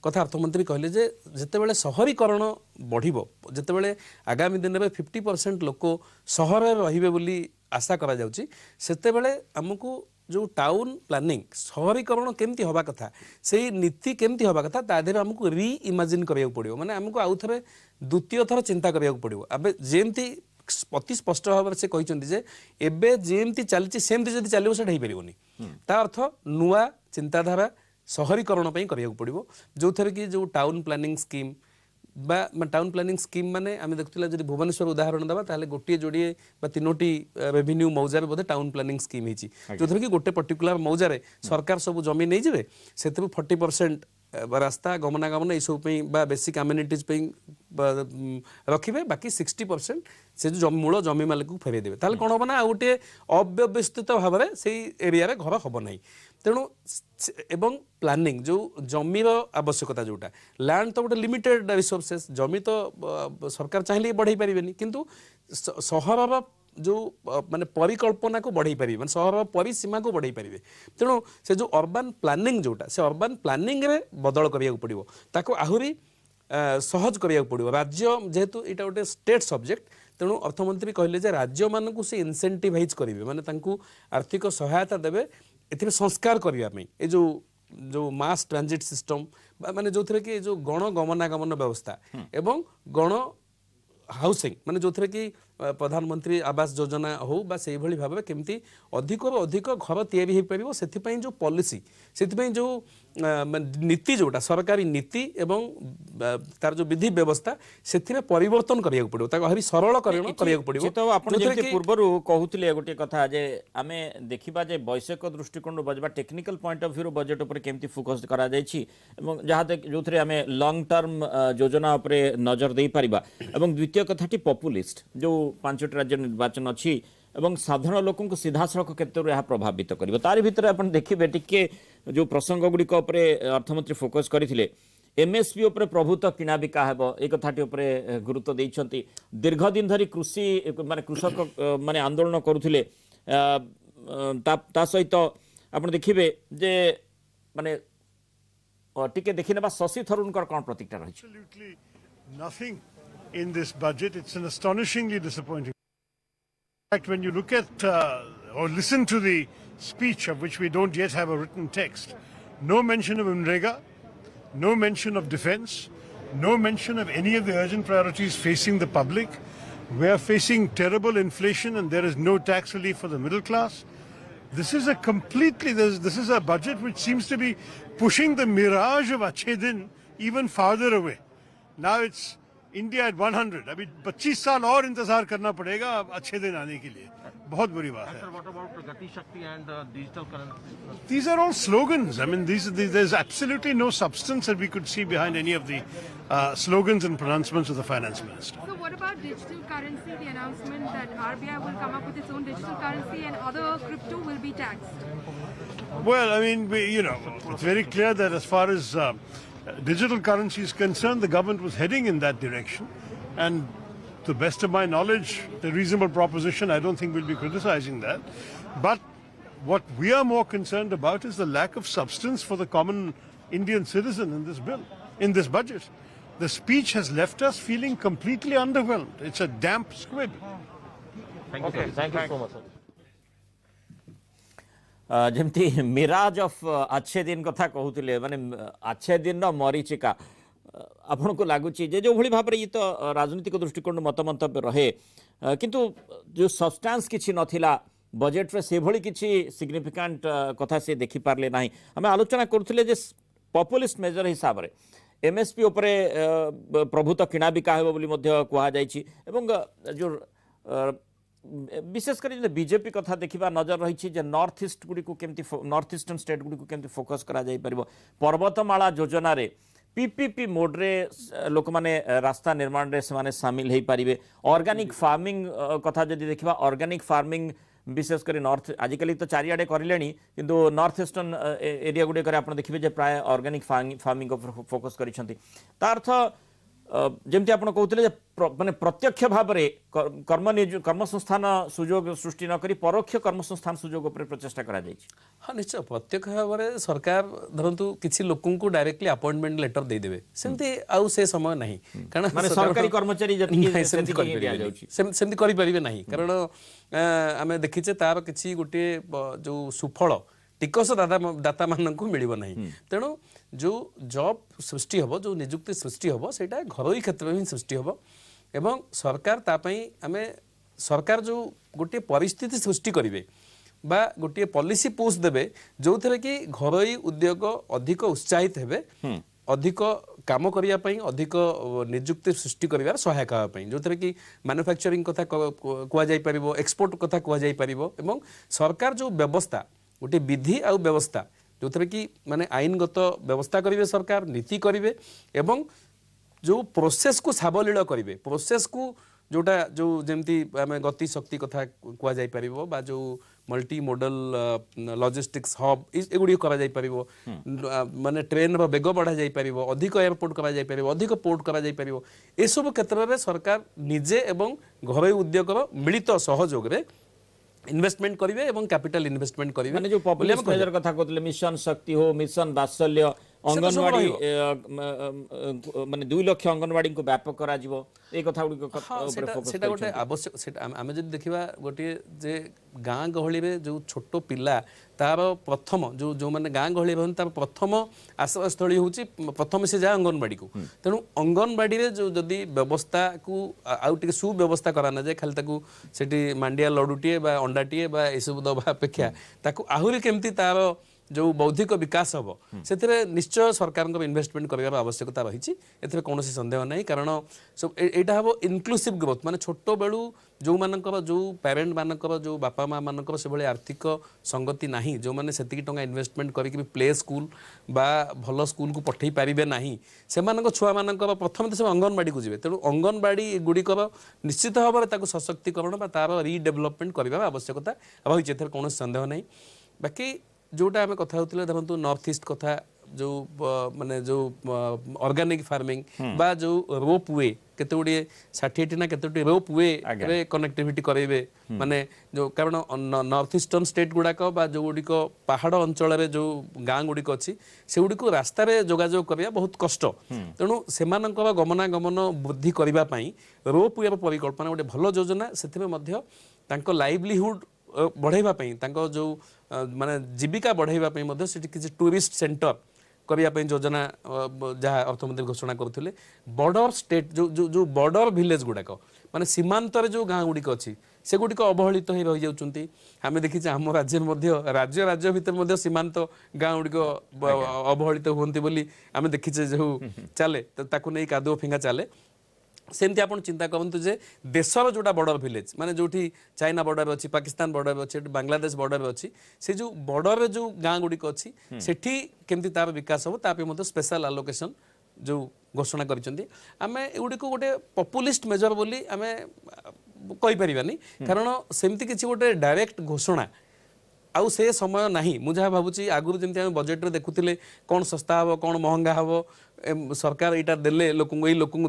कथा अर्थमंत्री कहले जे जेतेबेले शहरीकरण बढ़िबो जेतेबेले आगामी दिन में 50% लोक सहर रहिबे बोली आशा करा जाउची सेतेबेले हमकु जो टाउन प्लानिंग शहरीकरण केमती हवा कथा से नीति केमती हवा कथा तादेर हमकु री इमेजिन करिया पड़िबो माने हमकु आउ थरे द्वितीय थर चिंता करिया पड़िबो अबे जेमती अति स्पष्ट भाव से कहते जे एबे जेमती चलची सेमती जदि चलिबो सेटा हेइ परिबोनी ता अर्थ नुआ चिंताधारा शहरीकरण करिया पड़िबो जो थरे कि जो टाउन प्लानिंग स्कीम बा टाउन प्लानिंग स्कीम माने आम देखुला जदि भुवनेश्वर उदाहरण दबा ताले गोटे जोड़िए बा तीनोटी रेवेन्यू मौजार बोधे टाउन प्लानिंग स्कीम हिची जो थरे कि गोटे पर्टिकुलर मौजारे सरकार सब जमी नहीं जिवे सेतु 40% रास्ता गमनागमन ये सब बा बेसिक अम्यूनिटीज रखिए बाकी 60% से जो मूल जमी मालिक को फेरे देवे ताले कौन हम ना गोटे अव्यवस्थित भाव में से एरिया रे घर हम ना तेणु एवं प्लानिंग जो जमीर आवश्यकता जोटा लैंड तो गोटे लिमिटेड रिसोर्सेस जमी तो सरकार चाहिए बढ़ाई पारे किंतु सहर जो माने परिकल्पना को बढ़ाई पारे माने सहर परिसीमा को बढ़ाई पारे तेणु से जो अर्बन प्लानिंग जोटा से अर्बन प्लानिंग रे बदल करिया पड़िबो ताको आहुरी सहज करिया पड़िबो राज्य जेहेतु इटा गोटे स्टेट सब्जेक्ट तेणु अर्थमंत्री कहले जे राज्य मानकु से इंसेंटिवाइज करिवे माने तांकु आर्थिक सहायता देबे एथिरे संस्कार करिया में ए जो मास ट्रांजिट सिस्टम माने जो थरे कि जो गण गमनागमन व्यवस्था एवं गण हाउसिंग माने जो थरे कि प्रधानमंत्री आवास योजना हो बा से भली भाव में केमती अधिक अधिक घर तैयारी हो पारिबो सेथि पई जो पॉलिसी सेथि पई जो नीति जोटा सरकारी नीति एवं तार जो विधि व्यवस्था सेथिरे परिवर्तन करिया पड़ो ताको हरि सरलकरण करिया पड़ो तो आपण जेते पूर्वरु कहउतले गोटे कथा जे आमे देखिबा जे वैषयिक दृष्टिकोण बजबा technical point of view budget ऊपर केमती फोकस करा जायछि एवं जहा जोथरे आमे लॉन्ग टर्म योजना ऊपर नजर देई परिबा एवं द्वितीय कथाटी पॉपुलिस्ट जो 5टी राज्य निर्वाचन अच्छी एवं साधारण लोक सीधा सड़क क्षेत्र में प्रभावित कर तार भितर आप देखिए टिके जो प्रसंग गुड़िक अर्थमंत्री फोकस करते एमएसपी उपर प्रभुत्व किना बिका हेब ए कथाटी उपरे गुरुत्व देइछंती दीर्घ दिन धरी कृषि माने कृषक माने आंदोलन करुथिले ता सहित आपण देखिबे जे माने टिके देखिनेबा शशि थरूरकर कोन प्रतिक्रिया रही Absolutely nothing in this budget. It's an astonishingly disappointing. In fact, when you look at or listen to the speech, of which we don't yet have a written text, no mention of Unrega, no mention of defence, no mention of any of the urgent priorities facing the public. We are facing terrible inflation and there is no tax relief for the middle class. This is a completely, this is a budget which seems to be pushing the mirage of Achhe Din even farther away. Now it's India at 100. अभी 25 साल और इंतजार करना पड़ेगा अच्छे दिन आने के लिए. बहुत बुरी बात है. What about Gati Shakti and digital currency? These are all slogans. I mean, there's absolutely no substance that we could see behind any of the slogans and pronouncements of the finance minister. So what about digital currency, the announcement that RBI will come up with its own digital currency and other crypto will be taxed? Well, I mean, it's very clear that as far as digital currency is concerned, the government was heading in that direction. And to the best of my knowledge, the reasonable proposition, I don't think we'll be criticizing that. But what we are more concerned about is the lack of substance for the common Indian citizen in this bill, in this budget. The speech has left us feeling completely underwhelmed. It's a damp squib. Thank you, sir. Thank you so much, sir. जमती Miraj of अच्छे दिन कथा कहूले माने अच्छे दिन मरीचिका आपन को लगुच जो भली भाव ये तो राजनीतिक दृष्टिकोण मत मंतव्य रहे किंतु जो सब्सटेंस किछि नथिला बजेट रे से भली किछि सिग्निफिकेंट कथा से देखि पारले नाही हम आलोचना करथले जे पॉपुलिस्ट मेजर हिसाब रे एमएसपी उपरे प्रभुत्व किणा बिका हेबो बोली मध्य कहा जायछि एवं जो विशेषकर बीजेपी कथा देखा नजर रही है नॉर्थ ईस्ट गुड़ी को केमती नॉर्थ ईस्टर्न स्टेट गुड़ी को केमती फोकस करा जाई परिबो पर्वतमाला योजना रे पीपीपी मोड रे लोक माने रास्ता निर्माण रे से शामिल हो पारे ऑर्गेनिक फार्मिंग कथा जदि देखा ऑर्गेनिक फार्मिंग विशेषकर नॉर्थ आजिकल तो चारिआडे करले किंतु नॉर्थ ईस्टर्न एरिया गुड़े आप देखिए प्राय ऑर्गेनिक फार्मिंग फोकस कर अर्थ जमती आप कहते माने प्रत्यक्ष भाव में कर्म संस्थान सुजोग सृष्टि न करी परोक्ष कर्म संस्थान सुजोग उपर प्रचेष्टा करा जायछि हाँ निश्चय प्रत्यक्ष भाव में सरकार धरतु किसी लोक को डायरेक्टली अपॉइंटमेंट लेटर दे देबे सेमती आउ से समय नहीं कारण माने सरकारी कर्मचारी सेमती करि परिबे नहीं कारण आमे देखिचे तार किछि गोटे जो सुफल टिकस दाता मानक मिलिबो नहीं तेणु जो जॉब सृष्टि हम जो निजुक्ति सृष्टि हम सेटा घरोई क्षेत्र में सृष्टि हम एवं सरकार तापई आमे सरकार जो गोटे परिस्थिति सृष्टि करिवे बा गोटे पॉलिसी पुश देबे जो थरे कि घरोई उद्योग अधिक उत्साहित हेबे अधिक काम करिया पई अधिक निजुक्ति सृष्टि करिवार सहायक होबा पई जो थरे कि मैन्युफैक्चरिंग कथा कुआ जाई परिबो एक्सपोर्ट कथा कुआ जाई परिबो एवं सरकार जो व्यवस्था गोटे विधि आ व्यवस्था जो थे कि माने आईनगत व्यवस्था करेंगे सरकार नीति करेंगे एवं जो प्रोसेस को सावलील करेंगे प्रोसेस को जोटा जो जमती आम गति शक्ति कथा कुआ जाई परिबो बा जो मल्टी मॉडल लॉजिस्टिक्स हब एगुड़ी करा जाई परिबो माने ट्रेन रो बेग बढ़ा जाई परिबो अधिक एयरपोर्ट करा जाई परिबो अधिक पोर्ट करा जाई परिबो ए सब क्षेत्र में सरकार निजे एवं घरोई उद्योग मिलित सहयोग रे इन्वेस्टमेंट करेंगे एवं कैपिटल इन्वेस्टमेंट करेंगे माने जो पॉपुलर मेजर कथा कहते मिशन शक्ति हो मिशन वात्सल्य अंगनवाड़ी माने 2 लाख अंगनवाड़ी को व्यापक करा जिवो ए कथा गुडी को सेटा गोटे आवश्यक सेटा आमे जदि देखिबा गोटे जे गाँ गहली रे जो छोट पिला तार प्रथम जो जो माने गाँ गहली रहन तार प्रथम आश्रय स्थली होची प्रथम से जा अंगनवाड़ी को तेणु अंगनवाड़ी रे जो जदि व्यवस्था को आउ टिके सुव्यवस्था करा ना जाए खाली ताकू सेठी मांडिया लडुटिए बा अंडाटिए बा एसबु दबा अपेक्षा ताकू आहुरी केमती तार जो बौद्धिक विकास हम से निश्चय सरकार इन्वेस्टमेंट कर आवश्यकता रही है कौन सन्देह नहीं कारण सब यहाँ हम इनक्लूसिव ग्रोथ माने छोट बेलू जो मानकर जो पेरेंट मानकर जो बापा माँ मानकर से भाई आर्थिक संगति नहीं जो मैंने से टंका इन्वेस्टमेंट करके प्ले स्कूल बा भल स्कूल को पठे पारे ना से छुआ मान प्रथम तो अंगनवाड़ी को जी तेणु अंगनवाड़ी गुड़िकर निश्चित भाव में सशक्तिकरण तार रिडेभलपमेंट करने आवश्यकता रही है कौन सन्देह नहीं बाकी जोटा आम कथा होते धरतु नॉर्थ ईस्ट कथा जो माने जो ऑर्गेनिक फार्मिंग बा जो रोप वे केते गुडी 60 ना केते रोप वे रे कनेक्टिविटी करेबे माने जो कारण नॉर्थ ईस्टर्न स्टेट गुडाक बा जो गुडी को पहाड़ अंचल रे जो गाँ गुडी को अछि से गुडी को रास्ता रे जोगाजोग करिया बहुत कष्ट तेणु सेमानकर गमनागमन वृद्धि करबा पई रोप वे परिकल्पना गोटे भल योजना सेथिमे मध्य तांको लाइवलीहुड बढ़ाइबा पई तांको जो माने जीविका बढ़ाइबा पई मध्य सेठी किछि टूरिस्ट सेंटर करने योजना जहाँ अर्थमंत्री घोषणा करते बॉर्डर स्टेट जो बॉर्डर विलेज गुड़ाक माने सीमांतर जो गाँ गुड़िक अच्छी से गुड़िक अवहेलित हो रही जाउछंती आमे देखिछे हम राज्य मध्य राज्य भितर मध्य सीमांत गाँ गुड़िक अवहेलित होती बोली आमे देखिछे जो चले ताकू नहीं कादुओ फिंगा चले सेमती आप चिंता करते जे देशर जोटा बॉर्डर विलेज माने जोठी चाइना बॉर्डर अच्छी पाकिस्तान बॉर्डर अच्छी बांग्लादेश बॉर्डर अच्छी से जो बॉर्डर जो गाँ गुड़िक अच्छी सेठी केमती तार विकास हो तापे मते स्पेशल आलोकेशन जो घोषणा करिसेंती आमे एगुडी को गोटे पॉपुलिस्ट मेजर बोली आमे कहि परिबानी कारण सेमती किछि गोटे डायरेक्ट घोषणा आउ से समय नाही मु जहाँ भावुची आगुरु जेमती आमे बजेट रे देखुथिले कोन सस्ता हबो कोन महंगा हबो सरकार एटा देले लोक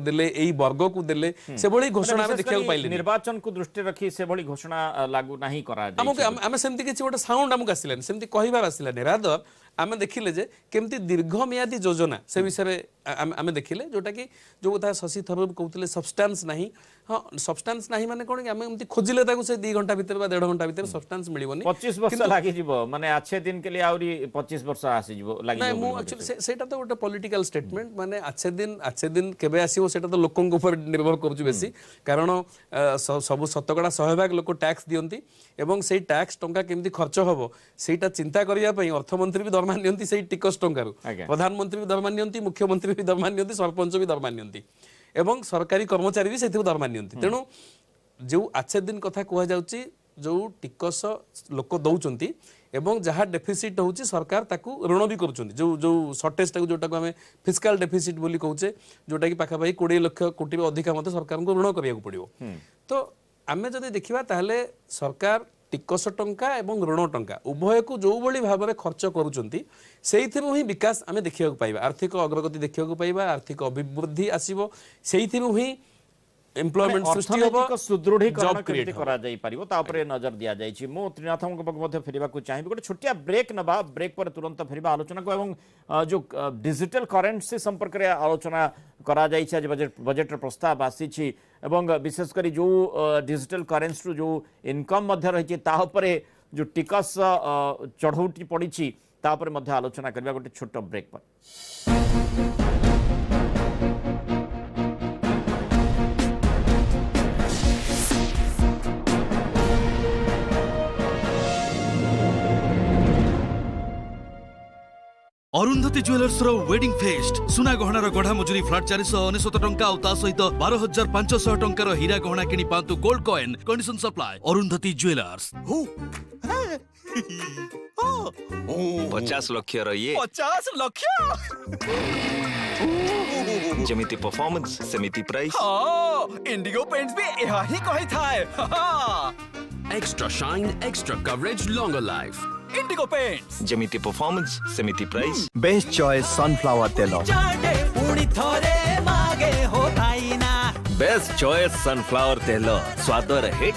देले एई वर्ग को देले से बड़ी घोषणा में देखिया पाइले निर्वाचन को दृष्टि रखी से बड़ी घोषणा लागू नहीं करा जाय आमे सेमती किछि गोटे साउंड हमक आसिलानी सेमती कहिबार आसिलानी रादर आमे देखिले जे केमती दीर्घमेयादी योजना से विषय आमे देखिले जोटा कि जो कथा शशि थरूर कहउतले सब्सटेंस नाही हाँ सब्सटेंस नाही माने कोन कि आमे एमती खोजिले ताकू से 2 घंटा भीतर बा 1.5 घंटा भीतर सब्सटेंस मिलिबोनी 25 वर्ष लागि जिवो माने अच्छे दिन के लिए आउरी 25 वर्ष आसी जिवो लागि नहीं मु एक्चुअली सेटा तो गोटे पॉलिटिकल स्टेटमेंट माने अच्छे दिन केबे आसीबो सेटा तो लोकन ऊपर निर्भर करछु बेसी कारण सब शतकड़ा 100% लोक टैक्स दियंती एवं सेई टैक्स टंका केमती खर्च होबो सेटा चिंता करिया पई अर्थमंत्री भी दरमा नियंती सेई टिकस टंकारू प्रधानमंत्री भी दरमा नियंती मुख्यमंत्री भी दरमा नियंती सरपंच भी दरमा नियंती एवं सरकारी कर्मचारी भी सेथि दरमा नियंती तेनु जो अच्छे दिन कथा कह जाउची जो टिकस लोक दौचंती एवं जहाँ डेफिसिट होची सरकार ताकू ऋण भी करूचंती जो शॉर्टेज टाकू जोटा को हमें फिस्कल डेफिसिट बोली कहूचे जोटा कि पाखा पाखी 20 लाख कोटी अधिका मते सरकार को ऋण करिया पड़िबो तो आमे जदि देखिबा ताहले सरकार टिकस टंका एवं ऋण टंका उभय को जो भली भाव में खर्च करूचंती सेइथिरु ही विकास आमे देखिया पाइबा आर्थिक अग्रगति देखिया पाइबा आर्थिक अभिवृद्धि आसीबो सेइथिरु ही एम्प्लॉयमेंट सृष्टि होबो सुदृढ़ीकरण केमती करा जाई परिबो ता ऊपर नजर दिया जाई छी मो त्रिनाथम को मध्य फेरिबा को चाहिबे गोटे छोटिया ब्रेक नबा ब्रेक पर तुरंत फेरिबा आलोचना को एवं जो डिजिटल करेंसी संपर्क रे आलोचना करा जाई छी आज बजेट प्रस्ताव आसी छी एवं विशेष करी जो डिजिटल करेंसी जो इनकम मध्य रही ता ऊपर जो टिकस चढ़ौटी पड़ी छी ता ऊपर मध्य आलोचना करबा गोटे छोटो ब्रेक पर अरुंधति ज्वेलर्स रो वेडिंग फेस्ट सुना गहनार गढ़ा मजूरी फ्लैट 499 टंका और ता सहित 12,500 टंकार हीरा गहना किनी पांतु gold coin condition supply Arundhati jewellers 50 lakh ये 50 लाख जमिति परफॉर्मेंस समिति प्राइस इंडिगो पेंट्स भी यह ही कही था extra shine extra coverage longer life Indigo paints जमिति परफॉर्मेंस समिति प्राइस बेस्ट चॉइस सनफ्लावर तेल बेस्ट चॉइस सनफ्लावर तेल स्वादर हिट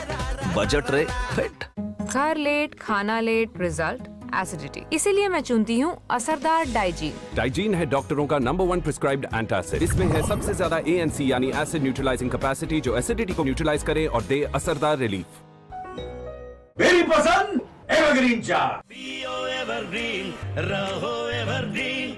बजट रे फिट घर लेट खाना लेट रिजल्ट एसिडिटी इसीलिए मैं चुनती हूँ असरदार डाइजीन डाइजीन है डॉक्टरों का नंबर 1 प्रिस्क्राइब्ड एंटासिड इसमें है सबसे ज्यादा ANC यानी एसिड न्यूट्रलाइजिंग कैपेसिटी जो एसिडिटी को न्यूट्रलाइज करे और दे असरदार रिलीफ मेरी पसंद एवरग्रीन चा पियो एवरग्रीन रहो एवरग्रीन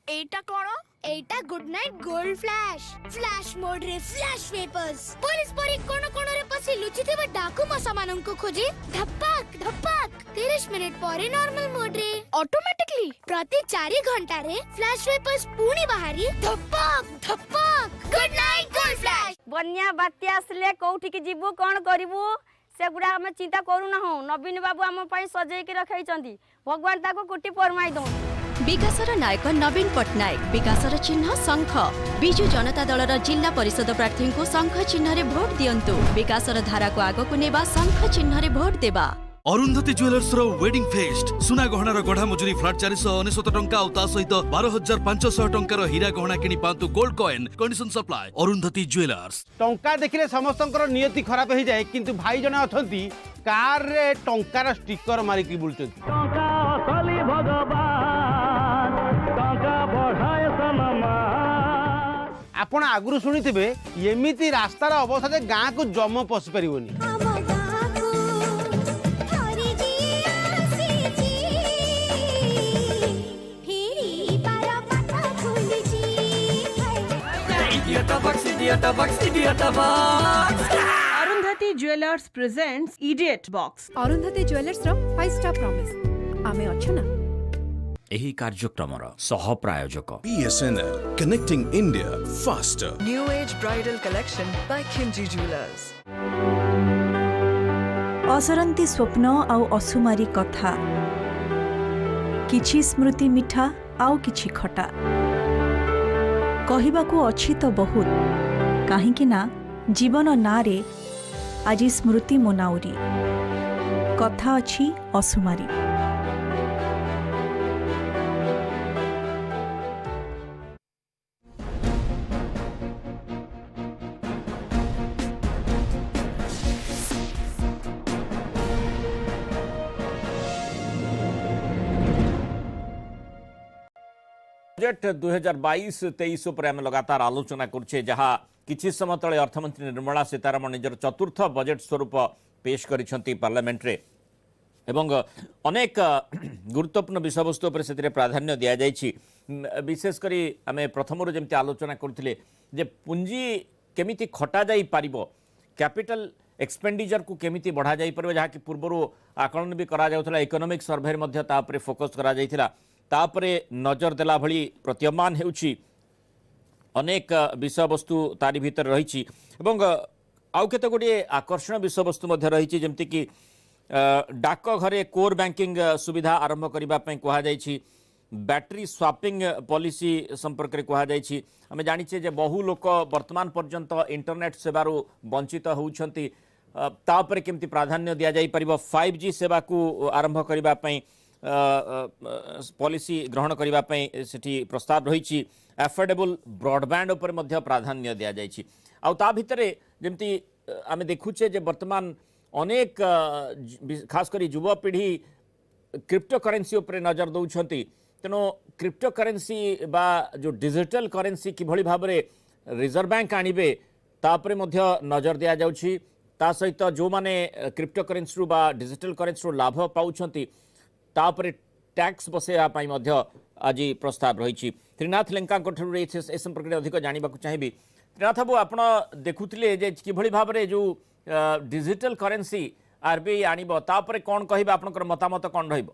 एटा कोण एटा good night gold flash flash mode रे फ्लैश वेपर्स पुलिस परी कोण रे पसी लुचिथिबा डाकू मसा माननको खोजी धपक धपक 30 मिनिट परे नॉर्मल मोड रे ऑटोमेटिकली प्रति 4 घंटा रे फ्लैश वेपर्स पूणी बाहरी धपक धपक गुड नाइट गोल्ड फ्लैश बन्या बात्या आसले कोठी की जीवो कोन करिवो से गुडा हम चिंता करू ना हो नवीन बाबू हम पई सजेई के रखै चंदी भगवान ताको कुटी परमाई दो विकासर नायक नवीन पट्टनायक विकासर चिन्ह शंख बिजु जनता दलर जिला परिषद प्रार्थी को शंख चिन्ह रे भोट दियंतु विकासर धारा को आगो को नेबा शंख चिन्ह रे भोट देबा अरुंधति ज्वेलर्स रो वेडिंग फेस्ट सुना गहनार गढ़ा मजूरी फ्लैट 499 टंका और ता सहित 12,500 टंकार हीरा गहना किनी पांतु gold coin condition supply Arundhati jewellers टंका देखिले समस्तंकर नियति खराब हो जाए किंतु भाई जने अथंती कार रे टंकार स्टिकर मारी की बुलचंती टंका असली भगवान टंका बढ़ाए सम्मान आपण आगुरु सुनिथिबे एमिति रास्तार अवस्था जे गां को जम पसि परिवनी Arundhati Jewelers presents Idiot Box. Arundhati Jewelers ro 5-star promise. Ame achana. ଏହି କାର୍ଯ୍ୟକ୍ରମର ସହ ପ୍ରାୟୋଜକ BSNL connecting India faster. New Age Bridal Collection by Kimchi Jewelers. असरंती स्वप्न आउ असुमारी कथा किछि स्मृति मिठा आउ किछि खटा कहिबाकू अछि तो बहुत काहेकि ना जीवन नारे आज स्मृति मोनाउरी कथा अछि असुमारी। 2022-23 उपर आम लगातार आलोचना करुचे जहाँ किछि समय तले अर्थमंत्री निर्मला सीतारमण निजर चतुर्थ बजेट स्वरूप पेश करिसेंती पार्लियामेंट रे एवं अनेक गुरुत्वपूर्ण विषयवस्तु पर से प्राधान्य दि जाइछि। विशेष करी आम प्रथम जमी आलोचना करथिले जे पुंजी केमिति खटा जाई पारिबो कैपिटल एक्सपेंडिचर को केमिति बढ़ा जाई पारिबो जहाँ कि पूर्व आकलन भी करा जाउथला इकोनॉमिक सर्वे मध्ये ता उपरे फोकस करा जाइथिला तापरे नजर देला भली प्रतीयमान हेउछि अनेक विषयवस्तु तारी भीतर रही आउ केते गोटे आकर्षण विषयवस्तु मध्ये रही जेमति कि डाक घरे कोर बैंकिंग सुविधा आरंभ करबा पई कहा जाइछि बैटरी स्वापिंग पॉलिसी संपर्क में कहा जाइछि। आमे जानिछे जे बहु लोक वर्तमान पर्यंत इंटरनेट सेवारु वंचित होउछंती तापरे केमति प्राधान्य दिया जाई परिबो 5G सेवा को आरंभ करबा पई पॉलिसी ग्रहण करने से प्रस्ताव रही एफोर्डेबल ब्रॉडबैंड उपर मध्य प्राधान्य दि जाइछि। आउ ता भितरे जेमती आमे देखुचे जे वर्तमान अनेक खास करी युवा पीढ़ी क्रिप्टो करेन्सी उपर नजर दौरान तेणु क्रिप्टो करेन्सी बा जो डिजिटल करेन्सी किभली भाव में रिजर्व बैंक आणिबे तापरे मध्य नजर दिया जाउछि। ता सहित जो माने क्रिप्टो करेन्सी बा डिजिटल करेन्सी लाभ पाउछंती तापरे टैक्स बसैवाई आज प्रस्ताव रही। त्रिनाथ लेंका ए संपर्क में अधिक जानवा चाहिए। त्रिनाथ बाबू आप देखुले कि भाव में जो डिजिटल करेन्सी आरबीआई आणिबो तापरे कौन कहिबा आपनकर मतामत कौन रहिबो?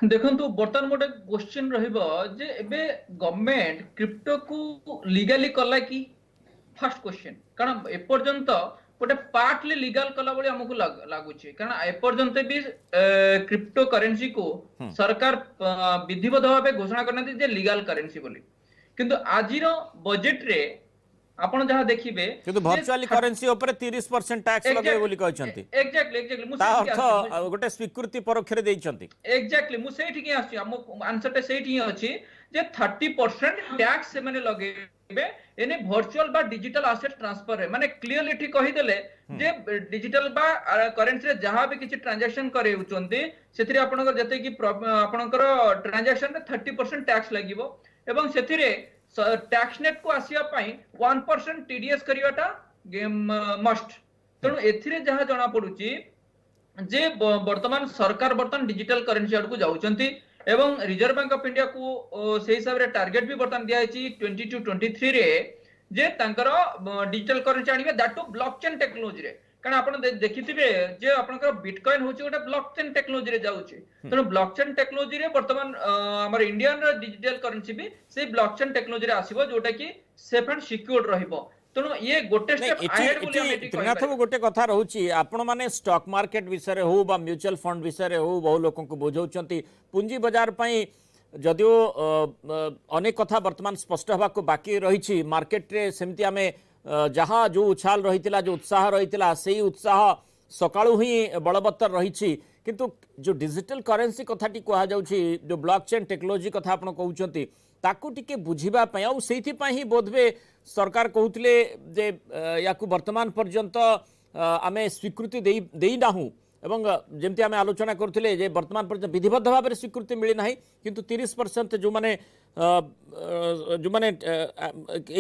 देखंतु बर्तमान मोटे क्वेश्चन रहिबो जे एबे गवर्नमेंट क्रिप्टो को लीगली कला कि फर्स्ट क्वेश्चन कारण ए पर्यंत गोटे पार्टली लीगल कला बळे हमकु लागुची कारण ए पर्यंत भी क्रिप्टो करेन्सी को सरकार विधिवत भाव घोषणा करना जे लीगल करेन्सी बोली किंतु आजिर बजेट रे आपण जहा देखिबे किंतु वर्चुअल करेन्सी ऊपर 30% टैक्स लगे बोली कहचंती। एक्जेक्टली मु ता अर्थ गोटे स्वीकृति परोक्षरे देइचंती। एक्जेक्टली मु सेठी के आछि हम आंसर टे सेठी अछि जे 30% टैक्स से माने लगेबे एने वर्चुअल बा डिजिटल एसेट ट्रांसफर है माने क्लियरली ठीक कहि देले जे डिजिटल बा करेन्सी रे जहां भी किछि ट्रांजैक्शन करे उचंती सेथिरे आपनकर जते कि आपनकर ट्रांजैक्शन रे 30% टैक्स लागिवो एवं सेथिरे टैक्स नेट को आसिया पई 1% टीडीएस करिवाटा मस्ट तेणु एथिरे जहां जना पडुची जे वर्तमान सरकार वर्तमान डिजिटल करेन्सी आड़ को जाउचंती एवं रिजर्व बैंक ऑफ इंडिया को से हिसाब रे टारगेट भी वर्तमान दिया है 22-23 रे जे तांकर डिजिटल करेन्सी आनिबे दैट टू ब्लॉकचेन टेक्नोलॉजी रे कारण आपण देखिथिबे जे आपनकर बिटकॉइन होची गोटे ब्लॉकचेन टेक्नोलॉजी रे जाउची तेणु ब्लॉकचेन टेक्नोलॉजी रे वर्तमान हमर इंडियन डिजिटल करेन्सी भी से ब्लॉकचेन टेक्नोलॉजी रे आसीबो जोटा कि सेफ एंड सिक्योर रहइबो तेणु ये गोटे स्टेप अहेड बोली हम एटी त्रिनाथ गोटे कथा रहउची आपण माने स्टॉक मार्केट विषय रे हो बा म्यूचुअल फंड विषय रे हो बहु लोकन को बुझौचंती पूंजी बाजार पई जदियो अनेक कथा वर्तमान स्पष्ट हवा को बाकी रही मार्केट रे सेमती आमे जहाँ जो उछाल रही जो उत्साह रही से उत्साह सकाळु ही बलवत्तर रही किंतु जो डिजिटल करेन्सी कथाटी कह जो ब्लॉकचेन टेक्नोलॉजी कथा आपण कहउचंती ताकू टिके बुझिबा पई आ सेथि पई ही बोधवे सरकार कहउतले जे याकू वर्तमान पर्यंत आमे स्वीकृति देई नाहु एवं जमती आम आलोचना करथिले जे वर्तमान पर्यंत विधिबद्ध भाव में स्वीकृति मिली नाही किंतु 30% जो माने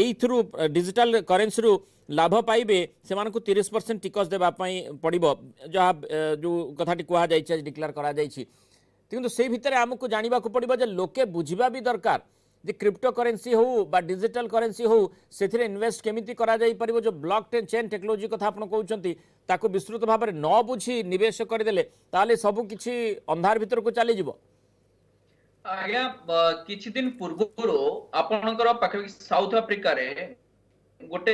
एथरू डिजिटल करेन्सी रु लाभ पाइबे से 30% टिकस देबा पई पड़िबो जहाँ जो कथाटी कहा जाइछि डिक्लेयर करा जाइछि किंतु से भितर आमको जानिबा को पड़िबो जे लोके बुझिबा भी दरकार जे क्रिप्टो करेन्सी हो बा डिजिटल करेन्सी हो से इन्वेस्ट केमिति करा जाई परिबो जो ब्लॉक चेन टेक्नोलॉजी कथा आपण कहउचंती ताको विस्तृत भाव में न बुझी निवेश करदेले ताले सब किछि अंधार भीतर को चली जिवो। आज्ञा किछि दिन पूर्व आपणकर पाखे साउथ अफ्रिका रे गोटे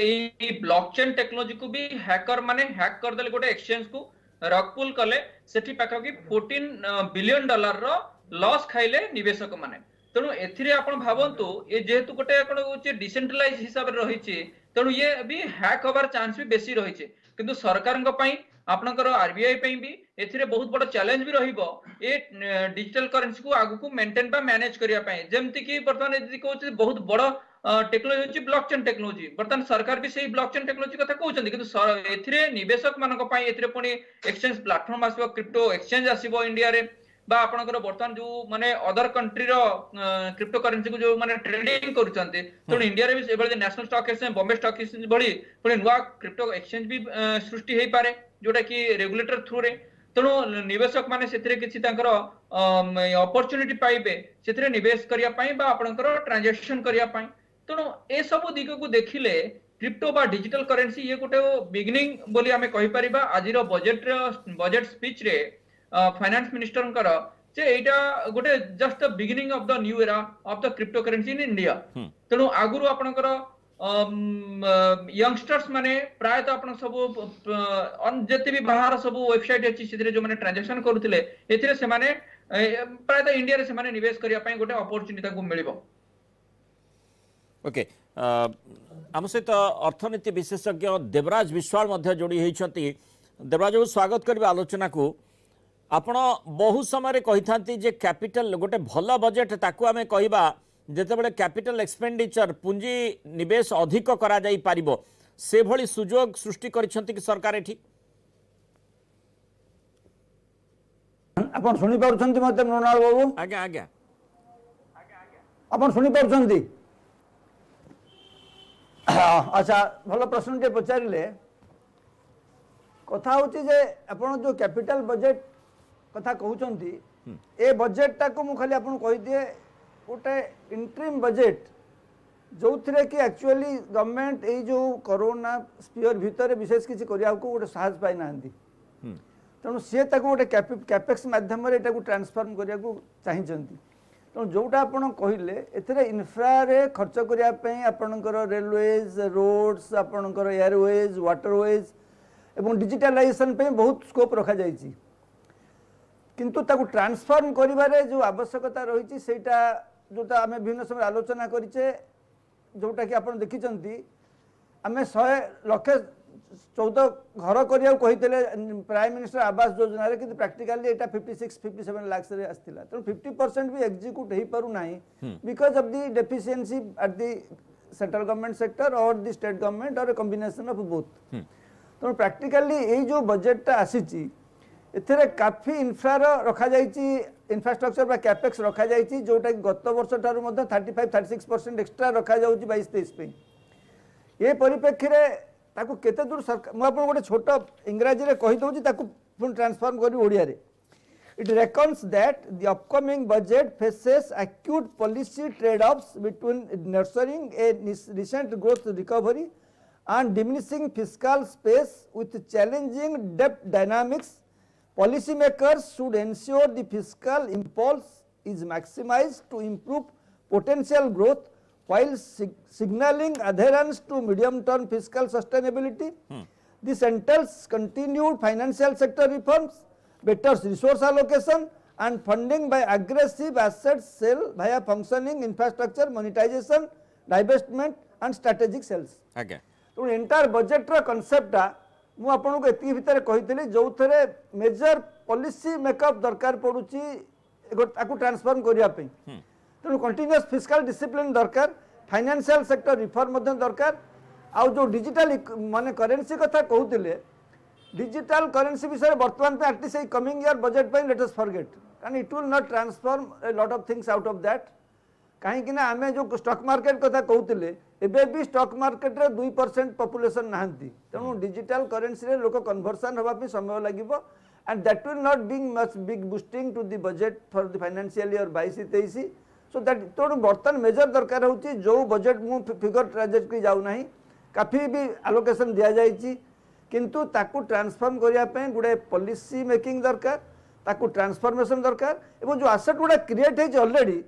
ब्लॉकचेन टेक्नोलॉजी को भी हैकर माने हैक कर देले गोटे एक्सचेंज को रकपुल कले सेठी पाखापाखि $14 बिलियन रो लॉस खाइले निवेशक माने। तेणु एथिरे आपण भावंतु ये जेहेतु गोटे कोन होचे डिसेंट्रलाइज हिसाब रे रहिचे तेणु ये भी हैक होबार चांस भी बेसी रहिचे किंतु सरकारक पई आपणकर आरबीआई पई भी एथिरे बहुत बड़ चैलेंज भी रहिबो ए डिजिटल करेंसी को आगु को मेंटेन बा मैनेज करिया पई जेमति कि वर्तमान यदि कहउचे बहुत बड़ टेक्नोलॉजी होची ब्लॉकचेन टेक्नोलॉजी वर्तमान सरकार भी सही ब्लॉकचेन टेक्नोलॉजी कथा कहउचंदी किंतु एथिरे निवेशक मानक पई एथिरे पुनी एक्सचेंज प्लेटफॉर्म आसीबो क्रिप्टो एक्सचेंज आसीबो इंडिया रे बा आपणकर वर्तमान जो माने अदर कंट्री रो क्रिप्टो करेंसी को जो माने ट्रेडिंग करूचंती तेणु इंडिया रे भी एबळे national stock exchange Bombay stock exchange भली पुनी नुवा क्रिप्टो एक्सचेंज भी सृष्टि हेई पारे जोटा कि रेगुलेटर थ्रू रे तेणु निवेशक माने सेथिरे किछि तांकर अपॉर्चुनिटी पाइबे सेथिरे निवेश करिया पई बा आपणकर ट्रांजैक्शन करिया पई तेणु ए सब दिग को देखिले क्रिप्टो बा डिजिटल करेंसी ये गोटे बिगिनिंग बोली आमे कहि परिबा आजिरो बजेट स्पीच रे फाइनेंस मिनिस्टर जे एटा गोटे just beginning of the new era of the crypto currency in India तेणु आगुरु आपणकर यंगस्टर्स माने प्राय तो आपण सब जते भी बाहर सब वेबसाइट अछि सिधरे जो माने ट्रांजैक्शन करूथिले एथिरे से माने प्राय तो इंडिया रे से माने निवेश करिया पई गोटे अपॉर्चुनिटी को मिलिबो। ओके आम सहित अर्थनीति विशेषज्ञ देवराज विश्वाल मध्य जोड़ी होती देवराज को स्वागत करिबा आलोचना को आपण बहु समय कही था जे कैपिटल गोटे भल बजेट ताकू आमे कहिबा जेतेबेले कैपिटल एक्सपेंडिचर पुंजी निवेश अधिक करा जाई पारिबो से भली सुजोग सृष्टि करिसंती कि सरकार एठी आपण सुनि पारुछंती मते मृणाल बाबू आज्ञा आज्ञा आपण सुनि पारुछंती अच्छा भल प्रश्न टे पचारिले कथा होची जे आपण जो कैपिटल बजेट कथा कहउचंती ए बजेट टा को मु खाली आपण कहि दिए गोटे इंटरिम बजेट जो थिरे कि एक्चुअली गवर्नमेंट ए जो कोरोना स्पीयर भीतर विशेष किसी करिया को गोटे साहस पाई नांदी तेणु सी गोटे कैपेक्स माध्यम एटा को ट्रांसफॉर्म करिया को चाहिचंती तेणु जोटा आपण कहले एथिरे इन्फ्रा रे खर्च करिया पई आपणकर रेलवेज रोड्स आपणकर एयरवेज वाटरवेज एवं डिजिटलाइजेशन पे बहुत स्कोप रखा जाइछि किंतु ताको ट्रांसफॉर्म करिबारे जो आवश्यकता रही सेटा जोटा आमे विभिन्न समय आलोचना करिचे जोटा कि आपण देखिचंती आमे 100,14 घर करिया कहितले प्राइम मिनिस्टर आवास योजना रे किंतु प्रैक्टिकली एटा 56-57 लाख रे आस्तिला तो 50% भी एग्जीक्यूट हेई पारु नाही because of the deficiency at the central government sector और द स्टेट गवर्नमेंट और ए कॉम्बिनेशन ऑफ बोथ तो प्रैक्टिकली ए जो बजेट आसीची एथिरे काफी इंफ्रार रखा जाइची इंफ्रास्ट्रक्चर बा कैपेक्स रखा जाइची जोटा गत वर्ष ठारू मध्ये 35-36% एक्स्ट्रा रखा जाउची 22-23 पे ए परिप्रेक्षी रे ताकू केते दूर सरकार मु आपन गोटे छोट इंग्रजी रे कहि दउची ताकू पुन ट्रांसफॉर्म करी ओडिया रे it reckons that the upcoming budget faces acute policy trade offs between nurturing a recent growth recovery and diminishing fiscal space with challenging debt dynamics. Policymakers should ensure the fiscal impulse is maximized to improve potential growth while signaling adherence to medium-term fiscal sustainability. This entails continued financial sector reforms, better resource allocation and funding by aggressive asset sale via functioning infrastructure, monetization, divestment and strategic sales. Okay. तो entire budget रो कॉन्सेप्टा मु आपन को एति भीतर कहितली जो थरे major policy makeup दरकार पडुची ताकू ट्रांसफॉर्म करिया पे तेणु कंटिन्यूअस फिस्कल डिसिप्लिन दरकार फाइनेंशियल सेक्टर रिफॉर्म मध्य दरकार आ जो डिजिटल माने करेंसी कथा कहउतिले डिजिटल करेंसी विषय वर्तमान पे एटलीस्ट कमिंग ईयर बजेट पे let us forget and it will not transform a lot of things out of that कहीं आम जो स्टॉक मार्केट कथा कहते एबे भी स्टॉक मार्केट रे 2% पॉपुलेशन नहांती तेणु डिजिटल करेंसी रे लोक कन्वर्सन होगा समय लगे and that will not being much big boosting to the budget for the financial year 22-23 so that तेणु बर्तमान मेजर दरकार होची जो बजेट मु फिगर ट्राजेक्टरी जाऊ नाही काफी भी आलोकेशन दिया जाइछि किंतु ताकू ट्रांसफॉर्म करिया पे गुडे पॉलिसी मेकिंग दरकार ताकू ट्रांसफॉर्मेशन दरकार एवं जो एसेट गुडा क्रिएट है ऑलरेडी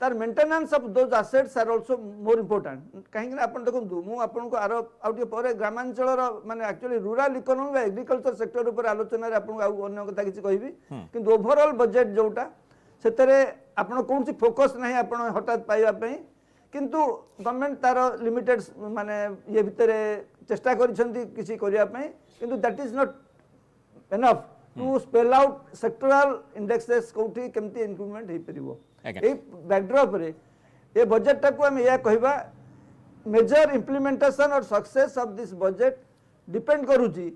तार maintenance of those assets are also more important कहीं आपण देखंतु मु आपन को आरो आउटे परे ग्रामांचल माने एक्चुअली रूरल इकोनॉमी बा एग्रीकल्चर सेक्टर ऊपर आलोचना रे आपण को अन्य कथा किछि कहबी किंतु ओवरऑल बजेट जोटा सेतरे आपण कोनसी फोकस नाही आपण हठात पाइबा पई किंतु गवर्नमेंट तार लिमिटेड माने ये भितरे चेष्टा करिसंती किछि करिया पई किंतु that is not enough to spell out sectoral indexes कोठी केमती इंक्रीमेंट हे परिबो ए बैकड्रॉप रे ए बजेट टाको हम या कहबा मेजर इंप्लीमेंटेशन और success of this budget depend करूची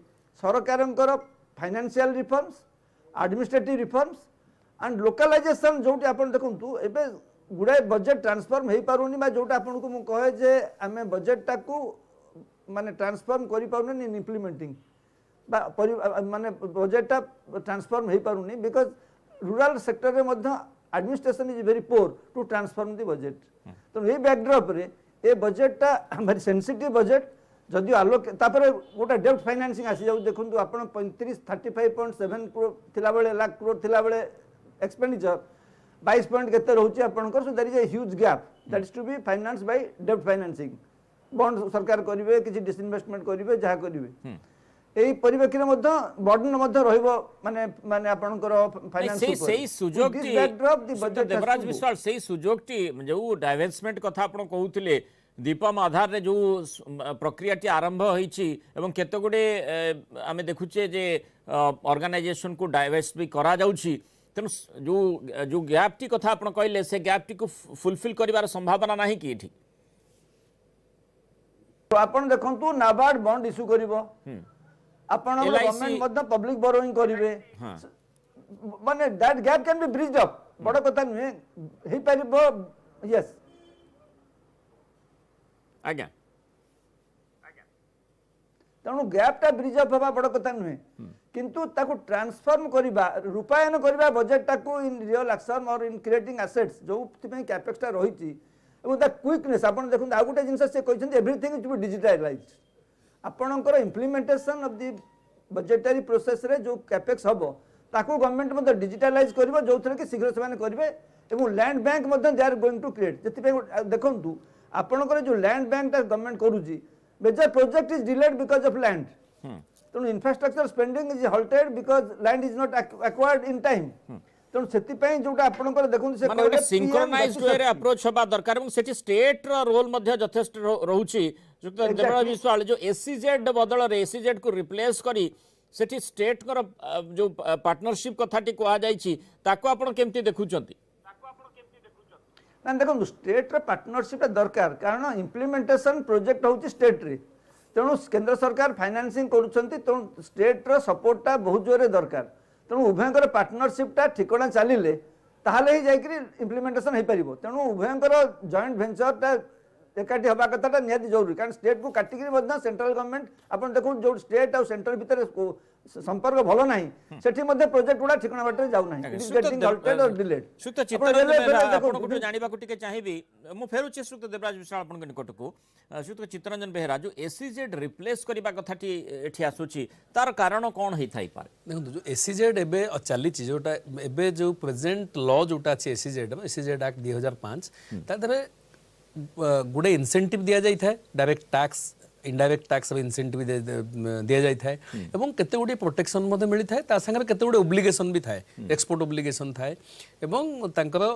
सरकारंकर financial reforms administrative reforms and localisation जोटी आपण देखंतु एबे गुडे बजेट ट्रांसफॉर्म हे पारुनी बा जोटा आपण को मु कहे जे हमें बजेट टाको माने ट्रांसफॉर्म करि पारुनी इन इंप्लीमेंटिंग माने बजेट टा ट्रांसफॉर्म हे पारुनी बिकॉज रूरल सेक्टर रे मध्य administration is very poor to transform the budget तो ये बैकड्रॉप रे ए बजेट टा वेरी सेंसिटिव बजेट जदि आलोक तापर गोटे डेब्ट फाइनेंसिंग आसी जाउ देखंतु आपण 35.7 करोड़ थिला बेले लाख करोड़ थिला बेले एक्सपेंडिचर 22 पॉइंट केते रहउची आपनकर so there is a huge gap that is to be finance by डेब्ट फाइनेंसिंग बॉन्ड सरकार करिवे किछि डिसइन्वेस्टमेंट करिवे जहा करिवे एई परिवेक रे मध्य बर्डन मध्य रहइबो माने माने आपनकर फाइनेंस सेही सुजोग टी देवराज विश्वाल सेही सुजोग टी जो डाइवेस्टमेंट कथा आपण कहउतिले दीपम आधार रे जो प्रक्रिया टी आरंभ होईची एवं केते गुडे आमे देखुचे जे ऑर्गेनाइजेशन को डाइवेस्ट भी करा जाउची तेनु जो गैप टी कथा आपण कहले से गैप टी को फुलफिल करिवार संभावना नाही की एठी तो आपण देखंतु नाबार्ड बॉन्ड इशू करिवो आपण गवर्नमेंट मध्य पब्लिक बोरोइंग करिवे माने that gap can be bridged up बड़ कथा नुहे हे परिबो यस आज्ञा तेणु गैप टा ब्रिज अप हवा बड़ कथा नुहे किंतु ताको ट्रांसफॉर्म करिबा रूपायन करिबा बजेट टाको इन रियल एक्शन और इन क्रिएटिंग एसेट्स जो तिपे कैपेक्स टा रहिची एवं द क्विकनेस आपण देखुन आ गुटे जिंस से कहछन everything is to be digitalised आपणकर implementation of the budgetary process रे जो कैपेक्स हबो ताको गवर्नमेंट मध्य डिजिटलाइज करबो जो थरे कि शीघ्र सेमाने करबे एवं लैंड बैंक मध्य they are going to create जति पे देखंतु आपणकर जो लैंड बैंक ता गवर्नमेंट करूची major project is delayed because of land तो infrastructure spending is halted because land is not acquired in time तो सेति पई जोटा आपणकर देखंतु से माने सिंक्रोनाइज्ड वे रे अप्रोच होबा दरकार এবং सेठी स्टेट रो रोल मध्य यथेष्ट रहउची देवराज विश्वाल जो एससीजेड बदल रे एससीजेड को रिप्लेस करी सेठी स्टेट कर जो पार्टनरशिप कथाटी कोआ जाईची ताको आपण केमती देखुचंती ना देखो स्टेट रे पार्टनरशिप दरकार कारण इम्प्लीमेंटेशन प्रोजेक्ट होची स्टेट रे तेणु केंद्र सरकार फाइनेंसिंग करूछंती तो स्टेट रो सपोर्ट बहुत जोरे दरकार तेणु उभयंकर पार्टनरशिप टा ठिकणा चलिले ताहले ही जाइकरी इम्प्लीमेंटेशन हे परिबो तेणु उभयंकर जॉइंट वेंचर टा एकाठी हबा कथाटा नियति जरूरी कारण स्टेट को काटिकरी मध्य सेंट्रल गवर्नमेंट आपण देखो जो स्टेट और सेंट्रल भीतर संपर्क भलो नाही सेठी मध्य प्रोजेक्ट गुडा ठिकणा बाटे जाउ नाही इट इज गेटिंग हॉल्टेड और डिलेड सुत चित्ररंजन बेहरा आपण को जानिबा को टिके चाहिबी मु फेरुचे सुत देवराज विशाल आपण के निकट को सुत चित्ररंजन बेहरा जो एससीजेड रिप्लेस करबा कथाटी एठी आसुची तार कारण कोन हेई थाई पारे देखो जो एससीजेड एबे चली ची जोटा एबे जो प्रेजेंट लॉ जोटा छि एससीजेड एक्ट 2005 ता दरे गुडे इंसेंटिव दिया जाई था direct tax indirect tax incentive दिया जाई था एवं केते गुडी प्रोटेक्शन मध्ये मिली था ता संगे केते गुडी ओब्लिगेशन भी था एक्सपोर्ट ओब्लिगेशन था एवं तांकर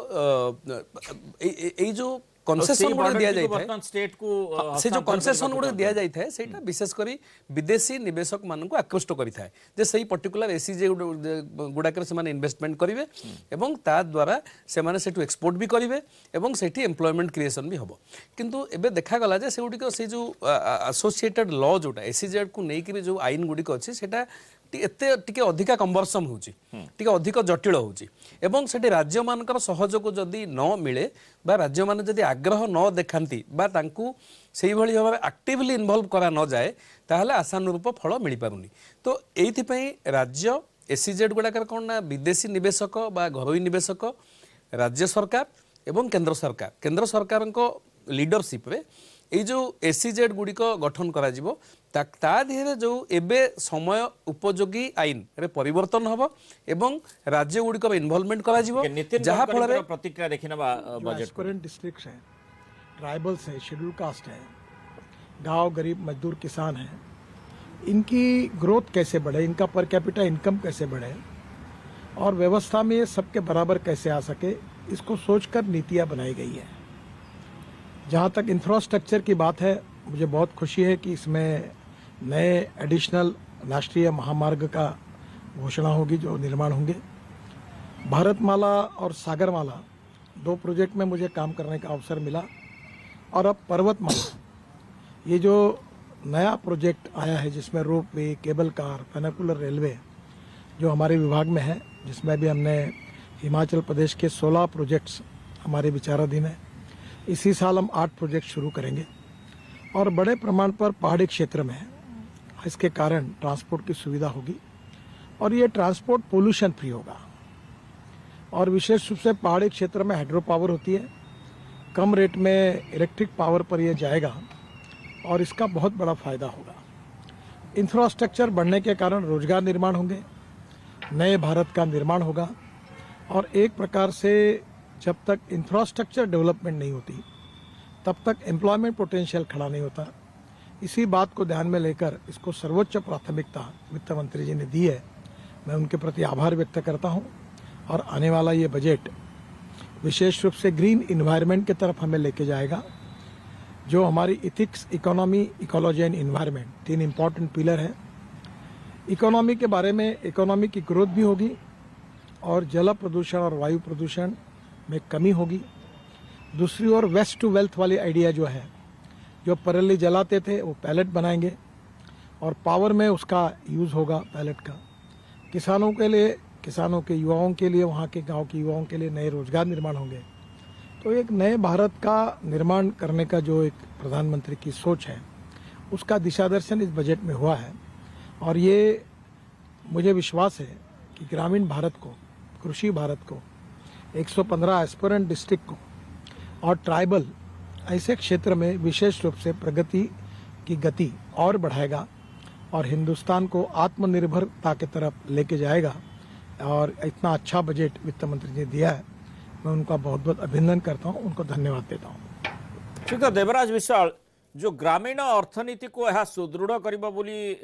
ए जो कन्सेशन गुडी दिया जाई था स्टेट को से जो कन्सेशन गुडी दिया जाई था सेटा विशेष करी विदेशी निवेशक मान को आकृष्ट करी था जे सही पर्टिकुलर एसीजे गुडा कर से माने इन्वेस्टमेंट करिवे एवं ता द्वारा से माने सेटु एक्सपोर्ट भी करिवे एवं सेठी एम्प्लॉयमेंट क्रिएशन भी हबो किंतु एबे देखा गला जे सेउडी को से जो एसोसिएटेड लॉ जोटा एसीजेड को नै कि जो आईन गुडी को अछि सेटा एते टिके अधिका कन्वर्सन होउची टिके अधिक जटिल होउची एवं सेठी राज्य मानकर सहयोग जदी न मिले बा राज्य मान जदी आग्रह न देखांती बा तांकू सेही भली भाबे एक्टिवली इन्वॉल्व करा न जाए ताहले आशानुरूप फल मिली पारुनी तो एथि पई राज्य एससीजेड गुडाकर कोन ना विदेशी निवेशक बा घरोई निवेशक राज्य सरकार एवं केंद्र सरकार लीडरशिप रे ये जो एसईजेड गुड़िक गठन करा जिवो ता देहरे जो एबे समय उपयोगी आईन रे परिवर्तन हबो एवं राज्य गुड़िक इन्वॉल्वमेंट करा जिवो जहा फल रे प्रतिक्रिया देखिनबा बजट करेंट डिस्ट्रिक्ट्स है, ट्राइबल्स है, शेड्यूल कास्ट है, गांव गरीब मजदूर किसान हैं, इनकी ग्रोथ कैसे बढ़े, इनका पर कैपिटा इनकम कैसे बढ़े और व्यवस्था में सबके बराबर कैसे आ सके, इसको सोचकर नीतियां बनाई गई है। जहाँ तक इंफ्रास्ट्रक्चर की बात है, मुझे बहुत खुशी है कि इसमें नए एडिशनल राष्ट्रीय महामार्ग का घोषणा होगी जो निर्माण होंगे। भारतमाला और सागरमाला 2 प्रोजेक्ट में मुझे काम करने का अवसर मिला और अब पर्वतमाला ये जो नया प्रोजेक्ट आया है जिसमें रोप वे, केबल कार, पेनिकुलर रेलवे जो हमारे विभाग में है, जिसमें भी हमने हिमाचल प्रदेश के 16 प्रोजेक्ट्स हमारे विचाराधीन है। इसी साल हम 8 प्रोजेक्ट शुरू करेंगे और बड़े प्रमाण पर पहाड़ी क्षेत्र में है, इसके कारण ट्रांसपोर्ट की सुविधा होगी और ये ट्रांसपोर्ट पोल्यूशन फ्री होगा और विशेष रूप से पहाड़ी क्षेत्र में हाइड्रो पावर होती है, कम रेट में इलेक्ट्रिक पावर पर यह जाएगा और इसका बहुत बड़ा फायदा होगा। इंफ्रास्ट्रक्चर बढ़ने के कारण रोजगार निर्माण होंगे, नए भारत का निर्माण होगा और एक प्रकार से जब तक इंफ्रास्ट्रक्चर डेवलपमेंट नहीं होती तब तक एम्प्लॉयमेंट पोटेंशियल खड़ा नहीं होता। इसी बात को ध्यान में लेकर इसको सर्वोच्च प्राथमिकता वित्त मंत्री जी ने दी है। मैं उनके प्रति आभार व्यक्त करता हूं और आने वाला ये बजट विशेष रूप से ग्रीन इन्वायरमेंट की तरफ हमें लेके जाएगा, जो हमारी ethics, economy, ecology and environment 3 important pillar है। इकोनॉमी के बारे में इकोनॉमी की ग्रोथ भी होगी और जल प्रदूषण और वायु प्रदूषण में कमी होगी। दूसरी ओर वेस्ट टू वेल्थ वाली आइडिया जो है, जो पराली जलाते थे वो पैलेट बनाएंगे और पावर में उसका यूज़ होगा पैलेट का। किसानों के लिए, किसानों के युवाओं के लिए, वहाँ के गांव के युवाओं के लिए नए रोजगार निर्माण होंगे। तो एक नए भारत का निर्माण करने का जो एक प्रधानमंत्री की सोच है, उसका दिशादर्शन इस बजट में हुआ है और ये मुझे विश्वास है कि ग्रामीण भारत को, कृषि भारत को, 115 एस्पिरेंट डिस्ट्रिक्ट को और ट्राइबल ऐसे क्षेत्र में विशेष रूप से प्रगति की गति और बढ़ाएगा और हिंदुस्तान को आत्मनिर्भरता की तरफ लेके जाएगा। और इतना अच्छा बजट वित्त मंत्री ने दिया है, मैं उनका बहुत बहुत अभिनंदन करता हूँ, उनको धन्यवाद देता हूँ। ठीक है देवराज विशाल, जो ग्रामीण अर्थनीति को यह सुदृढ़ करिबा बोली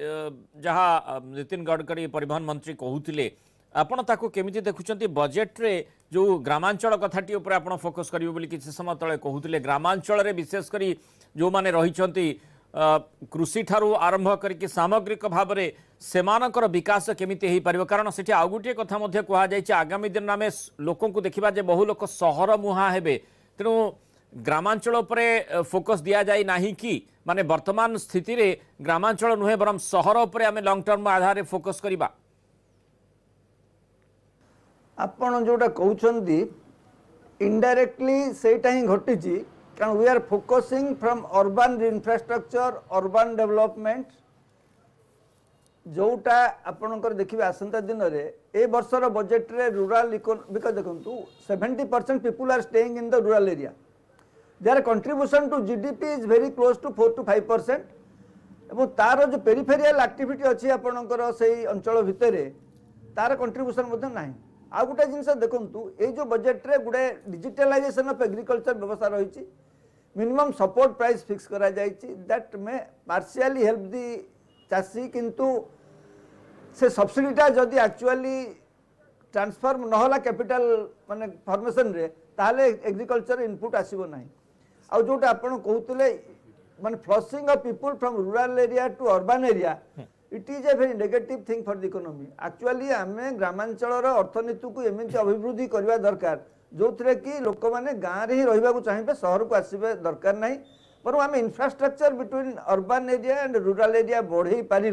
जहाँ नितिन गडकरी परिवहन मंत्री कहूतिले, आपण ताको केमिति देखुचंती? बजेट रे जो ग्रामांचल कथाटी ऊपर आपण फोकस करियो बोली किछि समय तळे कहूतिले, ग्रामांचल रे विशेष करी जो माने रहिचंती कृषि ठारू आरंभ करके सामग्रिक भाव में सेमानकर विकास केमिति हेई परिबो? कारण सेठी आ गुटे कथा मध्ये कहा जायछि, आगामी दिन में लोकों को देखिबा जे बहु लोक सहर मुहा हेबे, तेणु ग्रामांचल उपरे फोकस दिया जाय नाही कि माने वर्तमान स्थिति रे ग्रामांचल नुहे बरम सहर उपरे आमे लॉन्ग टर्म आधार रे फोकस करिबा? आपण जोटा कहउछंती इनडायरेक्टली सेटा ही घटिछि, कारण we are focusing from urban infrastructure, urban development, जोटा आपणकर देखिबे आसंता दिन रे ए वर्षर बजेट रे रूरल बिकॉज देखंतु 70% people are staying in the rural area, their contribution to GDP is very close to 4 to 5%, एवं तार जो पेरिफेरियल एक्टिविटी अच्छी आपणकर सेई अंचल भितरे तार कंट्रीब्यूशन मध्ये नाही। आ गोटे जिनस देखंतु ए जो बजेट रे गुडे डिजिटलाइजेशन ऑफ एग्रीकल्चर व्यवस्था रही, मिनिमम सपोर्ट प्राइस फिक्स करा जायछि, दैट में पार्शियली हेल्प दी चासी, किंतु से सब्सिडीटा जदि एक्चुअली ट्रांसफर नहला कैपिटल माने फॉर्मेशन रे ताले एग्रीकल्चर इनपुट आसीबो नाही। आ जोटा आपण कहउतले माने flushing of people from rural area to urban area, it is a very negative thing for the economy. Actually आमे ग्रामांचलर अर्थनीति को एमिति अभिवृद्धि करबा दरकार जो थे कि लोक मैंने गाँव में ही रहा चाहिए, सहर को आसवे दरकार नहीं, पर आम infrastructure between urban area and rural area बढ़े पारे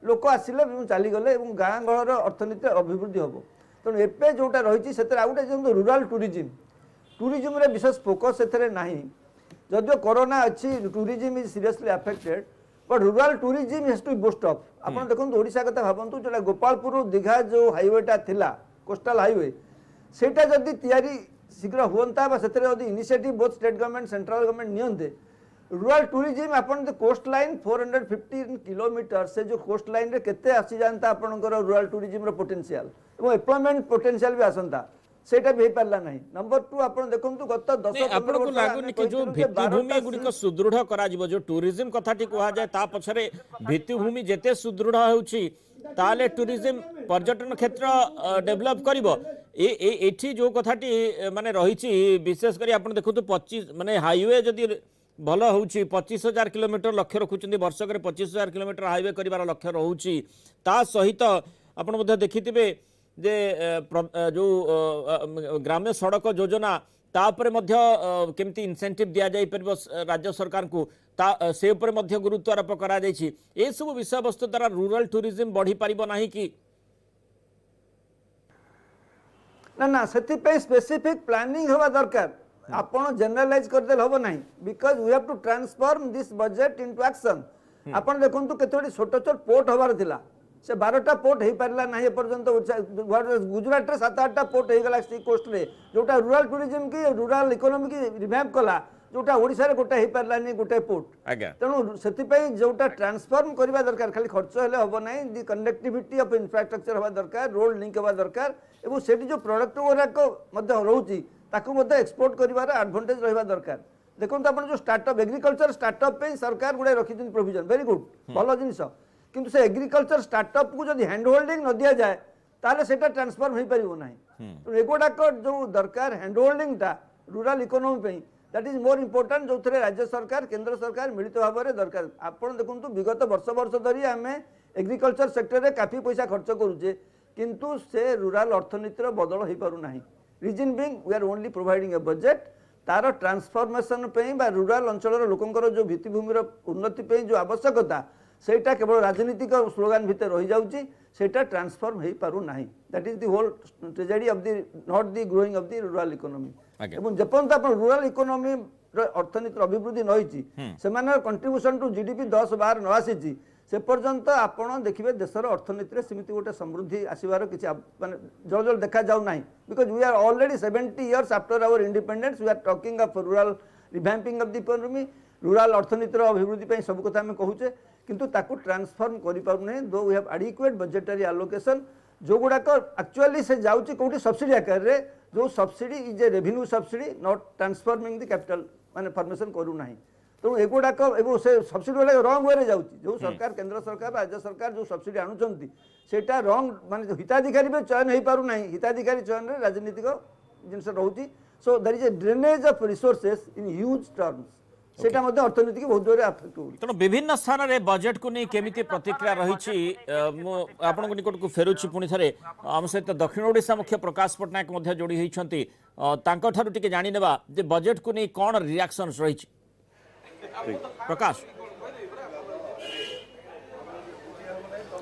लोक आसिले चलीगले गाँ गहर अर्थनीति अभिवृद्धि हम। तेणु एपे जोटा रही से गोटे जो रूरल टूरिज्म रे विशेष फोकस से ना, जदिव कोरोना अच्छी tourism is seriously affected, but rural tourism has to boost up. आप देखो ओडिशा कथा भावतु, जो गोपालपुर दीघा जो हाईवेटा थिला कोस्टल हाईवे, सेटा जदि तैयारी शीघ्र हुआ से initiative both state government central government नियंते रूरल टूरिज्म आपन कोस्ट लाइन 415 किलोमीटर से जो कोस्ट लाइन रे केते आसी जानता आपनकर रूरल टूरिज्म रो पोटेंशियल एवं एम्प्लॉयमेंट पोटेंशियल भी आसंता सेटा भी पारला नहीं। नंबर 2 आपण देखंतु गत 10 आपण को लागुनी कि जो भित्तिभूमि गुडी को सुदृढ़ करा जिवो जो टूरिज्म कथाटी कहा जाय ता पछरे भित्तिभूमि जेते सुदृढ़ होउची ताले टूरिज्म पर्यटन क्षेत्र डेवलप करिवो एठी जो कथाटी माने रहिची विशेष करी आपण देखंतु 25 माने हाईवे जदी भल होउची 25,000 किलोमीटर लक्ष्य रखुचंदी वर्षक 25,000 किलोमीटर हाईवे करिवार लक्ष्य रहउची ता सहित आपण मध्ये देखिथिबे जे जो ग्राम्य सड़क योजना तापर मध्य केमती इंसेंटिव दिया जाई परबो राज्य सरकार को ता से ऊपर मध्य गुरुत्व आरोप करा जायछि ए सब विषय वस्तु द्वारा रूरल टूरिज्म बढ़ी पारिबो नाही कि ना सेति पे स्पेसिफिक प्लानिंग होवा दरकार आपण जनरलाइज करदे होबो नाही because we have to transform this budget into action. आपण देखंतु केतोडी छोट छोट पोर्ट होबार थिला से 12टा पोर्ट हो पारा ना पर्यंत गुजरात रे 7-8टा पोर्ट हो गला सी कोस्ट रे जोटा रूरल टूरिज्म की रूरल इकोनॉमी की रिवैम्प कला जोटा ओडिसा रे गोटा हो पारा नहीं गोटे पोर्ट तेणु से जोटा ट्रांसफॉर्म करबा दरकार खाली खर्च हेले होबो नहीं दी कनेक्टिविटी ऑफ इंफ्रास्ट्रक्चर होबा दरकार रोड लिंक होबा दरकार एवं सेठी जो प्रोडक्ट गुराक मध्य रहउची ताकू मध्य एक्सपोर्ट करिवार एडवांटेज रहबा दरकार। देखंतु आपण जो स्टार्टअप एग्रीकल्चर स्टार्टअप पे सरकार गुडे रखि दिन प्रोविजन वेरी गुड भलो जिनिस किंतु से एग्रीकल्चर स्टार्टअप को जब हैंड होल्डिंग न दिया जाए ताले सेटा ट्रांसफॉर्म हो पारिबो नाही तो एगोडाक जो दरकार हैंड होल्डिंग टा रूरल इकोनॉमी पे दैट इज मोर इंपोर्टेंट जो थे राज्य सरकार केंद्र सरकार मिलित भाव में दरकार। आपण देखंतु विगत वर्ष धरी आमे एग्रीकल्चर सेक्टर रे काफी पैसा खर्च करूचे किंतु से रूरल अर्थनीतिर बदल हो पारु नाही reason being we are only providing a budget तार ट्रांसफॉर्मेशन पे बा रूरल अंचल लोकंकर जो भित्तिभूमि उन्नति पे जो आवश्यकता सेटा केवल राजनीतिक स्लोगान भितर रही जाउची सेटा ट्रांसफॉर्म हो पारु नाही that is the whole tragedy of the not the growing of the rural economy एवं जपंत अपन रूरल इकोनॉमी अर्थनीति अभिवृद्धि नहिची सेमानर कंट्रीब्यूशन टू जीडीपी 10-12 न आसीची से पर्यंत आपण देखिबे देशर अर्थनीति रे समिति गोटे समृद्धि आसीबार किछि माने जल जल देखा जाउ नाही because we are already 70 years after our independence we are talking of rural revamping of the economy rural अर्थनीति अभिवृद्धि पे सब कथा हम कहूचे किंतु ताकू ट्रांसफॉर्म करि पारु नै though we have adequate budgetary allocation जो गुडाक एक्चुअली से जाउची कोठी सब्सिडी आकार रे जो subsidy is a revenue subsidy not transforming the capital माने फॉर्मेशन करू नाही तो एगुडाक एवं से सब्सिडी वाला रंग वे जाउची जो सरकार केंद्र सरकार राज्य सरकार जो सब्सिडी आणुचंती सेटा रंग माने हिताधिकारी भी चयन हो पारु नाही हिताधिकारी चयन रे राजनीतिक जिनस रहउची so there is a drainage of resources in huge terms सेटा मध्ये अर्थनीति की बहुत जोरे अफेक्ट होउची तनो विभिन्न स्थान रे बजेट को नै केमिति प्रतिक्रिया रहिछि मो आपन को निकट को फेरुछि पुनी थरे हम सहित दक्षिण ओडिसा मुख्य प्रकाश पटनायक मध्ये जोड़ी होइछंती तांको ठारु टिके जानि नेबा जे बजेट को नै कोन रिएक्शंस रहिछि प्रकाश।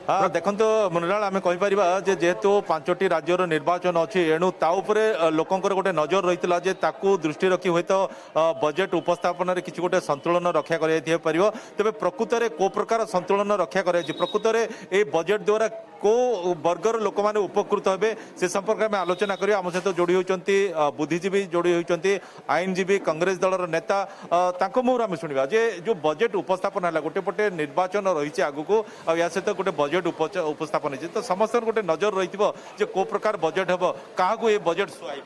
हाँ देखो मनोराल आम कहीपर जेहेतु 5टी राज्यर निर्वाचन अच्छी एणु ताऊपर लोकंर गोटे नजर रही दृष्टि रखी हुए तो बजेट उपस्थापन में किसी गोटे संतुलन रक्षा कर तेज प्रकृत में को प्रकार संतुलन रक्षा कर प्रकृत में ये बजेट द्वारा को वर्गर लोक मैंने उपकृत हे से संपर्क में आलोचना करें आम सहित जोड़ी होती बुद्धिजीवी जोड़ी होती आईनजीवी कांग्रेस दलर नेता मुहर आम शुणा जे जो बजेट उपस्थापन है गोटे पटे निर्वाचन रही आगू या सहित गोटे बजेट उपस्थापन है तो समस्त गोटे नजर रही को प्रकार बजेट हम क्या ये बजेट सुहाइब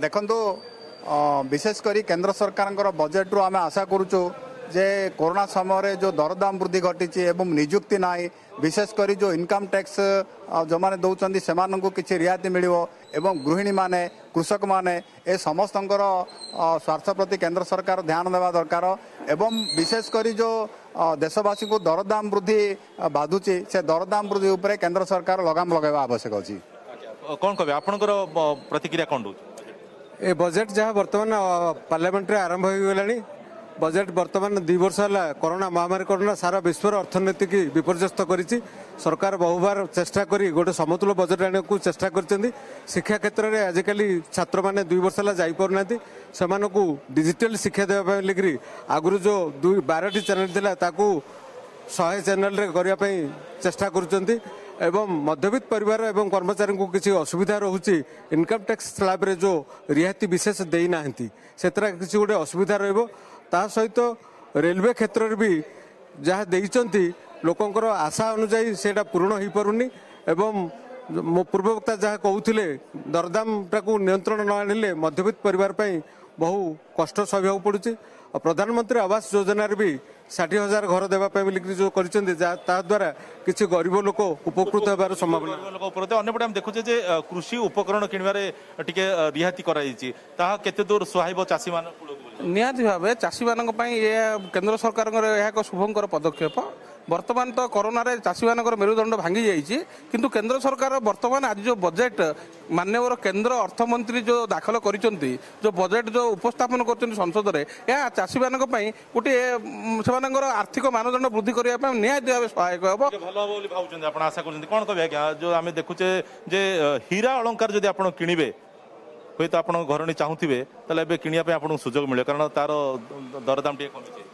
देखो विशेषकर केंद्र सरकार बजेट रू आम आशा करुचु जे कोरोना समय जो दरदाम वृद्धि घटी एवं निजुक्ति ना विशेषकर जो इनकम टैक्स जो मैंने दौरान से किसी रियायती मिल एवं गृहिणी माने कृषक माने ए समस्त स्वार्थ प्रति केंद्र सरकार ध्यान देवा दरकार एवं विशेषकर जो देशवासी को दरदाम वृद्धि बाधुची से दरदाम वृद्धि उपर केंद्र सरकार लगाम लगाइबा आवश्यक अछि कौन कहे आपनकर प्रतिक्रिया कौन रोज ए बजेट जहाँ बर्तमान पार्लियामेंट रे आरंभ हो गलानी बजेट बर्तमान 2 वर्ष है कोरोना महामारी कोरोना सारा विश्वर अर्थनीति की विपर्यस्त करिछि सरकार बहुबार चेष्टा करी गोटे समतुल बजेट आने को चेष्टा करछन्ती शिक्षा क्षेत्र में आजिकल छात्र मैंने 2 वर्ष है जाई पारना से डिजिटल शिक्षा देवा लेकिन आगुरी जो 12टी चैनल थिला ताकू 100 चैनल रे करिया पई चेष्टा करछन्ती एवं मध्यवित्त परिवार एवं कर्मचारी को किसी असुविधा रोचे इनकम टैक्स स्लैब रे जो रियायती विशेष देना से किसी गोटे असुविधा ता सहित रेलवे क्षेत्र में भी जहाँ देती लोकंर आशा अनुजाई से पूरण हो पारुनी एवं मो पूर्ववक्ता जहाँ कहते दरदाम टाक नियंत्रण न आनिले मध्यवित्त परिवार बहु कष्ट सहवाक पड़ुଛି प्रधानमंत्री आवास योजना भी 60,000 घर देवाई जो द्वारा किसी गरीब लोक उपकृत होबार संभावना अन्यपटे आम देखुचे जे कृषि उपकरण किणवारे टिके रिहाती कराई केते दूर सुहाइबो चाषी मान निहाती भाव चाषी मान केंद्र सरकार शुभंकर पदक्षेप बर्तमान तो कोरोना रे चाषी मान मेरुदंड भांगी जाइए किंतु केंद्र सरकार बर्तमान आज जो बजेट माननीय केंद्र अर्थमंत्री जो दाखल करिसेंती जो बजेट जो उपस्थापन कर संसद में यह चाषी मान गोटे से आर्थिक मानदंड वृद्धि करने निहाती भाव सहायक हम भल आशा कर कौन कह आज्ञा जो आम देखुचे जे हीरा अलंकार जदि आप किणवे हूँ तो आप घर चाहूबे तेल किणा आपको सुजोग मिले कारण तार दरदाम टे कमी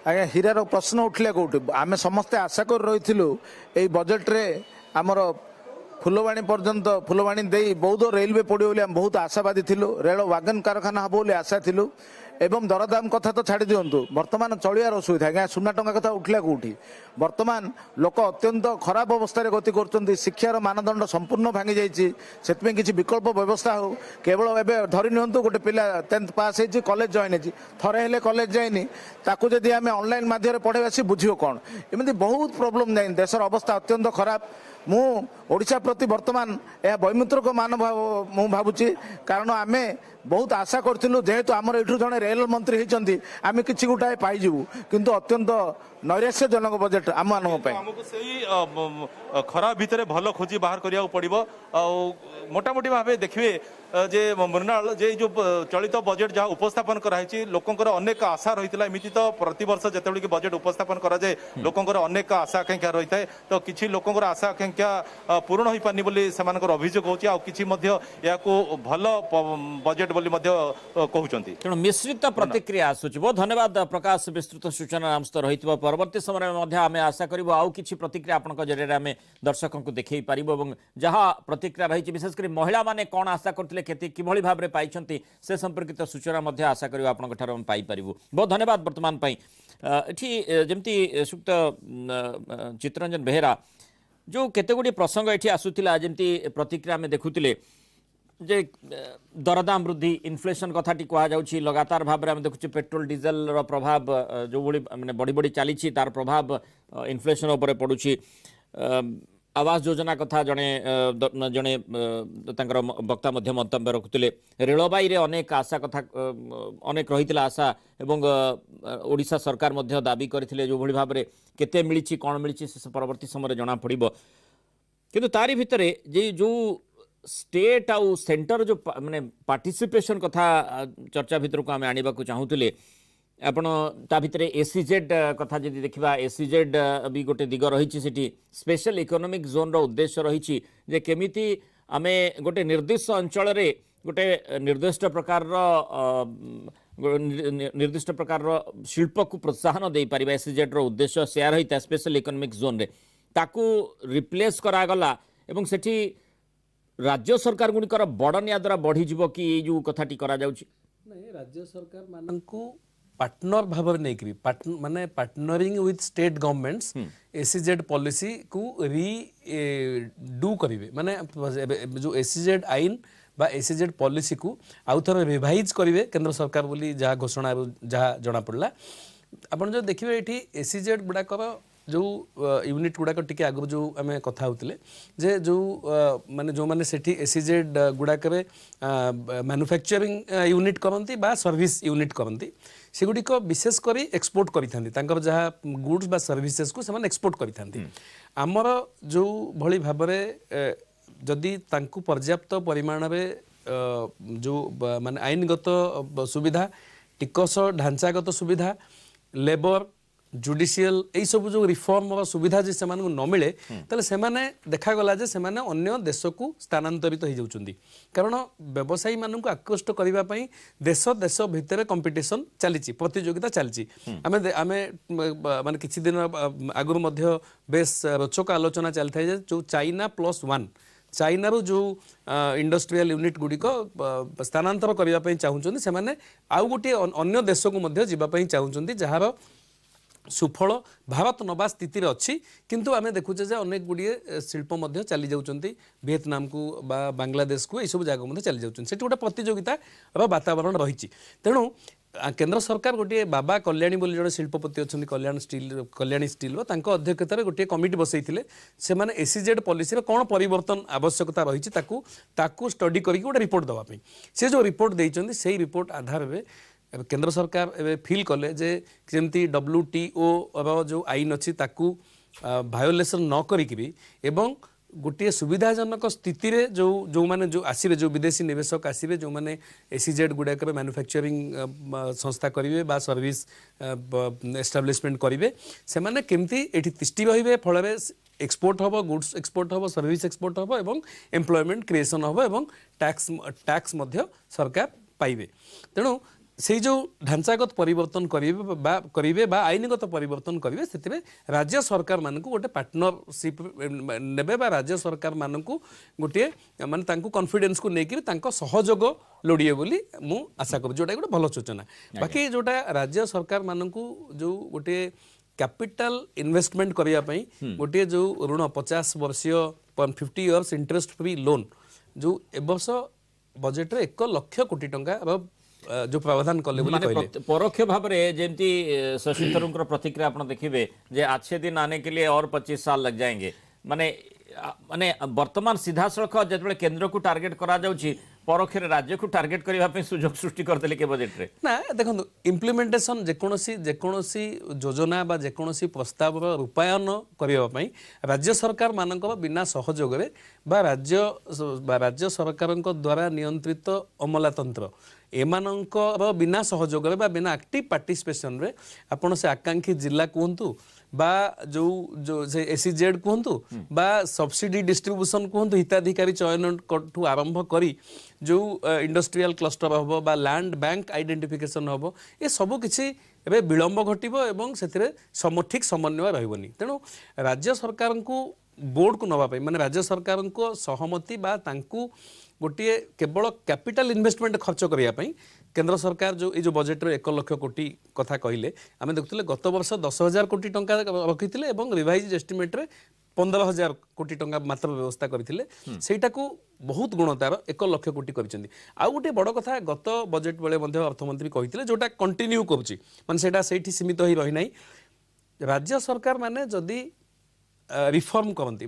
आज्ञा हीरार प्रश्न उठिले कौटी आम समस्ते आशा कर रही बजेट्रे आमर फुलवाणी पर्यंत फुलवाणी दे बौद्ध रेलवे पड़ो बहुत आशावादी थिलु रेल वागन कारखाना हम बोली आशा थिलु एवं दरदाम कथा तो छाड़ी दिंतु बर्तमान चलियार असुविधा आज्ञा सुना टंका कथा उठिला कौटी बर्तमान लोक अत्यंत खराब अवस्था गति कर शिक्षार मानदंड संपूर्ण भांगी जाइए किसी विकल्प व्यवस्था हो केवल एवं धरी नियंतु गोटे पिला 10th पास हो कॉलेज जॉइन हो थरे हेले कॉलेज जाइनी ताकू जदि आम ऑनलाइन माध्यम पढ़ेगा सी बुझियो कौन एमती बहुत प्रोब्लेम जाए देशर अवस्था अत्यंत खराब मु ओडिशा प्रति वर्तमान यह वैमित्रक मान मु भावुची कारण आम बहुत आशा करूँ जेहेतु आमर ये जड़े रेल मंत्री होती आम कि गोटाए पाइबू किंतु अत्यंत नैराश्यजनक बजेट आम खरा भितर भल खोजी बाहर करिया पड़ो मोटामोटी भाव देखिए जे मृणाल जे जो चलित बजेट जहाँ उपस्थापन कराई लोकंर अनेक आशा रही है एमती तो प्रतिवर्ष जिते कि बजेट उपस्थापन कराए लोकंर अनेक आशा आकांक्षा रही है तो किसी लोकंर आशा आकांक्षा पूरण हो पारनी बोली सेमानकर अभियोग हो भल बजेट बोली कहते तेणु मिश्रित प्रतिक्रिया आसूची बहुत धन्यवाद प्रकाश विस्तृत सूचना आमस्त रही परवर्ती समय आम आशा करूँ आउ कि प्रतिक्रिया आपंक जरिए आम दर्शकों को देखई पारू जहाँ प्रतिक्रिया रही विशेषकर महिला माने कौन आशा करते कि भाव में पाई से संपर्कित सूचना आशा करूँ आपंकर पाइपर बहुत धन्यवाद बर्तमान ये जमती सुक्त चित्तरंजन बेहेरा जो केते गुडी प्रसंग ये आसूला जमती प्रतिक्रिया आम देखुले जे दरदाम वृद्धि इन्फ्लेशन कथाटी कहुच्छी लगातार भाव में आम देखुचे पेट्रोल डीजेल प्रभाव जो भाई मैंने बढ़ी बढ़ी चली तार प्रभाव इन्फ्लेशन उपर पड़ुछि आवास योजना कथा जड़े जड़े वक्ता मंतव्य रखुले रेलबाई अनेक आशा कथा अनेक रही आशा एवं ओडिशा सरकार दाबी करथिले जो भली भाव में केते मिली कौन मिली से परवर्ती समय जना पड़ो किंतु तारी भितर जे जो स्टेट आउ सेंटर जो माने पार्टिसिपेशन कथा चर्चा भितर को आम आने को चाहूले आपण ता भितर एसीजेड कथा जदि देखा एसीजेड भी गोटे दिग रही स्पेशल इकोनॉमिक जोन रो उद्देश्य रही जे केमिति आमे गोटे निर्दिष्ट अंचल रे गोटे निर्दिष्ट प्रकार शिल्प को प्रोत्साहन दे पारिबा एसीजेड रो उद्देश्य सेया रही था स्पेशल इकोनॉमिक जोन रे ताकू रिप्लेस करागला एवं सेठी राज्य सरकार गुड़िकर बड़निया द्वारा बढ़ीज कि जो कथाटी करा जाउछि नहीं राज्य सरकार मानकू पार्टनर भाव में नहीं माने partnering with state governments ACZ policy को डू करेंगे माने जो एसीजेड आईन बा एसीजेड पॉलिसी को आउ थोड़ा रिवाइज करेंगे केंद्र सरकार बोली जहाँ घोषणा जहाँ जना पड़ा आपन जो देखिए ये एसीजेड गुड़ाकर जो यूनिट गुड़ाक टी आगु जो आम कथा होते जे जो माने जो माने सेठी एसीजेड गुड़ाक मैन्युफैक्चरिंग यूनिट करती बा सर्विस यूनिट करती सेगुड़िक विशेष करी एक्सपोर्ट करी जहाँ गुड्स बा सर्विसेस को से एक्सपोर्ट करी आमर जो भली भाव में जदि तांकु पर्याप्त परिमाण में जो माने आईनगत सुविधा टिकस ढांचागत सुविधा लेबर जुडिशियल यही सब जो रिफॉर्म वा सुविधा जे सेमान न मिले ताले सेमाने देखा गला जे सेमाने अन्य देश को स्थानांतरित हो जाउछंदी कारण व्यवसायी मानन को आकृष्ट करिवा पई देश देश भितर कंपटीशन चलीची प्रतियोगिता चलीची आमे आमे माने किछि दिन आगुर मध्य बेस रोचक आलोचना चलि थाय जे जो चाइना +1 चाइना रो जो इंडस्ट्रियल यूनिट गुडी को स्थानांतर करिवा पई चाहुचंदी सेमाने आउ गोटे अन्य देश को मध्य जीवा पई चाहुचंदी जहार सुफल भारत नवा स्थिति अच्छी किंतु आमे देखुचे जे अनेक गुड़िए शिल्प मध्य चली जाउचंती वियतनाम को बा बांग्लादेश को यह सब जगह मध्य चली जाउचंती सेठी गोटे प्रतियोगिता वातावरण रही तेणु केंद्र सरकार गोटे बाबा कल्याणी बोली जड़े शिल्पपति अच्छा कल्याणी स्टील अध्यक्षतार गोटे कमिटी बसई से एसीजेड पॉलिसी कौन परिवर्तन आवश्यकता रही स्टडी करके गोटे रिपोर्ट देवाई से जो रिपोर्ट देइचंती से रिपोर्ट आधार में केंद्र सरकार एवं फिल कले जे जमती WTO रो जो आईन अच्छी ताकू भायोलेसन न करी एवं गोटे सुविधाजनक स्थिति रे जो माने जो आसीबे जो विदेशी निवेशक आसीबे जो माने एसीजेड गुडाक मैन्युफैक्चरिंग संस्था करिवे बा सर्विस एस्टाब्लिशमेंट करिवे से माने केमती एठी तिष्टि रहिबे फल रे एक्सपोर्ट हबो गुड्स एक्सपोर्ट हबो सर्विस एक्सपोर्ट हबो एवं एम्प्लॉयमेंट क्रिएशन हबो एवं टैक्स मध्य सरकार पाइबे तेणु से जो ढांचागत परिवर्तन करेंगे आईनगत परिवर्तन करेंगे से राज्य सरकार मान को गोटे पार्टनरशिप ने राज्य सरकार मान को गोटे माने कॉन्फिडेंस को लेकिन सहयोग लोड़िए बोली मु आशा करूँ जोटा गोटे भल सूचना बाकी जोटा राज्य सरकार मान को जो गोटे कैपिटल इन्वेस्टमेंट करने गोटे जो ऋण 50 वर्षीय 50 इयर्स इंटरेस्ट फ्री लोन जो ए वर्ष बजेट रे 1 लाख कोटी टंका जो प्रावधान कले परोक्ष भाव में जमती शशि थरूर प्रतिक्रिया आप देखिए जे अच्छे दिन आने के लिए और 25 साल लग जाएंगे माने माने वर्तमान सीधा सड़क जो केंद्र को टार्गेट करा जाउची परोक्ष राज्य को टार्गेट करने सुजोग सृष्टि करते के बजेट रे ना देखो इम्प्लीमेंटेशन जेकोसी योजना बा जेकोसी प्रस्ताव रूपायन करने राज्य सरकार मान बिना सहयोग बा राज्य सरकार द्वारा नियंत्रित अमलातंत्र एमानंकर बिना सहयोग बा बिना एक्टिव पार्टिसिपेशन रे आपण से आकांक्षी जिला कहतु बा जो से एसीजेड कहतु बा सब्सिडी डिस्ट्रीब्यूशन कहतु हिताधिकारी चयन ठू आरंभ करी जो इंडस्ट्रियल क्लस्टर हम बा लैंड बैंक आइडेंटिफिकेशन हम ये सब किसी विलंब घटो एवं से ठीक समन्वय रही तेणु राज्य सरकार को बोर्ड को नवाई माने राज्य सरकार को सहमति बा तांकू गोटे केवल कैपिटल इन्वेस्टमेंट खर्च करने केंद्र सरकार जो ये बजेट रे 1 लाख कोटी कथा कहले आम देखुले गत वर्ष 10,000 कोटी टंका रखी रिवाइज एस्टिमेट रे 15,000 कोटी टंका मात्र व्यवस्था करथिले सेटा को बहुत गुणतार 1 लाख कोटी करिसेंती आ गोटे बड़ कथा गत बजेट बेले मध्ये अर्थमंत्री कहिथिले जोटा कंटिन्यू करूची माने सेटा सेठी सीमित होई रही नाही राज्य सरकार माने जदी रिफॉर्म करती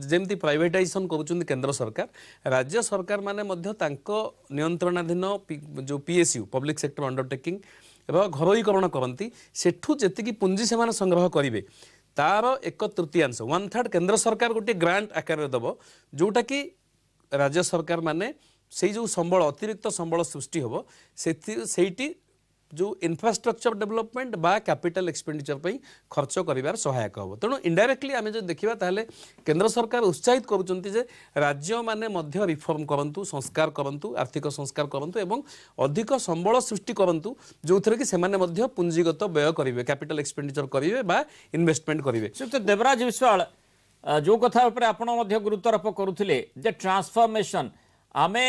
जमती प्राइवेटाइजेशन करुँच केंद्र सरकार राज्य सरकार माने मध्य तांको नियंत्रणाधीन जो PSU पब्लिक सेक्टर अंडरटेकिंग एवं घरोईकरण करती सेठू जेतिकी पुंजी से संग्रह करेंगे तार 1/3 1/3 केंद्र सरकार गोटे ग्रांट आकार देव जोटा कि राज्य सरकार माने से जो संबल अतिरिक्त संबल सृष्टि हम से जो इंफ्रास्ट्रक्चर डेवलपमेंट बा कैपिटल एक्सपेंडिचर पे खर्च करिवार सहायक हम तेणु इनडायरेक्टली आम जो देखा ताले केंद्र सरकार उत्साहित करुँचे जे राज्य माने मध्य रिफॉर्म करंतु संस्कार करंतु आर्थिक संस्कार करंतु एवं अधिक संबल सृष्टि करंतु जो थरे कि सेमाने मध्य पुंजीगत व्यय करिवे कैपिटल एक्सपेंडिचर करिवे बा इन्वेस्टमेंट करिवे तो देवराज विश्वाल जो कथा ऊपर आपण मध्य गुरुत्वारोप करुथिले जे ट्रांसफॉर्मेशन आमे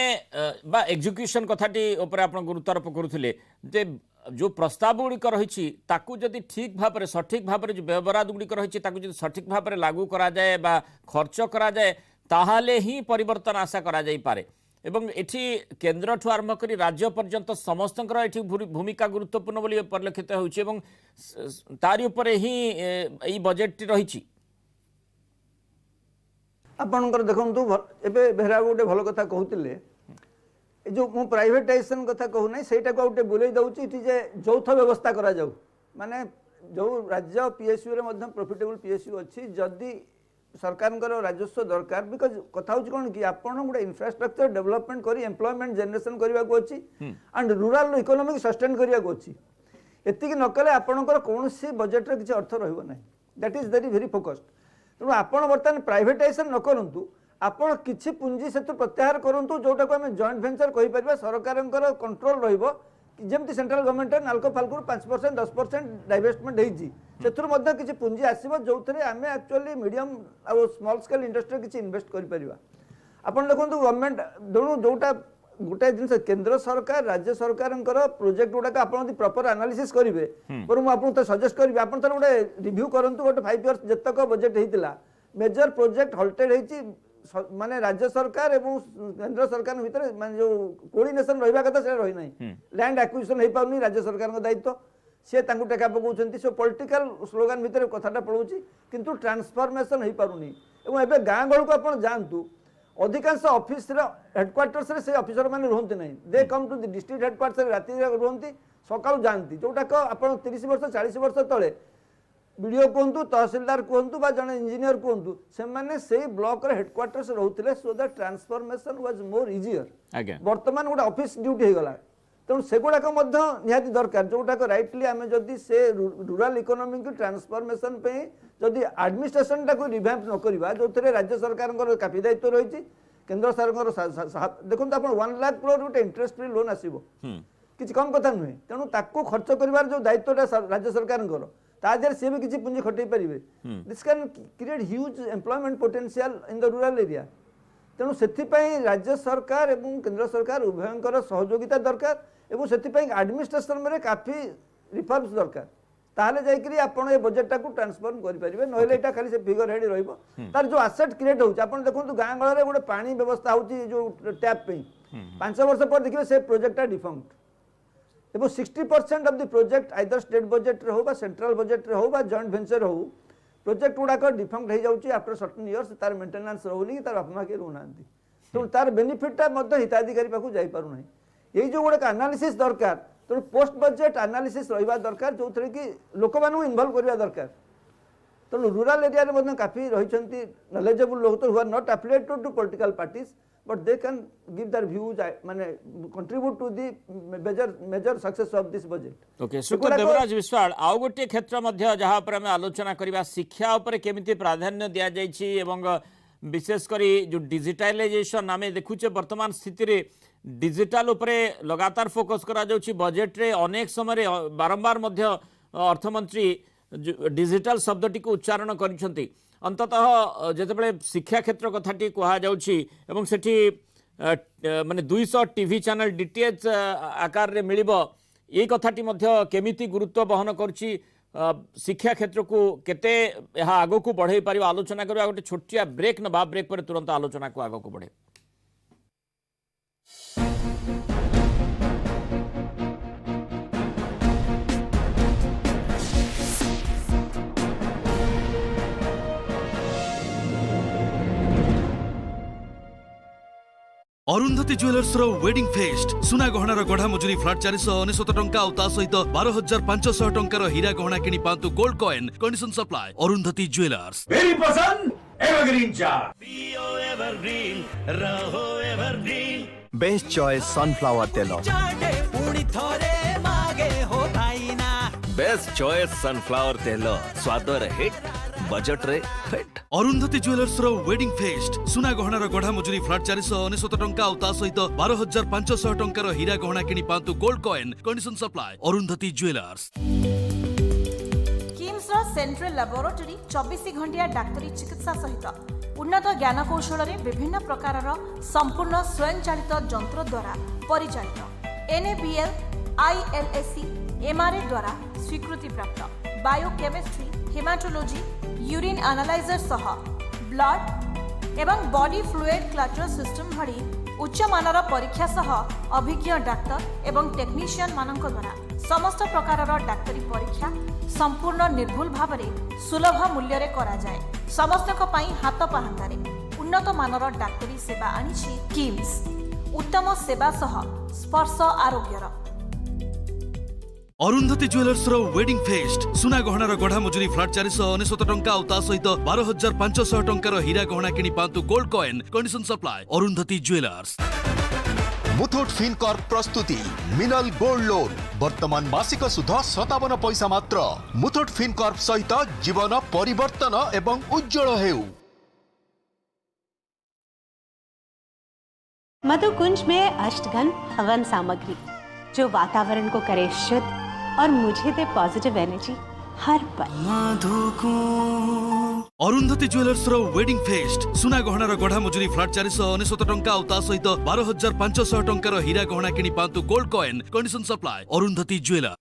बा एग्जीक्यूशन कथाटी ऊपर आपण गुरुत्वारोप करुथिले जे जो प्रस्ताव गुड़िक रही जदि ठीक भाव में सठिक भाव में जो व्यवहार गुड़िक रही सठिक भाव में लागू करा जाए बा खर्च करा जाए ताहाले ही परिवर्तन आशा करा जाई पारे एवं एठी केंद्र ठू आरंभ करी राज्य पर्यंत समस्त एठी भूमिका गुरुत्वपूर्ण बोली परिलक्षित होउछि एवं तारि उपरे ही एई बजेट रही आपणकर देखंतु एबे बेहरा गोटे भल कथा कहउतिले जो मु प्राइवेटाइजेशन कथा कहूना से गोटे बुले दूसरी जे यौथ व्यवस्था करा जाऊ माने जो राज्य PSU रे मध्य प्रॉफिटेबल PSU अच्छी जदि सरकार राजस्व दरकार बिकज कथा हूँ कौन कि आपन गोटे इंफ्रास्ट्रक्चर डेवलपमेंट करी एम्प्लॉयमेंट जनरेशन करने को अच्छी एंड रूरल इकोनॉमिक सस्टेन करने को अच्छी एतिक न कले आपणकर कौनसी बजेट रे किसी अर्थ रहइबो नाही दैट इज वेरी फोकस्ड तेणु आपण बर्तमान प्राइवेटाइजेशन न करंतु आपण किछि पुंजी से प्रत्याहार करंतु जोटा को हम जॉइंट वेंचर कहि परबा सरकारंकर कंट्रोल रहइबो जेमती सेंट्रल गवर्नमेंट नाल्को फाल्को 5% 10% डाइवेस्टमेंट होईची सेथुर मध्ये किछि पुंजी आसीबो जोथरे आमे एक्चुअली मीडियम आ स्मॉल स्केल इंडस्ट्री किछि इन्वेस्ट करि परिबा आपण देखंतु गवर्नमेंट दोनो जोटा गोटे जिन केंद्र सरकार राज्य सरकार प्रोजेक्ट गुड़ाक आप प्रॉपर एनालिसिस करेंगे पर मुझे सजेस्ट करी आप गोटे रिव्यू करूँ गोटे 5 इयर्स जितक बजेट होता मेजर प्रोजेक्ट हल्टेड होती माने राज्य सरकार एवं केंद्र सरकार भितर माने जो कोऑर्डिनेशन रहिबा कथा से रही नहीं लैंड एक्विजिशन हो पाउनी राज्य सरकार दायित्व सी टेका पकाउछन्ती सो पॉलिटिकल स्लोगान भितर कथाटा पड़ुछि किंतु ट्रांसफॉर्मेशन हो पारुनी एवं एबे गाँ गहल को आपण जानतु अधिकांश ऑफिस हेडक्वार्टर्स रे से ऑफिसर माने रहंती नहीं they come to the district headquarters राति रहंती सकाळु जानती जोटा को आपण 30 वर्ष 40 वर्ष तळे वीडियो कहतु तहसीलदार कहतु बा जने इंजीनियर कहतु से माने से ब्लॉक रे हेडक्वार्टर्स रहउथिले so that transformation was more easier वर्तमान गोटे ऑफिस ड्यूटी हो गला तेणु सेगुड़ाक निहाती दरकार जोटाक रईटली आम जदि से रूराल इकोनॉमी की ट्रांसफॉर्मेशन पे जदि एडमिनिस्ट्रेशन टाक रिभैम्प न करवा जो राज्य सरकार काफी दायित्व रही केंद्र सरकार देखो आप 1 लाख करोड़ गोटे इंटरेस्ट फ्री लोन आसो किसी कम कथा नुहे तेणु ताको खर्च कर जो दायित्वटा राज्य सरकार तादेह सी भी किसी पुंजी खटे पारे this can create huge employment potential in the rural area तेणु से राज्य सरकार एवं केंद्र सरकार उभयंकर सहयोगिता दरकार एवं से एडमिनिस्ट्रेशन में काफी रिफॉर्म्स दरकार ताहले जाइकरी आपण ए बजेट को ट्रांसफॉर्म करि परिबे नहले एटा खाली से फिगर हेड रहइबो तार जो एसेट क्रिएट होउछ आपण देखंतु गां गळ रे गोटे पानी व्यवस्था होउची जो टैप पे 5 वर्ष पर देखिबे से प्रोजेक्ट डिफंक्ट एवं 60% of the project either state budget रे हो बा सेंट्रल बजेट रे हो बा जॉइंट वेंचर हो प्रोजेक्ट गुड़ाक डिफंक्ट हो जाउची आफ्टर सर्टेन इयर्स तार मेंटेनेंस रहउनी तार बापमा के रहउनांती तो तार बेनिफिटटा मध्ये हिताधिकारी पाखु जाई पारु नै एई जो गोटे एनालिसिस दरकार तो पोस्ट बजेट एनालिसिस रहिबा दरकार जो थरे कि लोक मानु इन्वॉल्व करबा दरकार तो रूरल एरिया रे मध्ये काफी रहिसंती नॉलेजेबल लोक तो who are not affiliated to political parties but they can give their views माने contribute to the major success of this budget okay सुकर देवराज विश्वाल आउ गोटे क्षेत्र मध्ये जहां पर हम आलोचना करबा शिक्षा ऊपर केमिति प्राधान्य दिया जायछि एवं विशेष करी जो डिजिटलाइजेशन आमे देखुचे वर्तमान स्थिति रे डिजिटल उपरे लगातार फोकस करा जाउछि बजेट रे अनेक समय बारंबार मध्य अर्थमंत्री डिजिटल शब्दटी को उच्चारण करिसंती अंततः जेतेबेले शिक्षा क्षेत्र कथाटी कहा जाउछि एवं सेठी माने 200 टीवी चैनल डीटीएच आकार रे मिलिबो ए कथाटी मध्य केमिति गुरुत्व बहन करछि शिक्षा क्षेत्र को केते यह आगो को बढ़ाई पारिबो आलोचना करबा गोटे छोटिया ब्रेक नबा ब्रेक पर तुरंत आलोचना को आगो को बढ़े अरुंधति ज्वेलर्स रो वेडिंग फेस्ट सुना गहनार गढ़ा मजुरी फ्लैट 499 टंका और ता सहित 12500 टंकार हीरा गहना किनी पांतु gold coin condition supply Arundhati jewellers मेरी पसंद एवरग्रीन चा पियो एवरग्रीन रहो एवरग्रीन बेस्ट चॉइस सनफ्लावर तेल चाटे पुणी थोरे मागे हो भाईना बेस्ट चॉइस सनफ्लावर तेल स्वादर हिट बजट रे फिट अरुंधति ज्वेलर्स रो वेडिंग फेस्ट सुना गहनार गढ़ा मजुरी फ्लैट 499 टंका और ता सहित 12500 टंकार हीरा गहना किनी पांतु gold coin condition supply Arundhati jewellers KIMS रो सेंट्रल लैबोरेटरी 24 घंटिया डाक्टरी चिकित्सा सहित उन्नत ज्ञान कौशल रे विभिन्न प्रकार संपूर्ण स्वयंचालित जंत्र द्वारा परिचालित NABL ILSC MRA द्वारा स्वीकृति प्राप्त बायोकेमिस्ट्री हेमाटोलॉजी यूरिन एनालाइजर सह ब्लड एवं बॉडी फ्लूइड क्लटर सिस्टम भली उच्च मानर परीक्षा सह अभिज्ञ डाक्टर एवं टेक्नीशियन मानक द्वारा समस्त प्रकार डाक्तरी परीक्षा संपूर्ण निर्भुल भाव में सुलभ मूल्य रे करा जाए समस्त को पई हाथ पाहंतारे उन्नत मानर डाक्तरी सेवा आनिछि किम्स उत्तम सेवा सह स्पर्श आरोग्यर अरुंधति ज्वेलर्स रो वेडिंग फेस्ट सुना गहनार गढ़ा मजुरी फ्लैट 499 टंका और ता सहित 12500 टंकार हीरा गहना किनी पांतु gold coin condition supply Arundhati jewellers Muthoot Fincorp प्रस्तुति मिनल गोल्ड लोन वर्तमान मासिक सुध 57 पैसा मात्र। मुथूट फिनकॉर्प सहित जीवन परिवर्तन एवं उज्जवल हेउ। मधुकुंज में अष्टगंध हवन सामग्री जो वातावरण को करे शुद्ध और मुझे दे पॉजिटिव एनर्जी हर पल। अरुंधति ज्वेलर्स रो वेडिंग फेस्ट सुना गहनार गढ़ा मजुरी फ्लैट 499 टंका और ता सहित 12,500 टंकार हीरा गहना किनी पांतु gold coin condition supply Arundhati jeweller.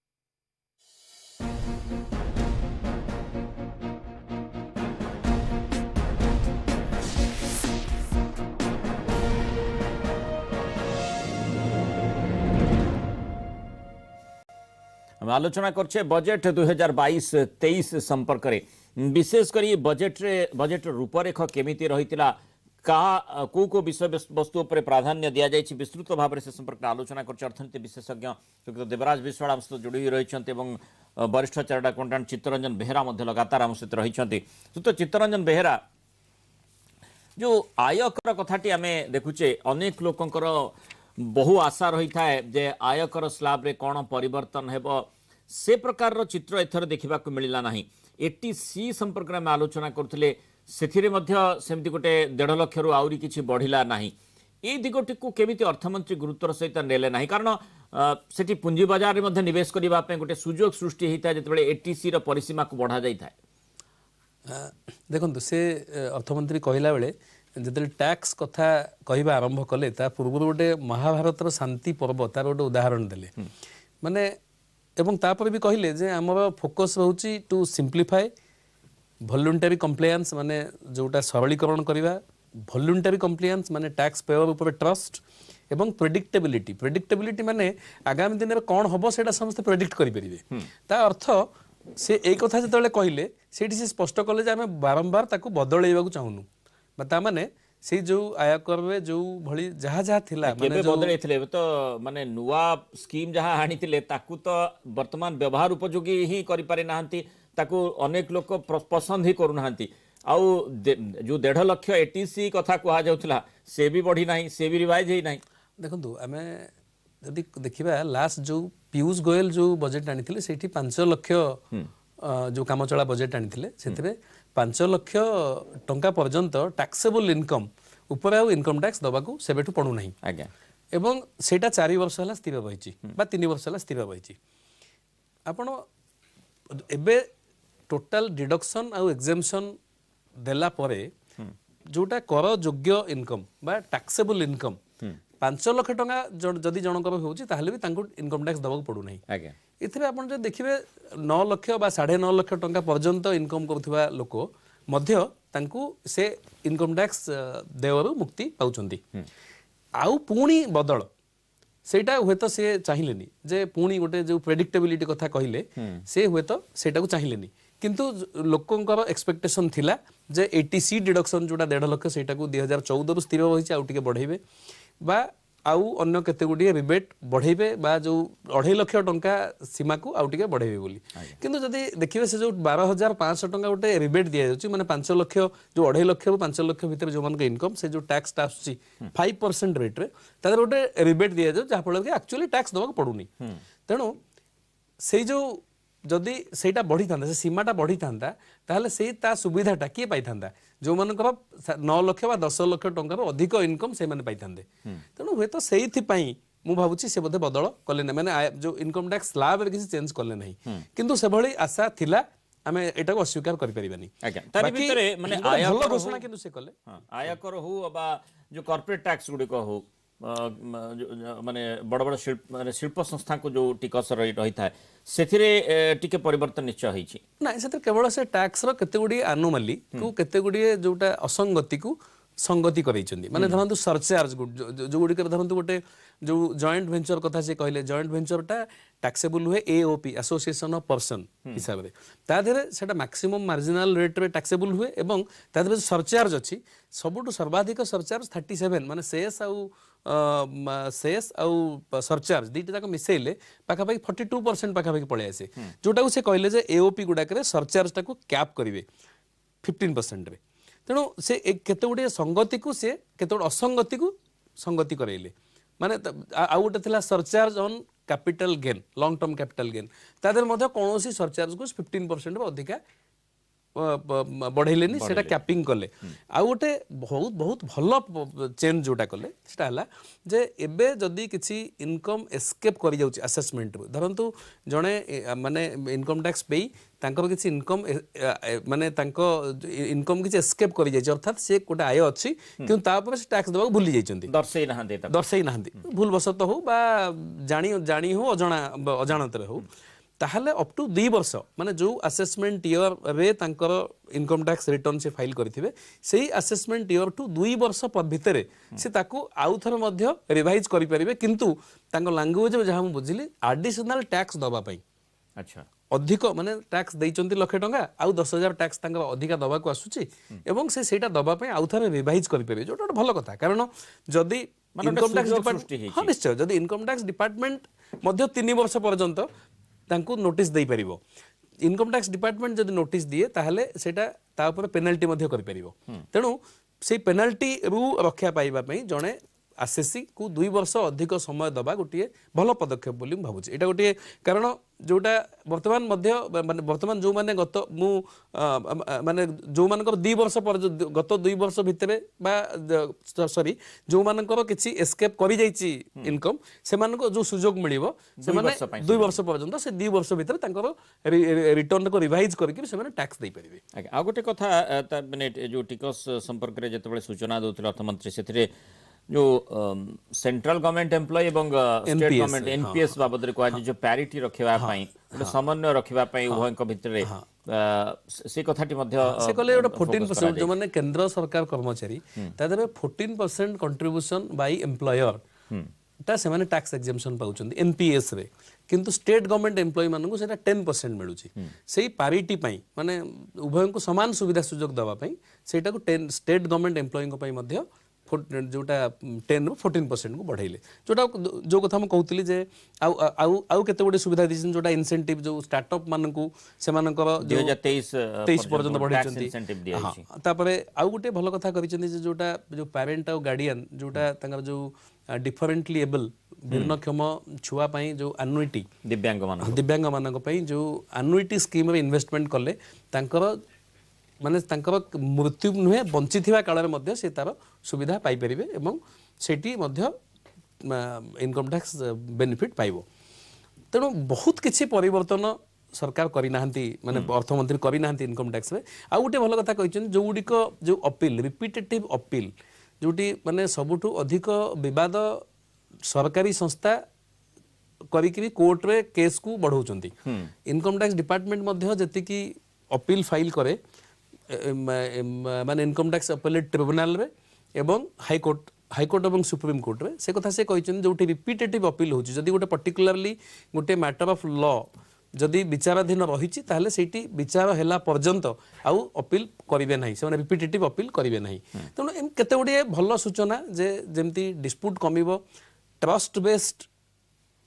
हम आलोचना करछे बजेट 2022-23 संपर्क रे विशेषकर बजेट रूपरेख केमिति रहितिला को विषय वस्तु पर प्राधान्य दिया जाइछि विस्तृत भाव से संपर्क आलोचना करछे अर्थनीति विशेषज्ञ डॉ देवराज विश्वाल आम सहित जोड़ी रहिछन्ते एवं वरिष्ठ चार्टर्ड अकाउंटेंट चित्तरंजन बेहेरा मध्य लगातार आम सहित रहिछन्ते। तो चित्तरंजन बेहेरा जो आयकर कथाटी आमे देखुचे अनेक लोकंकर बहु आशा रही थाए जे आयकर स्लैब रे कौन परिवर्तन हेबो से प्रकार चित्र एथर देखा मिलला नहीं। 80C संपर्क में आलोचना करथिले सेथिरे मध्य सेमती गोटे 1.5 लाख रु आउरी किछि बढ़िला नहीं। ए दिगटी को केमिति अर्थमंत्री गुरुत्वर सहित नेले नहीं कारण सेठी पुंजी बाजार रे मध्य निवेश करिबा पे गोटे सुजोग सृष्टि हेता जेतेबेले 80C रो परिसीमा को बढ़ा जाई थाए। देखंतु से अर्थमंत्री कहला बेले जिते टैक्स कथा कहवा आरंभ कले ता पूर्व गोटे महाभारत शांति पर्व तार गोटे उदाहरण देले माने एवं तापर भी कहले जे हमर फोकस रहउची टू सिंप्लीफाई वॉलंटरी कंप्लायंस माने जोटा सरलीकरण करवा वॉलंटरी कंप्लायंस माने टैक्स पेयर ऊपर ट्रस्ट एवं प्रेडिक्टेबिलिटी माने आगामी दिन में कौन हम से समस्त प्रेडिक्ट करें ता अर्थ से एक कथा जो कहले से स्पष्ट कले जे आम बारंबार ताकू बदलैवाक चाहूनु माने से जो आयकर रे जो भली जहा जहा थिला माने बदलै थिले तो माने नुवा स्कीम जहा हानि थिले ताकू तो वर्तमान व्यवहार उपयोगी ही करि पारे नाहंती ताकू अनेक लोक पसंद ही करू नाहंती आउ जो 1.5 लाख 80C कथा कहा जाउथला से भी बढ़ी नाही से भी रिवाइज हे नाही। देखंतु आमे यदि देखिबा लास्ट जो पीयूष गोयल जो बजेट आनी थिले सेठी 5 लाख जो कामचला बजेट आनी थिले सेतबे 5 लाख टंका पर्यंत टैक्सेबल इनकम ऊपर आउ इनकम टैक्स दबाकू सेबेठू पड़ू नहीं आज्ञा एवं सेटा 4 वर्ष हला स्थिर रहिछि बा 3 वर्ष हला स्थिर रहिछि। आपण एबे टोटल डिडक्शन आउ एग्जेम्पशन देला परे जोटा कर योग्य इनकम बा टैक्सेबल इनकम 5 लाख टंका जदि जनकर होउछि ताहले भी तांको इनकम टैक्स दबाकू पड़ू नहीं आज्ञा। इथिरे आपण जे देखिबे 9 लाख बा 9.5 लाख टंका पर्यंत इनकम करथुवा लोक मध्य तांको से इनकम टैक्स देवरु मुक्ति पाउचंती आउ पुणी बदल सेटा हुए तो से चाहिलेनी जे पुणी गोटे जो प्रेडिक्टेबिलिटी कथा कहिले से हुए तो सेटा को चाहिलेनी किंतु लोकंकर एक्सपेक्टेशन थिला जे 80C डिडक्शन जोटा 1.5 लाख सेटा को 2014 रु स्थिर होइछि आउ टिके बढ़ाइबे बा आउ अन्य केते गुडी रिबेट बढ़ाइबे बा जो 2.5 लाख टंका सीमा को आउ टिके बढ़ाइबे बोली किंतु जदि देखिबे से जो 12,500 टंका गोटे रिबेट दिया जाउछि माने 5 लाख जो 2.5 लाख रु 5 लाख भितर जो मन इनकम से जो टैक्स आछि 5% रेट रे तादर गोटे रिबेट दिया जाउ जा फल के एक्चुअली टैक्स दबाक पडुनी तेणु से जो जदि सेटा बढ़ी था से सीमाटा बढ़ी था ताहले से ता सुविधाटा किए पाई था जो मानकर 9 लाख बा 10 लाख टंकार अधिक इनकम से माने पाई थांदे तेणु हुए तो सेइथि पई मु भाबुची से बोधे बदल कले ना माने जो इनकम टैक्स स्लैब रे किसी चेंज करले नहीं किंतु से भली आशा थिला आमे एटा को अस्वीकार करि परिबानी आज्ञा तारि भितरे माने आयकर घोषणा किंतु से कले आयकर हो बा जो कॉर्पोरेट टैक्स गुडी को हो माने बड़ बड़ शिल्प संस्था को जो टिकस रही था से परिवर्तन निश्चय होइछि ना से केवल से टैक्स रो केते गुडी एनोमली को केते गुडी जोटा असंगति को संगति करैछन्ती माने धरंतु सरचार्ज जो गुडी कर धरंतु गोटे जो जॉइंट वेंचर कथा से कहले जॉइंट वेंचर टा टैक्सेबल हुए एओपी एसोसिएशन ऑफ पर्सन हिसाब रे ता देरे सेटा मैक्सिमम मार्जिनल रेट रे टैक्सेबल हुए एवं ता देरे सरचार्ज अछि सबुटु सर्वाधिक सरचार्ज 37 माने सेस आउ सरचार्ज दीटा जाक मिसेले पाखापाखि 42% पाखापाखि पळे आसे जोटा को से कहले जे एओपी गुडा करे सरचार्ज टा को कैप करिवे 15% रे तेणु से केते गुडी संगति को से केते असंगति को संगति करैले माने आउ गोटे थिला surcharge on capital gain long term capital gain तादर मध्य कौन सरचार्ज को 15% अधिका बढ़ेलेनी सेटा कैपिंग कले आ गोटे बहुत बहुत भल चेंज जोटा कले सेटा हला जे एबे जदी किछि इनकम एस्केप करि जाउछि असेसमेंट धरंतु जणे माने इनकम टैक्स पे तांकर किछि इनकम माने तांको इनकम किछि एस्केप करि जाय अर्थात से गोटे आय अछि किंतु तापर से टैक्स देबा भूली जाइछन्ती दर्शई नाहंती भूल वसत हो बा जानी हो अजाणत हो ताहले अप टू 2 वर्ष माने जो असेसमेंट ईयर रे तांकर इनकम टैक्स रिटर्न से फाइल करथिबे सेही असेसमेंट ईयर टू 2 वर्ष भितरे से ताकू आउ थर मध्य रिवाइज करि परिबे किंतु तांकर लैंग्वेज जहां हम बुझिली एडिशनल टैक्स दबा पई अच्छा अधिक माने टैक्स दैचंती लाख टंका आउ 10,000 टैक्स तांकर अधिका दबा को आसुची एवं से सेटा दबा पई आउ थर रिवाइज करि परिबे जोटा भलो कथा कारण जदी इनकम टैक्स डिपार्टमेंट हां निश्चय जदी इनकम टैक्स डिपार्टमेंट मध्य 3 वर्ष पर्यंत तांको नोटिस दे परिबो इनकम टैक्स डिपार्टमेंट जदि नोटिस दिए ताहले सेटा ता ऊपर पेनल्टी मध्य करि परिबो तेणु से पेनल्टी रु रक्षा पाइबा पई जणे आसेसी को 2 वर्ष अधिक समय दबा गोटे भल पदक्षेप बोली भावुची एटा गोटे कारण जोटा वर्तमान मध्य माने वर्तमान जो माने गत मु माने जो मानकर 2 वर्ष पर गत 2 वर्ष भितरे बा सॉरी जो मानकर किछि एस्केप करि जाईची इनकम से मानको जो सुयोग मिलिबो से माने 2 वर्ष पर्यंत से 2 वर्ष भितरे तांकर रिटर्न को रिवाइज करके से माने टैक्स दे परिबे आ गोटे कथा माने जो टिकस संपर्क रे जतबे सूचना दोथिले अर्थमंत्री सेथिरे जो सेंट्रल गवर्नमेंट एम्प्लॉय एवं स्टेट गवर्नमेंट एनपीएस बाबद रे कोआ जो पैरिटी रखिबा पई समन्वय रखिबा पई उभय को भितरे से कथाटी मध्य से कहले एटा 14% जो माने केंद्र सरकार कर्मचारी तादरे 14% कंट्रीब्यूशन बाय एम्प्लॉयर ता से माने टैक्स एग्जेम्पशन पाउछन एनपीएस रे किंतु स्टेट गवर्नमेंट एम्प्लॉय मानकु सेटा 10% मिलुची सेही पैरिटी पई माने उभय को समान सुविधा सुयोग दवा पई सेटा को 10 स्टेट गवर्नमेंट एम्प्लॉय को पई मध्य जोटा 10 ରୁ 14% को बढ़ाइले जोटा जो कथा हम कहउतली जे आउ केते गोटे सुविधा दिसन जोटा इंसेंटिव जो स्टार्टअप मानकु से मानकर 2023 पर्यंत बढ़ाइछन्ती इंसेंटिव दिया छी तापरे आउ गोटे भलो कथा करिछन्ती जे जोटा जो पेरेंट और गार्डियन जोटा तांगर जो डिफरेंटली एबल भिन्नक्षम छुआ पई जो एनुइटी दिव्यांग मानक पई जो एनुइटी स्कीम रे इन्वेस्टमेंट करले तांकर माने तांकर मृत्यु नुहे बंची थिबा काल रे मध्य से तार सुविधा पाई परिबे एवं सेठी मध्य इनकम टैक्स बेनिफिट पाइबो तेणु बहुत किछि परिवर्तन सरकार करि नाहंती माने अर्थमंत्री करि नाहंती इनकम टैक्स रे आ उटे भलो कथा कहिछन जो गुडिको जो अपील रिपीटेटिव अपील जोटी माने सबुठु अधिक विवाद सरकारी संस्था करिकि कोर्ट रे केस को बढ़ौचंती इनकम टैक्स डिपार्टमेंट मध्य जति की अपील फाइल करे माने इनकम टैक्स अपीलेट ट्रिब्यूनल रे एवं हाई कोर्ट एवं सुप्रीम कोर्ट रे से कथा से कहिछन जोटी रिपीटेटिव अपील होची जदी गोटे पर्टिकुलरली गोटे मैटर ऑफ लॉ जदी विचाराधीन रहिछि ताहले सेठी विचार हैला पर्यंत आउ अपील करिवे नाही से माने रिपीटेटिव अपील करिवे नाही तनो एम केते गोटे भलो सूचना जे जेमती डिस्प्यूट कमिवो ट्रस्ट बेस्ड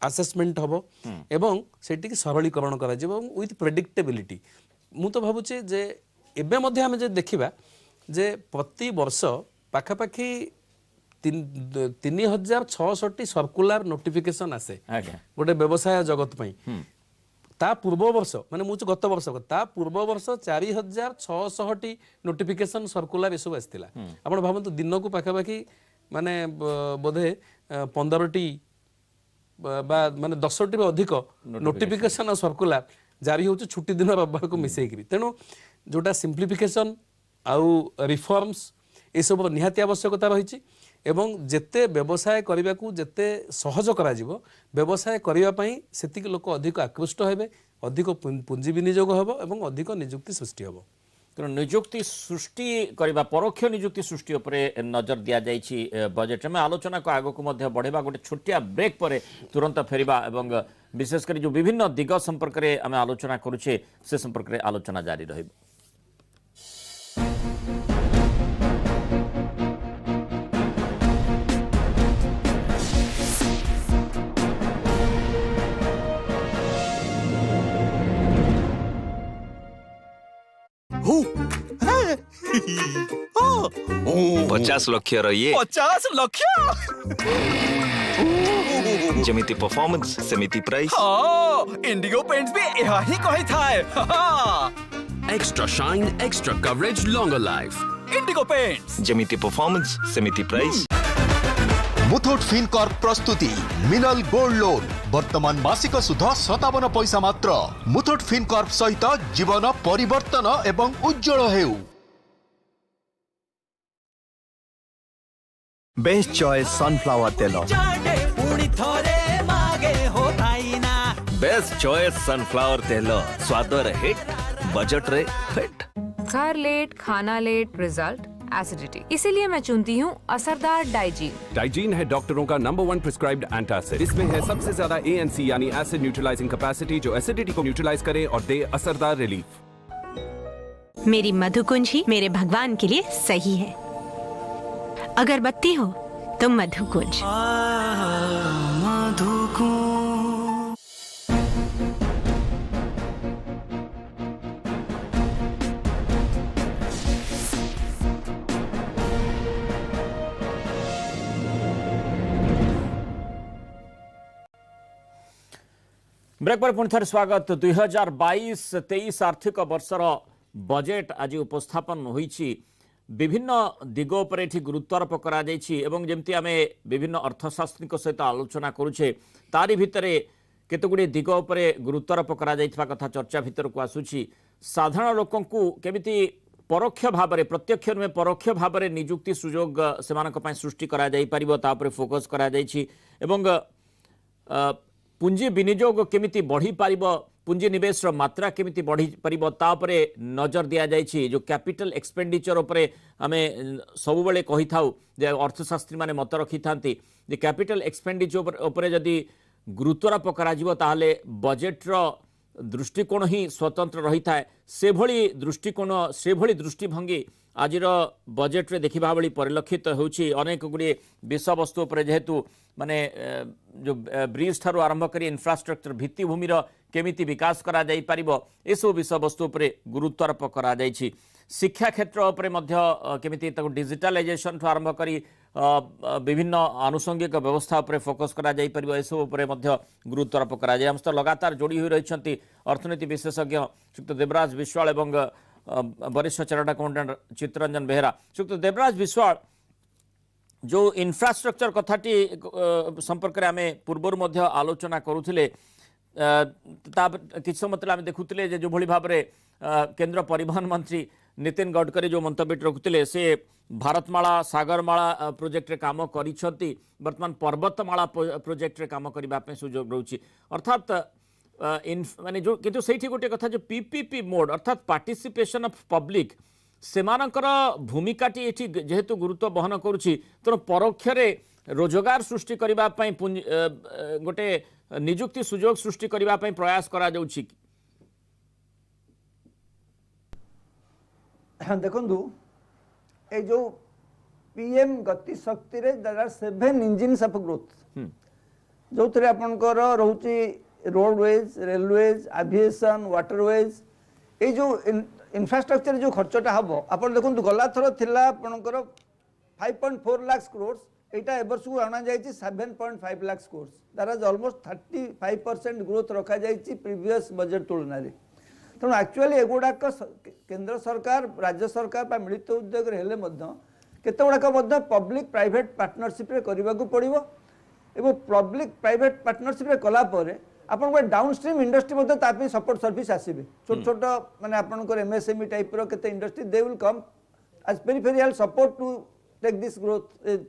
असेसमेंट हबो एवं सेठी की सरलीकरण करा जेबो विथ प्रेडिक्टेबिलिटी मु तो भाबुचे जे एबे मध्य हमें जे देखिबा जे प्रति वर्ष पाखापाखी 3660 सर्कुलर नोटिफिकेशन आसे गोटे व्यवसाय जगत पई ता पूर्व वर्ष माने मु गत वर्ष ता पूर्व वर्ष 4660 नोटिफिकेशन सर्कुलर एसो आस्थिला आपण भाबंतु दिन को पाखापाखी माने बोधे 15टी बा माने 10टी रो अधिक नोटिफिकेशन और सर्कुलर जारी होச்சு छुट्टी दिन रविवार को मिसई करी तेणु जोटा सिंप्लिफिकेशन आउ रिफॉर्म्स ए सब निहाती आवश्यकता रही एवं जेते व्यवसाय करने को जेते सहज करा जिवो व्यवसाय करबा पई सेतिक लोक अधिक आकृष्ट हेबे अधिक पुंजी विनियोग हेबो एवं अधिक नियुक्ति सृष्टि हेबो तेणु नियुक्ति सृष्टि करबा परोक्ष नियुक्ति सृष्टि उपरे नजर दिया जाइछि बजेट में आलोचना को आगो को मध्य बढ़ेबा गोटे छोटिया ब्रेक परे तुरंत फेरिबा एवं विशेषकर जो विभिन्न दिग संपर्क रे आमे आलोचना करूछे से संपर्क रे आलोचना जारी रहिबो ओ 50 लाख ये 50 लाख जेमिति परफॉर्मेंस सेमिति प्राइस इंडिगो पेंट्स भी यह ही कही था extra shine extra coverage longer life Indigo Paints जेमिति परफॉर्मेंस सेमिति प्राइस मुथूट फिनकॉर्प प्रस्तुति मिनल गोल्ड लोन वर्तमान मासिक सुध 57 पैसा मात्र मुथूट फिनकॉर्प सहित जीवन परिवर्तन एवं उज्जवल हेउ बेस्ट चॉइस सनफ्लावर तेल बेस्ट चॉइस सनफ्लावर तेल स्वाद रे हिट बजट रे फिट घर लेट खाना लेट रिजल्ट एसिडिटी इसीलिए मैं चुनती हूँ असरदार डाइजीन। डाइजीन है डॉक्टरों का नंबर 1 प्रिस्क्राइब्ड एंटासिड। इसमें है सबसे ज्यादा ANC यानी एसिड न्यूट्रलाइजिंग कैपेसिटी जो एसिडिटी को न्यूट्रलाइज करे और दे असरदार रिलीफ। मेरी मधुकुंज ही मेरे भगवान के लिए सही है। अगरबत्ती हो तो मधुकुंज। ब्रेक पर पुणी थे स्वागत 2022-23 आर्थिक वर्षर बजेट आज उपस्थापन होईछि विभिन्न दिग उपर गुरुत्वारोप करमती आम विभिन्न अर्थशास्त्री सहित आलोचना करुचे तारी भितरे केतगुड़ी दिग उपर गुरुत्वारोप कथा चर्चा भितर को आसूची साधारण लोकंकु केमिति परोक्ष भाव में प्रत्यक्ष नुहे परोक्ष भाव में निजुक्ति सुजोग सेमानक पय सृष्टि करा जाई परिबो ता उपरे फोकस करा जाईछि एवं पुंजी विनियोग केमिति बढ़ी पारिबो पुंजी निवेश मात्रा केमिति बढ़ी पारिबो ता उपरे नजर दिया जायछि जो कैपिटल एक्सपेंडिचर उपरे आमे सब बेले कहि थाउ जे अर्थशास्त्री माने मत रखि थांती जे कैपिटल एक्सपेंडिचर उपरे जदी गुरुत्वारोप करा जिवो ताहाले बजेट रो दृष्टिकोण ही स्वतंत्र रही थाए से भली दृष्टिकोण से भली दृष्टिभंगी आजिर बजेट रे देखिबा भली परिलक्षित होउछि अनेक गुडी विषय वस्तु उपरे जेहेतु माने जो ब्रिज ठारू आरंभ करी इंफ्रास्ट्रक्चर भित्तिभूमि केमिति विकास करा जाई पारिबो एसो विषय वस्तु उपरे गुरुत्वारोप करा जाईछि शिक्षा क्षेत्र उपरे मध्य केमिति ताको डिजिटलाइजेशन ठू आरंभ करी विभिन्न आनुषंगिक व्यवस्था उपरे फोकस करा जाई परिबो एसो उपरे मध्य गुरुत्वारोप करा जाय हम तो लगातार जोड़ी होई रहिसंती अर्थनीति विशेषज्ञ श्रीयुक्त देवराज विश्वाल एवं वरिष्ठ चार्टर्ड अकाउंटेंट चित्तरंजन बेहरा श्रीयुक्त देवराज विश्वाल जो इंफ्रास्ट्रक्चर कथाटी संपर्क में आम पूर्वर मध्य आलोचना करुले किछ समय आम देखुले जो भली भाव में केंद्र परिवहन मंत्री नितिन गडकरी जो मंतव्य रखुले से भारतमाला सागरमाला प्रोजेक्ट रे काम करिसंती वर्तमान पर्वतमाला प्रोजेक्ट रे काम करने सुजोग रोची अर्थात माने जो किंतु सेठी गोटे कथा जो पीपीपी मोड अर्थात पार्टिसिपेशन ऑफ पब्लिक सेमानकर भूमिकाटी एठी जेहेतु गुरुत्व बहन करुछि तेणु परोक्ष रोजगार सृष्टि करबा पई गोटे निजुक्ति सुजोग सृष्टि करबा पई प्रयास करा जाउछि देखंतु ए जो पीएम गति शक्ति रे there are 7 engines of growth जो थरे आपनकर रहउछि रोडवेज रेलवेज एविएशन वाटरवेज ए जो इंफ्रास्ट्रक्चर जो खर्चटा हम आप देखो गला थर थिला आपनकर 5.4 लाख करोड़ एटा एबर्स को आना जायछि 7.5 lakh crore that is almost 35% growth रखा जायछि प्रीवियस बजेट तुलना रे तेणु एक्चुअली एगुड़ा केंद्र सरकार राज्य सरकार मिलित उद्योग हेले केतगुड़ा पब्लिक प्राइवेट पार्टनरशिप रे करबा को पड़िबो एवं पब्लिक प्राइवेट पार्टनरशिप रे कला परे आपन down stream industry support service आसबे छोट छोट माने आपनकर एमएसएमई टाइप रो केते industry they will come as peripheral support to take this growth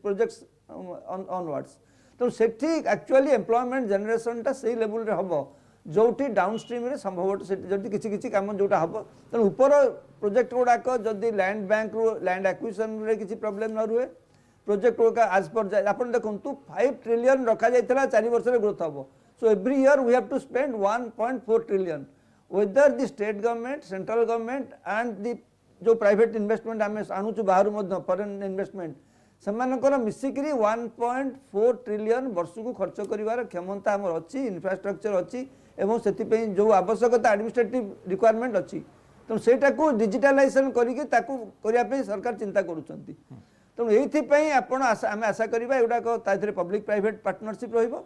projects onwards तो सेठी एक्चुअली एम्प्लॉयमेंट जनरेशन टा सही लेवल रे हबो जोटी डाउन स्ट्रीम रे संभव जदि किछि किछि काम जोटा हबो त ऊपर प्रोजेक्ट गुडा को जदि लैंड बैंक रो लैंड एक्विजिशन रे किछि प्रॉब्लम न रुए प्रोजेक्ट का आज पर आपन देखंतु 5 ट्रिलियन रखा जायतला 4 वर्ष रे ग्रोथ हबो So every year we have to spend 1.4 trillion. Whether the state government, central government and the जो private investment आमे आणुचु बाहर मध्य foreign investment सेमानकर मिसिकरी 1.4 ट्रिलियन वर्ष को खर्च करिवार क्षमता हमर अछि इंफ्रास्ट्रक्चर अछि एवं सेति पे जो आवश्यकता एडमिनिस्ट्रेटिव रिक्वायरमेंट अछि तो सेटा को डिजिटलाइजेशन करिके ताकू करिया पे सरकार चिंता करूचंती तो एथि पे आपण आमे आशा करिबा एडा को ताथरे पब्लिक प्राइवेट पार्टनरशिप रहिबो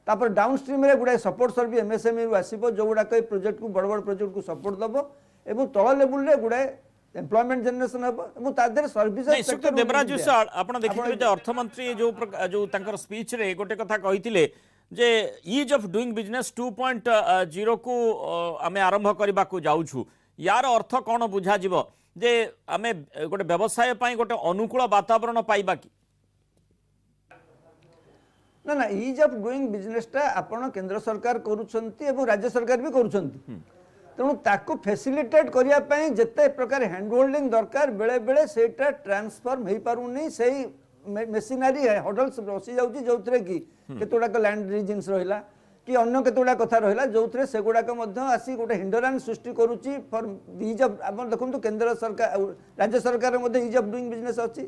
तापर डाउनस्ट्रीम रे गुडा सपोर्ट सर्विस एमएसएमई रु आसीबो जो गुडा कई प्रोजेक्ट को बड़ बड़ प्रोजेक्ट को सपोर्ट दबो एवं तळ लेवल रे गुडा एम्प्लॉयमेंट जनरेशन हबो एवं तादर सर्विसेज सेक्टर देवराज विशाल आपण देखिथिबे जे अर्थमंत्री जो तांकर स्पीच रे गोटे कथा कहिथिले जे ईज ऑफ डूइंग बिजनेस 2.0 को आमे आरंभ करबा को जाउछु यार अर्थ कोन बुझा जिवो जे आमे गोटे व्यवसाय पई गोटे अनुकूल वातावरण पाइबा कि ना ना ईज ऑफ डूइंग बिजनेस टा आपण केंद्र सरकार करूछंती एवं राज्य सरकार भी करूछंती तेणु ताकू फैसिलिटेट करिया पई जते प्रकार हैंड होल्डिंग दरकार बेले बेले सेटा ट्रांसफॉर्म हे पारुनी सेही मेसिनरी हडल्स बसी जाउची जोथरे कि केतोडा लैंड रीजन्स रहिला कि अन्य केतोडा कथा रहिला जोथरे सेगुडा को मध्य आसी गोटे हिंडरांस सृष्टि करूची फॉर ईज ऑफ आपण देखंतु केंद्र सरकार राज्य सरकार मध्ये ईज ऑफ डूइंग बिजनेस अछि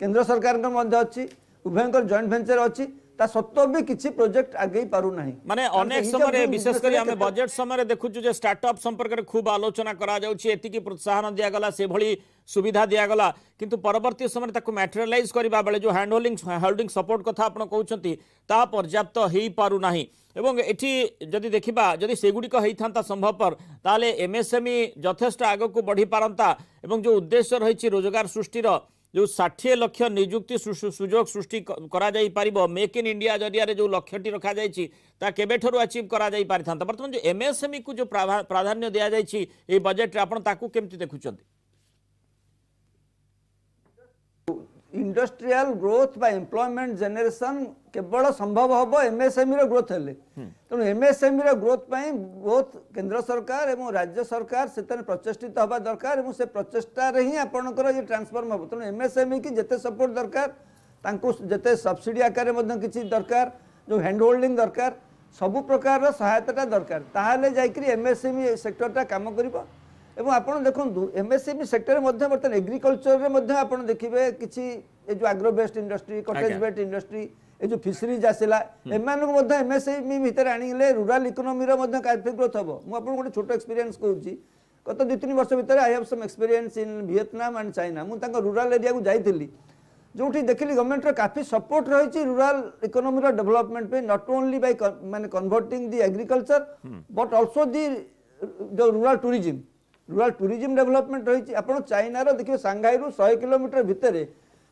केंद्र सरकार के मध्ये अछि उभयंकर जॉइंट वेंचर अछि ता सत्व भी किछि प्रोजेक्ट आगे पारु नाही माने अनेक समय विशेष करी हमें बजेट समय देखु जे स्टार्टअप संपर्क रे खूब आलोचना करा जाउछि एति की प्रोत्साहन दिया गला से भली सुविधा दिया गला किंतु परवर्ती समय ताकू मैटेरियलाइज करबा बेले जो हैंड होल्डिंग सपोर्ट कथा आपण कहउछंती ता पर्याप्त हेई पारु नाही एवं एठी जदि देखिबा जदि सेगुडी को हेइथांता संभव पर ताले एमएसएमई यथेष्ट आगो को बढ़ी पारंता एवं जो उद्देश्य रहिछि रोजगार सृष्टिर जो 60 लाख नियुक्ति सुजोग सृष्टि करा जाई पारिबो मेक इन इंडिया जरिया रे जो लक्ष्यटी रखा जाइछि ता केबेठरू अचीव करा जाई पारिथांता वर्तमान जो एमएसएमई को जो प्राधान्य दिया जाइछि ए बजेट रे आपण ताकू केमति देखुचंती इंडस्ट्रियल ग्रोथ बा एम्प्लॉयमेंट जनरेशन केवल संभव होबो एमएसएमई रो ग्रोथ हेले तेणु एमएसएमई रो ग्रोथ पई बहुत केंद्र सरकार एवं राज्य सरकार सेतन प्रचेष्टित हबा दरकार एवं से प्रचेष्टा रे ही आपनकर ये ट्रांसफॉर्म हो तेणु एमएसएमई की जते सपोर्ट दरकार तांको जते सब्सिडी आकार मध्ये किछि दरकार जो हैंड होल्डिंग दरकार सब प्रकार सहायता दरकार ताहाले जाइकरी एमएसएमई सेक्टरटा काम करिबो एवं आपण देखंतु एमएसएमई सेक्टर मध्ये बर्तन एग्रीकल्चर रे मध्ये आपण देखिबे किछि ए जो agro based industry cottage based industry ए जो फिशरीज आसिला एमानक मध्ये एमएसएमई भीतर आनिले रूरल इकोनॉमी रे मध्ये काफी ग्रोथ हबो मु आपण गोटे छोटो एक्सपीरियंस कहूची गत 2-3 वर्ष भीतर I have some experience in Vietnam and China मु तांका रूरल एरिया को जाइतिली जोठी देखिली गवर्नमेंट रो काफी सपोर्ट रहिछि रूरल इकोनॉमी रो डेवलपमेंट पे नॉट ओनली बाय माने converting the agriculture but also the rural tourism development रही आपड़ चाइना रो देखिए सांघाई रु 100 किलोमीटर भितर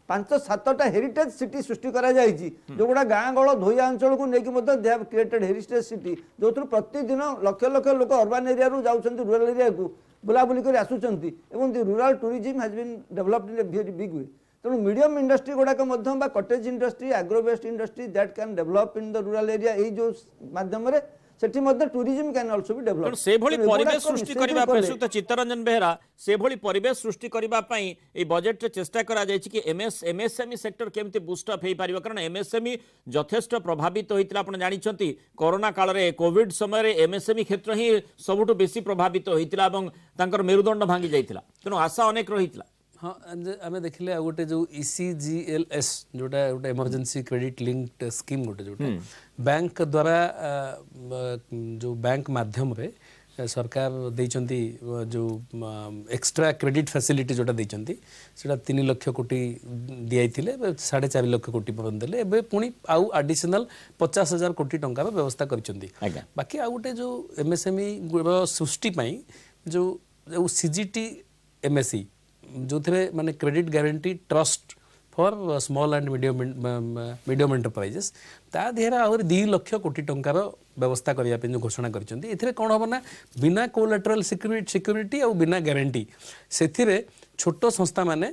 5-7टा हेरिटेज सिटी सृष्टि करा जायछि जो गुडा गाँ गळ धोइया अंचल को नेकी मध्ये they have created heritage city जो प्रतिदिन लक्ष लक्ष लोक अर्बन एरिया रु जाउछन्ति रूरल एरिया को बुलाबुली कर आसुछन्ति एवं the rural tourism has been developed in a very big way तेणु मीडियम इंडस्ट्री गुड़ाक बा cottage industry agro based industry that can develop in the rural area ए जो माध्यम रे सेठी मध्ये tourism can also be develop से भली परिवेश सृष्टि करबा प्रस्तुत चित्तरंजन बेहरा से भली परिवेश सृष्टि करबा पई ए बजेट रे चेष्टा करा जायछि कि एमएसएमई सेक्टर केमति बूस्ट अप हेई पारिबो कारण एमएसएमई यथेष्ट प्रभावित होइतला आपण जानिछंती कोरोना काल रे कोविड समय रे एमएसएमई क्षेत्र ही सबुटु बेसी प्रभावित होइतला एवं तांकर मेरुदंड भांगी जाइतला तेनु आशा अनेक रहितला हाँ आम देखिले आ गोटे जो ECGLS जोटा गोटे इमरजेंसी क्रेडिट लिंक्ड स्कीम गोटे जोटा बैंक द्वारा जो बैंक माध्यम रे सरकार देइचंती जो एक्स्ट्रा क्रेडिट फैसिलिटी जोटा देइचंती सेटा 3 लाख कोटी दियाइथिले 4.5 लाख कोटी पर्यंत देले एबे पुनी आउ एडिशनल 50,000 कोटी टंका व्यवस्था करिचंती बाकी आ गोटे जो एमएसएमई सृष्टि पई जो CGT MSE जो थे माने credit guarantee trust for small and medium enterprises ता देहरा और 2 लाख कोटी टंकार व्यवस्था करया पे जो घोषणा करचंती एथिरे कोन होबना बिना कोलैटरल सिक्योरिटी और बिना गारंटी सेथिरे छोटो संस्था माने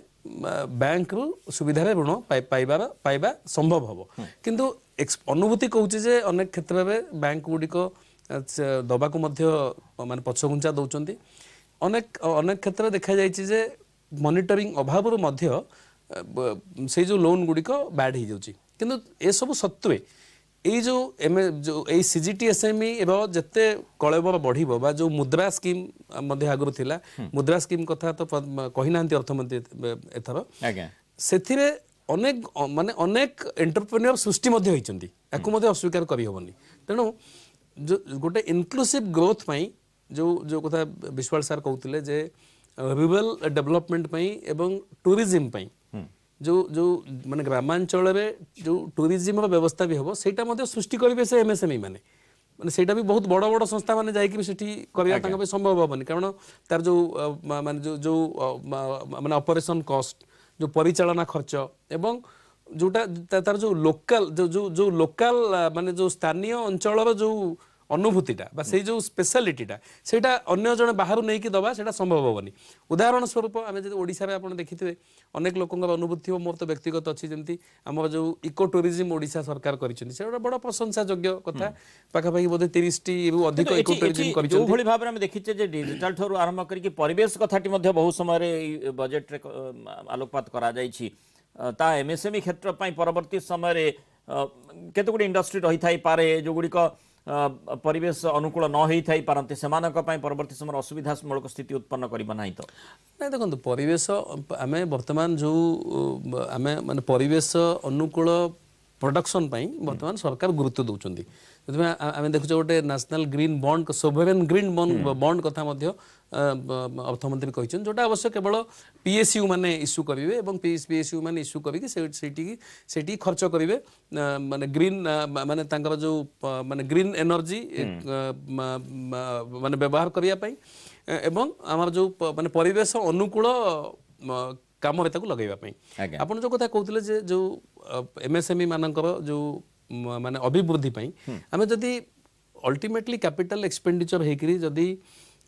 बैंक रु सुविधा रे ऋण पाइबा संभव हबो किंतु अनुभूति कहूची जे अनेक क्षेत्र रे बैंक गुडी को दबा को मध्य माने पछगुंचा दउचंती अनेक क्षेत्र देखा जायछि जे मॉनिटरिंग अभाव मध्य से जो लोन गुड़ी को बैड हो जाउची किंतु ए सब सत्वे ये जो CGT SME एवं जिते कलेबर बढ़िबो बा जो मुद्रा स्कीम मध्य आगुर थिला मुद्रा स्कीम कथा तो कहि नांती अर्थमंत्री एथर सेथिरे अनेक माने अनेक एंटरप्रेन्योर सृष्टि मध्य होइचंती याकु मध्य अस्वीकार करि होबनी तेणु जो गोटे इनक्लूसिव ग्रोथ पई जो कथा विश्वाल सर कहउतिले जे रूरल डेवलपमेंट पई एवं टूरिज्म पई जो जो माने ग्रामांचल जो टूरिज्म व्यवस्था भी हम सेटा मध्य सृष्टि करेंगे से एमएसएमई माने माने सेटा भी बहुत बड़ बड़ संस्था माने जाइक भी सेठी करिया तांका पे संभव हबनी कारण तार जो माने जो माने ऑपरेशन कॉस्ट जो परिचालना खर्च एवं जोटा तार जो लोकल जो लोकल माने जो स्थानीय अंचल जो अनुभूतिटा बा से जो स्पेशलिटीटा सेटा अन्य जने बाहर नहीं कि दबा सेटा संभव होबनी उदाहरण स्वरूप आम जब ओडिशा रे आपण देखिथिबे अनेक लोकंर अनुभूति मोर तो व्यक्तिगत अच्छी जमती आम जो इको टूरिज्म ओडिशा सरकार करिसेंती से बड़ प्रशंसा योग्य कथा पाखापाखि बोधे 30 टी अधिक इको टूरिज्म करिसेंती जो भली भाबरे हम देखिचे जे डिजिटल ठोर आरंभ करी परिवेश कथाटी मध्ये बहुत समय रे बजेट रे आलोकपात करा जाईछि ता एमएसएमई क्षेत्र पई परवर्ती समय रे केते गुडी इंडस्ट्री रही थाई पारे जो गुडी को परिवेश अनुकूल न होई थाई पारंती सेमानक पई परवर्ती समय असुविधामूलक स्थिति उत्पन्न करिबा नाही तो नहीं देखो परिवेश आमे वर्तमान जो आमे माने परिवेश अनुकूल प्रोडक्शन पई वर्तमान सरकार गुरुत्व दउचंदी आमे देखुछ गोटे national green bond sovereign green bond कथा मध्य अर्थमंत्री कहिछन जोटा अवश्य केवल पीएसयू माने इश्यू करिवे एवं पीएसयू माने इश्यू करिके सेठी खर्च करिवे माने ग्रीन माने तांकर जो माने ग्रीन एनर्जी माने व्यवहार करिया पई एवं हमर जो माने परिवेश अनुकूल काम रे ताकू लगेबा पई आपण जो कथा कहउतले जे जो एमएसएमई मानकर जो माने अभिवृद्धि पई हमें जदी अल्टीमेटली कैपिटल एक्सपेंडिचर हेकरी जदी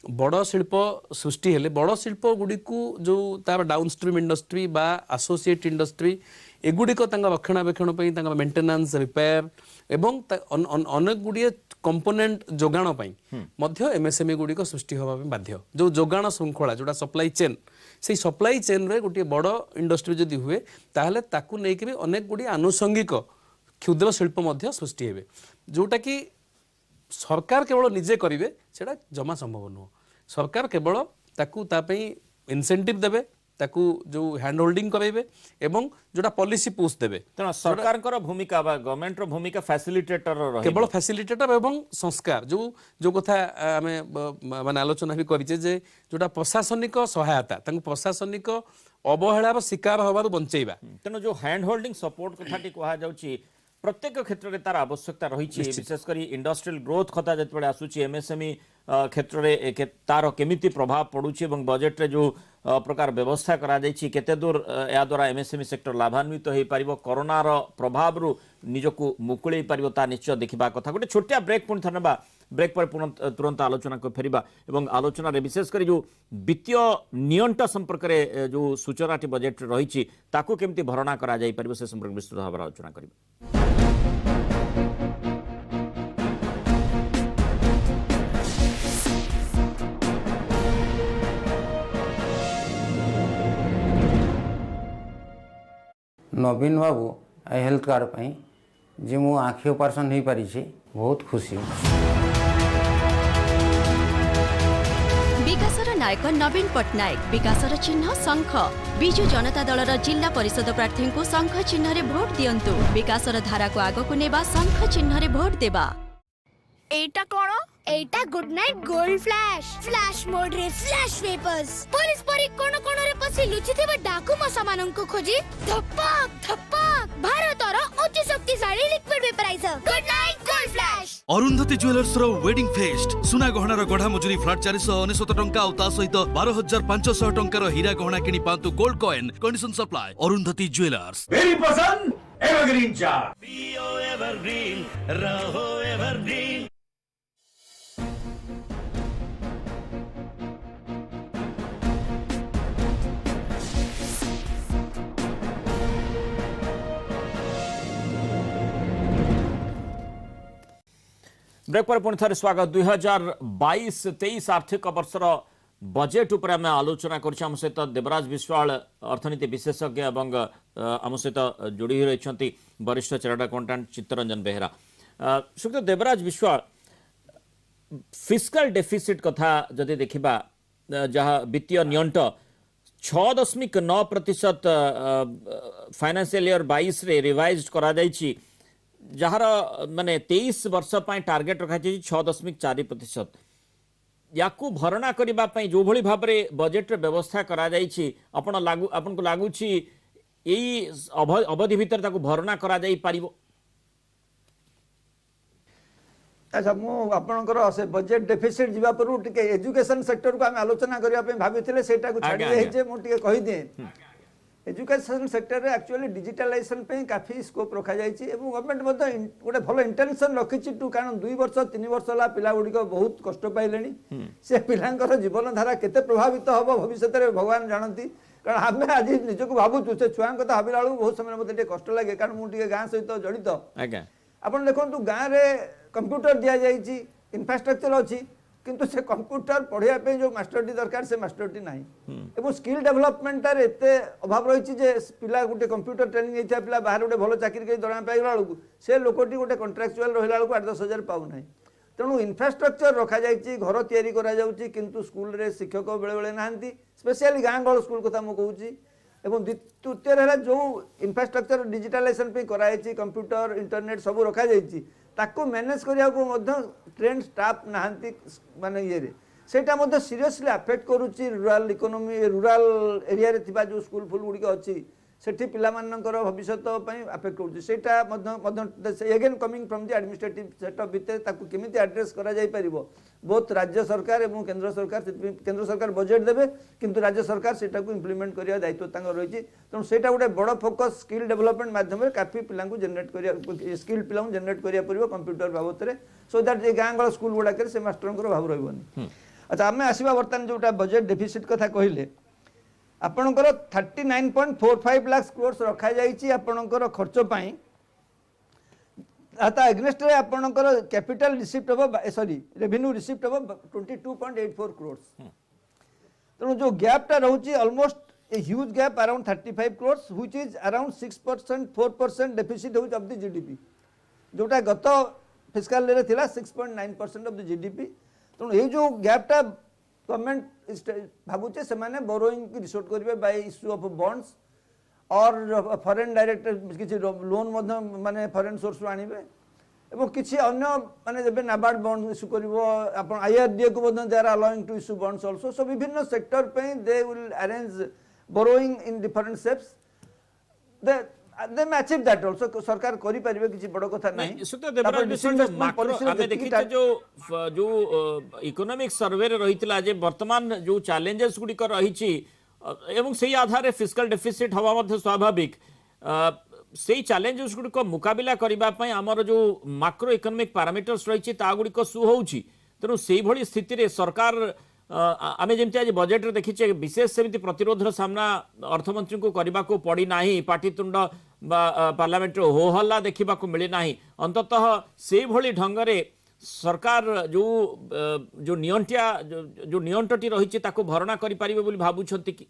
बड़ शिल्प सृष्टि हेले बड़ शिल्प गुडी को जो तार डाउनस्ट्रीम इंडस्ट्री बा एसोसिएट इंडस्ट्री एगुडी को तांगा रक्षणाबेक्षण पई तांगा मेंटेनेंस रिपेयर एवं अनेक गुडी कंपोनेंट जोगाण पई मध्य एमएसएमई गुडी को सृष्टि होबा बाध्य जो जोगाण श्रृंखला जोटा सप्लाई चेन से सप्लाई चेन रे गोटे बड़ इंडस्ट्री जदी हुए ताहले ताकू नै कि अनेक गुडी आनुषंगिक क्षुद्र शिल्प मध्य सृष्टि हेबे जोटा कि सरकार केवल निजे करिवे सेटा जमा संभव नुह सरकार केवल ताकू तापई इंसेंटिव देबे ताकू जो हैंड होल्डिंग करेबे एवं जोटा पॉलिसी पुश देबे त सरकार कर भूमिका बा गवर्नमेंट रो भूमिका फैसिलिटेटर रही केवल फैसिलिटेटर एवं संस्कार जो कथा आमे माने आलोचना भी करिचे जे जोटा प्रशासनिक सहायता तांको प्रशासनिक अवहेलार शिकार होबार बंचेबा तेनो जो हैंड होल्डिंग सपोर्ट कथाटी कहा जाउची प्रत्येक क्षेत्र में तार आवश्यकता रही विशेषकर इंडस्ट्रियल ग्रोथ कथा जो आसूची एमएसएमई क्षेत्र में तार केमिति प्रभाव पड़ुची एवं बजेट रे जो प्रकार व्यवस्था करा जायछि केते दूर या द्वारा एमएसएमई सेक्टर लाभान्वित हो पारिबो कोरोना रो प्रभाव रु निजको मुकुळै पारिबो ता निश्चय देखिबा कथा गोटे छोटिया ब्रेक पुणी थनबा ब्रेक पर तुरंत आलोचना को फेरिबा एवं आलोचना रे विशेषकर जो वित्तीय नियंट संपर्क रे जो सूचनाटी बजेट रही ताकू केमिति भरणा करा जाय पारिबो से संपर्क विस्तृत भाव आलोचना करिबा नवीन बाबू हेल्थ कार्ड पाई जे मो आँखि ऑपरेशन हो पारी बहुत खुशी विकासर नायक नवीन पट्टनायक विकासर चिन्ह शंख विजु जनता दलर जिला परिषद प्रार्थी को शंख चिन्ह रे भोट दियंतु विकासर धारा को आग को नेबा शंख चिन्ह रे भोट देबा एटा कोन एटा good night gold flash mode रे फ्लैश वेपर्स पुलिस परी कोन कोन रे पसी लुचिथिबा डाकू मसा माननको खोजी धपक धपक भारतर अति शक्तिशाली liquid vaporiser good night gold flash Arundhati jewellers रो वेडिंग फेस्ट सुना गहनार गढ़ा मजूरी फ्लैट 499 टंका और ता सहित 12500 टंकार हीरा गहना किनी पांतु gold coin condition supply Arundhati jewellers मेरी पसंद एवरग्रीन चा पियो एवरग्रीन रहो एवरग्रीन। ब्रेक पर पुणी थे स्वागत 2022-23 आर्थिक वर्षर बजेट उपर आम आलोचना करम सहित देवराज विश्वाल अर्थनीति विशेषज्ञ एवं आम सहित जोड़ी रही वरिष्ठ चार्टर्ड अकाउंटेंट चित्तरंजन बेहेरा श्रीयुक्त देवराज विश्वाल फिस्कल डेफिसिट कथा जदि देखा जहाँ वित्तीय नियंट 6.9% फाइनेंशियल ईयर 22 रे रिवाइज करा जायछि जार माने 23 वर्ष टार्गेट रखा 6.4%। या भरणा करने जो भली भाव में बजेट व्यवस्था करा जायछि आपण को लगुच यही अवधि भितर ताकू भरणा करा जाई पारिबो। अच्छा मु आपनकर से बजेट डेफिसिट जीवा पर टिके एजुकेशन सेक्टर को हम आलोचना करिया पे भाबिथिले सेटा को छाडी दे जे मु टिके कहि दे एजुकेशन सेक्टर रे एक्चुअली डिजिटलाइजेशन पे काफी स्कोप रखा जायछि एवं गवर्नमेंट मध्ये गोटे भलो इंटेंशन रखिछि टू कारण 2 वर्ष 3 वर्ष ला पिला गुडी को बहुत कष्ट पाइलेनी से पिलांकर जीवन धारा केते प्रभावित हबो भविष्य रे भगवान जानती कारण हमें आज निज को भाबुछु से छुआ कथा भाबिला बेलू बहुत समय मते टिके कष्ट लागे कारण मु टिके गां सहित जड़ित आज्ञा आपण देखंतु गां रे कंप्यूटर दिया जायछि इंफ्रास्ट्रक्चर अछि किंतु से कंप्यूटर पढ़िया पे जो मास्टरटी दरकार से मास्टरटी नाही एवं स्किल डेवलपमेंट रे एते अभाव रही जे पिला गोटे कंप्यूटर ट्रेनिंग होता पिला बाहर गोटे भल चाकरी कर दरमा पाइला बेलू से लोकटी गोटे कॉन्ट्रैक्चुअल रहिला बेलू 8-10 हजार पाउ नाही तेणु इंफ्रास्ट्रक्चर रखा जायछि घर तैयारी करा जाउछि किंतु स्कूल रे शिक्षक बेले बेले नाहंती स्पेशली गां गळ स्कूल कथा मु कहूछि एवं द्वितीय रहा जो इंफ्रास्ट्रक्चर डिजिटलाइजेशन पे कराई कंप्यूटर इंटरनेट सब रखा जाइए ताको मैनेज करिया को मध्य ट्रेंड स्टाफ नाहंती माने ये रे सेटा मध्य सीरियसली अफेक्ट करूची रूरल इकोनॉमी रूरल एरिया रे थिबा जो स्कूल फुल गुडी अछि सेठी पिला मानकर भविष्य पई अफेक्ट करूची सेटा मध्य again coming from the administrative setup भितर ताको केमिति एड्रेस करा जाई परिबो बोथ राज्य सरकार एवं केंद्र सरकार बजेट देबे किंतु राज्य सरकार सेटा को इंप्लीमेंट करिया दायित्व तांग रहिछि तण सेटा गोटे बड़ फोकस स्किल डेवलपमेंट माध्यम रे काफी पिला को जनरेट करिया स्किल पिला को जनरेट करिया परिबो कंप्यूटर बाबत रे सो दैट ए गांगळ स्कूल गुडा के से मास्टर को भाव रहबोनी। अच्छा आमे आसीबा वर्तमान जोटा बजेट डेफिसिट कथा कहिले आपणकर 39.45 लाख करोड़ रखा जाइछि आपणकर खर्च पाई आता एग्नेस्ट रे आपणकर capital receipt of sorry revenue receipt of 22.84 crore तेणु जो गैप टा रहउछि almost a huge gap around 35 crore which is around 6% 4% deficit of the GDP जोटा गत फिस्कल रे थिला 6.9% ऑफ द जीडीपी तेणु ए जो गैप टा गवर्नमेंट भावुचे से माने बोरोइंग की रिसोर्ट करिवे बाय इश्यू ऑफ बॉन्ड्स और फॉरेन डायरेक्ट किछि लोन मध्य माने फॉरेन सोर्स रु आनिबे एवं किछि अन्य माने जेबे नाबार्ड बॉन्ड इश्यू करिवो आपण आईआरडीए को मध्य they are allowing to issue bonds also so विभिन्न सेक्टर पे they will arrange borrowing in different steps they may achieve that also सरकार करि परिबे किछि बड़ कथा नाही सुतो देवराज पॉलिसी हमें देखिते जो इकोनॉमिक सर्वे रे रहितला जे वर्तमान जो चैलेंजेस गुडी कर रहिछि एवं सेही आधार रे फिस्कल डेफिसिट हवा मध्ये स्वाभाविक सेही चैलेंजेस गुडी को मुकाबिला करिबा पय हमर जो मैक्रो इकोनॉमिक पैरामीटर्स रहिछि ता गुडी को सु होउछि तेनु सेही भली स्थिति रे सरकार आमे जेमति आज बजेट रे देखिछे विशेष सेमिति प्रतिरोधर सामना अर्थमंत्री को करबा को पड़ी नाही पाटितुंड पार्लियामेंट हो हल्ला देखा मिले नाही अंततः से भली ढंग रे सरकार जो नियंटिया जो नियंटटी रही भरणा करि परिबे बोली भाबुछंती कि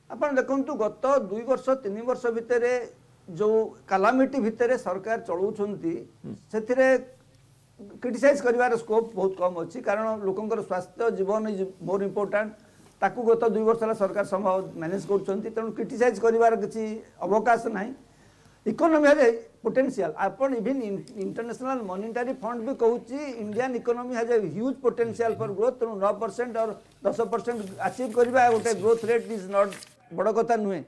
आपण देखंतु गत 2 वर्ष 3 वर्ष भितर जो कैलामिटी भितर सरकार चलाउछंती सेथिरे क्रिटिसाइज करिवार स्कोप बहुत कम अछि कारण लोकंकर स्वास्थ्य जीवन इज मोर इंपोर्टेंट ताकू गत 2 वर्ष ला सरकार संभव मैनेज करछंती तेणु क्रिटिसाइज करिवार किछि अवकाश नाही इकोनॉमी है पोटेंशियल अपन इवन इंटरनेशनल मॉनेटरी फंड भी कहूची Indian economy has a huge potential for growth तेणु 9% और 10% अचीव करिबा गोटे ग्रोथ रेट इज नॉट बड़ कथा नुहे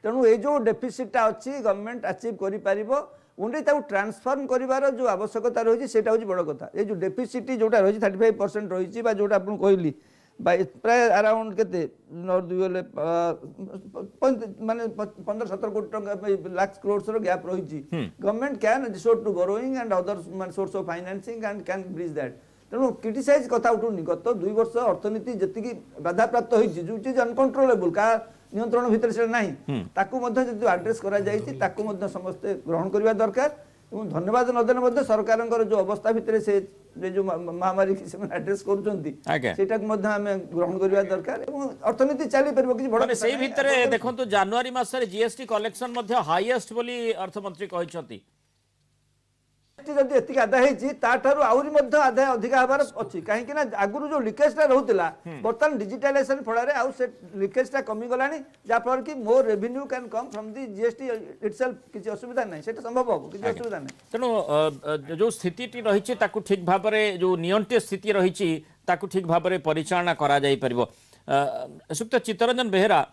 तेणु ए जो डेफिसिट अच्छी गवर्नमेंट अचीव करि पारिबो ओनली ताऊ ट्रांसफॉर्म करिवार जो आवश्यकता रही सेटा होची बड़ कथा ए जो डेफिसिट जोटा रही 35% रही बा जोटा आपन कहली प्राय अराउंड केते नॉर्थ दुले माने 15-17 कोटी टका लाख करोड़ रो गैप रही government can resort to borrowing and other source of financing and can bridge that तेणु क्रिटिसाइज कथा उठुनी गत 2 वर्ष अर्थनीति जति बाधा प्राप्त होई जो चीज अनकंट्रोलेबल का नियंत्रण भीतर से नहीं ताकू मध्य जदि एड्रेस करा जायछि ताकू मध्य समस्ते ग्रहण करबा दरकार एवं धन्यवाद नदेन मध्य सरकारंकर जो अवस्था भीतर से जो महामारी से एड्रेस करूछंती सेटा मध्य हमें ग्रहण करबा दरकार एवं अर्थनीति चली परबो कि बड़ से भीतर देखंतु जनवरी मास रे जीएसटी कलेक्शन मध्य हाईएस्ट बोली अर्थमंत्री कहिसंती जदि एतिक आदाय होती ताठारू आउरी मध्य आदाय अधिक हबार अच्छी कहीं आगुरी जो लिकेजटा रोला बर्तमान डिजिटालाइजेशन फल आउ से लिकेजटा कमी गलानी जहाँफल कि more revenue can come from the GST itself किसी असुविधा नहीं सेटा संभव हम किसी असुविधा नहीं तेणु जो स्थिति रही ठीक भाव में जो नियंत्रित स्थिति रही ठीक भाव में परिचालना करा जाई परिबो। सुक्त चित्तरंजन बेहेरा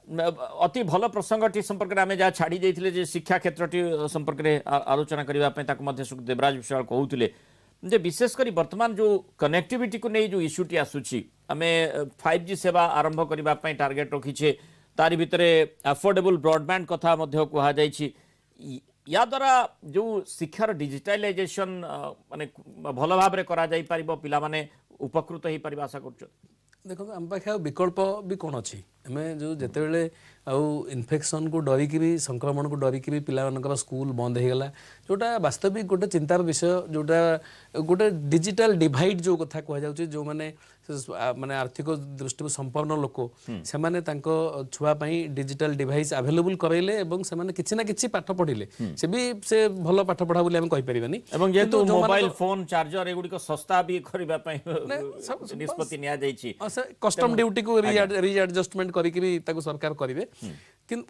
अति भल प्रसंगटी संपर्क में आम जहाँ छाड़ी जाइए शिक्षा क्षेत्रटी संपर्क में आलोचना करने सुख देवराज विश्वाल कहते जे विशेषकर वर्तमान जो कनेक्टिविटी को नहीं जो इश्यूटी आसूची आम 5G सेवा आरंभ करने टार्गेट रखीचे तारी भितर अफोर्डेबल ब्रॉडबैंड कथा कहुई या द्वारा जो शिक्षार डिजिटाइजेशन माने भल भाव करा जाई परिबो पिला माने उपकृत हो पार आशा कर देखो आम पाखे विकल्प भी कौन अच्छी आम जो जिते इन्फेक्शन को डरिकी संक्रमण को डरिकी पिला स्कूल बंद हो गला जोटा वास्तविक गोटे चिंतार विषय जोटा गोटे डिजिटल डिवाइड जो कथा कहुच्छे जो मैंने माने आर्थिक दृष्टि संपन्न लोक से छुआ डिजिटल डिवाइस अवेलेबल कराइले से किसी ना किसी पाठ पढ़िले से भी से भल पाठ पढ़ा बोली कहि परिबानी एवं जेतु मोबाइल फोन चार्जर एगुडी को सस्ता भी करबा पई निष्पत्ति निया जाईची कस्टम ड्यूटी को रीएडजस्टमेंट करिकरी ताको सरकार करिवे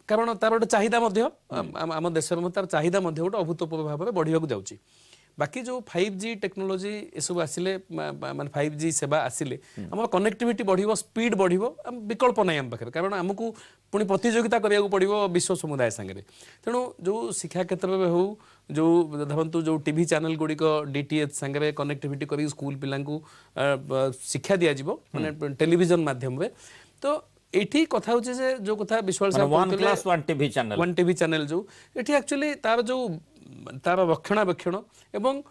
कारण तार गोटे चाहिदा मध्य आम देश में तार चाहिदा मध्य गोटे अभूतपूर्व भाव में बढ़िया जाऊँगी बाकी जो 5G टेक्नोलोजी ये सब आसिले माने 5G सेवा आसिले आम कनेक्टिविटी बढ़िबो स्पीड बढ़िबो विकल्प नहीं आम पाखे कारण आमको पुणी प्रतियोगिता करिया पड़ो विश्व समुदाय सांगे तेणु जो शिक्षा क्षेत्र में हो जो धरतु जो टीवी चैनल गुड़िक DTH सांगे कनेक्टिविटी कर स्कूल पिला शिक्षा दिज्व माने टेलीविजन माध्यम तो एठी कथा होचे जे जो कथा विश्वाल साहब वन टीवी चैनल जो एठी एक्चुअली तार जो तार रक्षणाबेक्षण एवं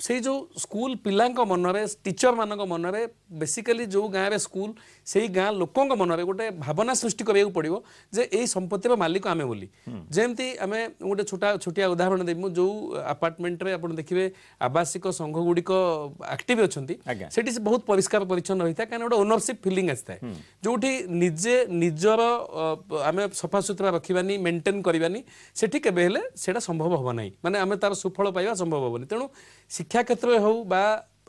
से जो स्कूल पिलांक मनरे टीचर मानक मनरे बेसिकली जो गाँव में स्कूल से गाँ लोकों मनरे गोटे भावना सृष्टि करिया पड़ो जे ए संपत्तिर मालिक आमे बोली जेमती आमे गोटे छोटिया उदाहरण देमु जो अपार्टमेंट रे आपण देखिबे आवासिक संघ गुड़िक एक्टिव अछंती सेठी से बहुत परिष्कार परिच्छन्न होता है गोटे ओनरशिप फिलिंग आसता है जोठी निजे निजर आमे सफा सुतरा रखिबानी मेंटेन करबानी सेठी केबे हेले सेटा संभव होबा नाही माने आमे तार सुफल पाइबा संभव होबनी तेणु शिक्षा क्षेत्र हो बा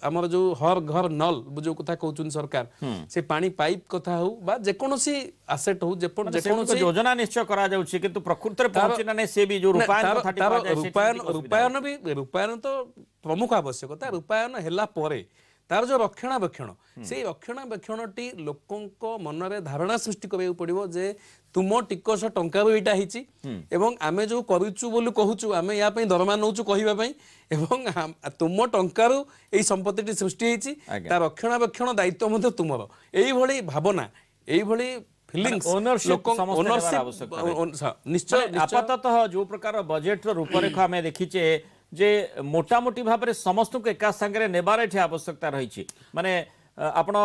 आमर जो हर घर नल जो कथा कहउछन सरकार से पानी पाइप कथा हो बा जेकोनोसी एसेट हो जेकोनोसी योजना निश्चय करा जाउछि किंतु प्रकृति रे पहुंचिना नै से भी जो रूपायन तो प्रमुख आवश्यकता रूपायन हेला परे तार जो रक्षणाबेक्षण से रक्षणाबेक्षणटी लोकों मनरे धारणा सृष्टि करिया पड़िबो जे तुम टिकस टंका एटा हिची एवं आमे जो करूचु बोली कहूचु आमे या पई दरमा नौचु कहिबा पई एवं तुम टंकारु एई संपत्तिटी सृष्टि हिची तार रक्षणाबेक्षण दायित्व मध्ये तुमरो एई भली भावना एई भली फीलिंग्स निश्चय आपाततः जो प्रकार बजेट रूपरेखा आमे देखिचे जे मोटामोटी भाव में समस्त को एका संगे नेबार एठी आवश्यकता रही माने आपण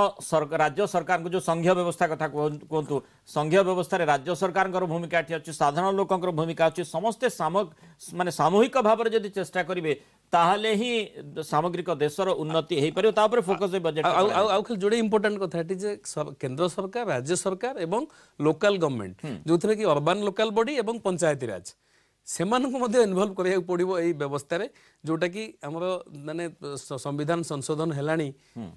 राज्य सरकार को जो संघीय व्यवस्था कथा कहतु संघीय व्यवस्था रे राज्य सरकार भूमिका अच्छी साधारण लोकंर भूमिका अच्छी समस्ते माने सामूहिक भाव में जदि चेष्टा करेंगे ताहले ही सामग्रिक देशर उन्नति हो पार तापर फोकस बजेट आउ जोड़े इंपोर्टेंट कथा जे केंद्र सरकार राज्य सरकार एवं लोकल गवर्नमेंट जो थे कि अर्बान लोकल बॉडी एवं पंचायती राज से इनवल्व करिया पड़ो यही व्यवस्था जोटा कि आमर माने संविधान संशोधन हेलानी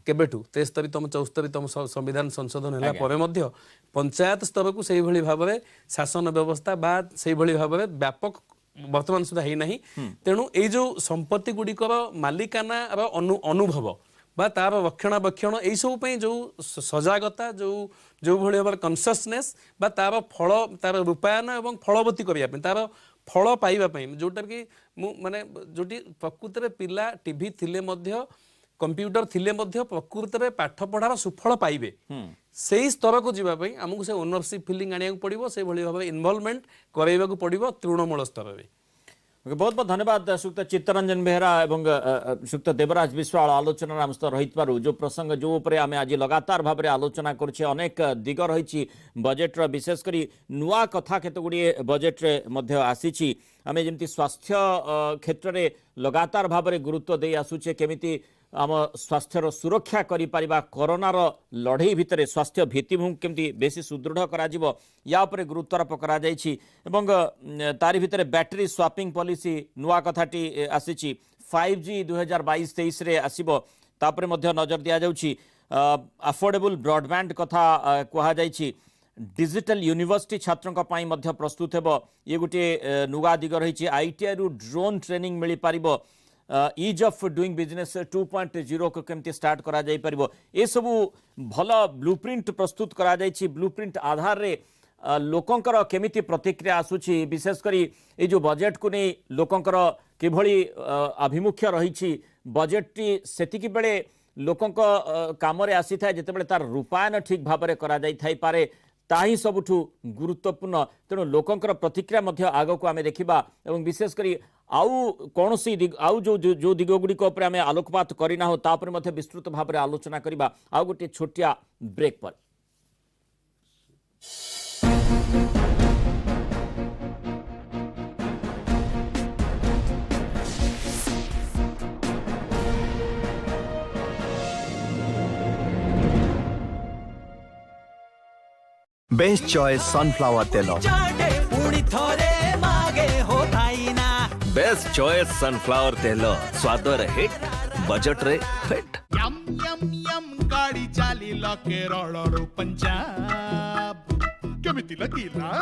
केबेठू 73तम 74तम संविधान संशोधन हेला परे मध्य पंचायत स्तर को सही भली भाव में शासन व्यवस्था बा सही भली भाव में व्यापक वर्तमान सुधा है नहीं तेणु ये जो संपत्ति गुड़िकर मालिकाना अनुभव बा तार रक्षणाबेक्षण यही सब जो सजागता जो भली भाव कनसियसनेस बा तार फल तार रूपायन एवं फलवती करने तार फल पाइबा जोटा कि माने जोटी प्रकृत में पिला टीवी थिले मध्य कंप्यूटर थिले मध्य प्रकृत में पाठ पढ़ार सुफल पाइबे से स्तर को जीवाई आमको से ओनरशिप फिलिंग आनिया पड़ो से भली भाव इनवॉल्वमेंट कराइबा पड़ो तृणमूल स्तर में बहुत बहुत धन्यवाद सुक्त चित्तरंजन बेहरा एवं सुक्त देवराज विश्वाल आलोचना आम सहित रही जो प्रसंग जो उपरे आमे आज लगातार भाव में आलोचना करुछे अनेक दिग रही बजेट्र विशेषकर नुआ कथा केत गुड़िए बजेट्रे मध्य आसीछि आमे जेमती स्वास्थ्य क्षेत्र में लगातार भाव में गुरुत्व दे आसुचे केमिति आम स्वास्थ्यर सुरक्षा करि परिबा कोरोनार लड़ई भितर स्वास्थ्य भित्तिभूमि केमती बेसी सुदृढ़ करा जिवो या उपरे गुरुत्वारोप करा जायछि एवं तारि भितर बैटरी स्वापिंग पॉलिसी नुआ कथाटी आसीछि 5G 2022-23 रे आसीबो तापरे मध्य नजर दिया जाउछि अफोर्डेबल ब्रॉडबैंड कथा कहा जायछि डिजिटल यूनिवर्सिटी छात्रों पाई मध्य प्रस्तुत हेबो ये गोटे नुआ दिग रही ITI रु ड्रोन ट्रेनिंग मिल पारिबो ईज ऑफ डूइंग बिजनेस 2.0 को केमती स्टार्ट करा जाई परिबो ए सबु भल ब्लूप्रिंट प्रस्तुत करा जायछि ब्लूप्रिंट आधार रे लोकंकर केमिति प्रतिक्रिया आसुची विशेष करी ये जो बजेट को नहीं लोकंकर किभली आभिमुख्य रही बजेट टी सेतिकी बेले लोकंक काम रे आसी थाए जेतेबेले तार रूपायन ठीक भाव में करा जाई थाई पारे ताही सबुठु गुरुत्वपूर्ण तेणु लोकंकर प्रतिक्रिया मध्य आग को आमे देखिबा एवं विशेष करी आउ कौनसी आउ जो जो दिग गुड़िक आमे आलोकपात करिना हो तापर मध्य विस्तृत भाव में आलोचना करिबा आउ गोटे छोटिया ब्रेक पर। बेस्ट चॉइस सनफ्लावर तेल बेस्ट चॉइस सनफ्लावर तेल स्वाद रे हिट बजट रे फिट यम यम यम गाड़ी चाली केरल पंजाब केमिति लगिला।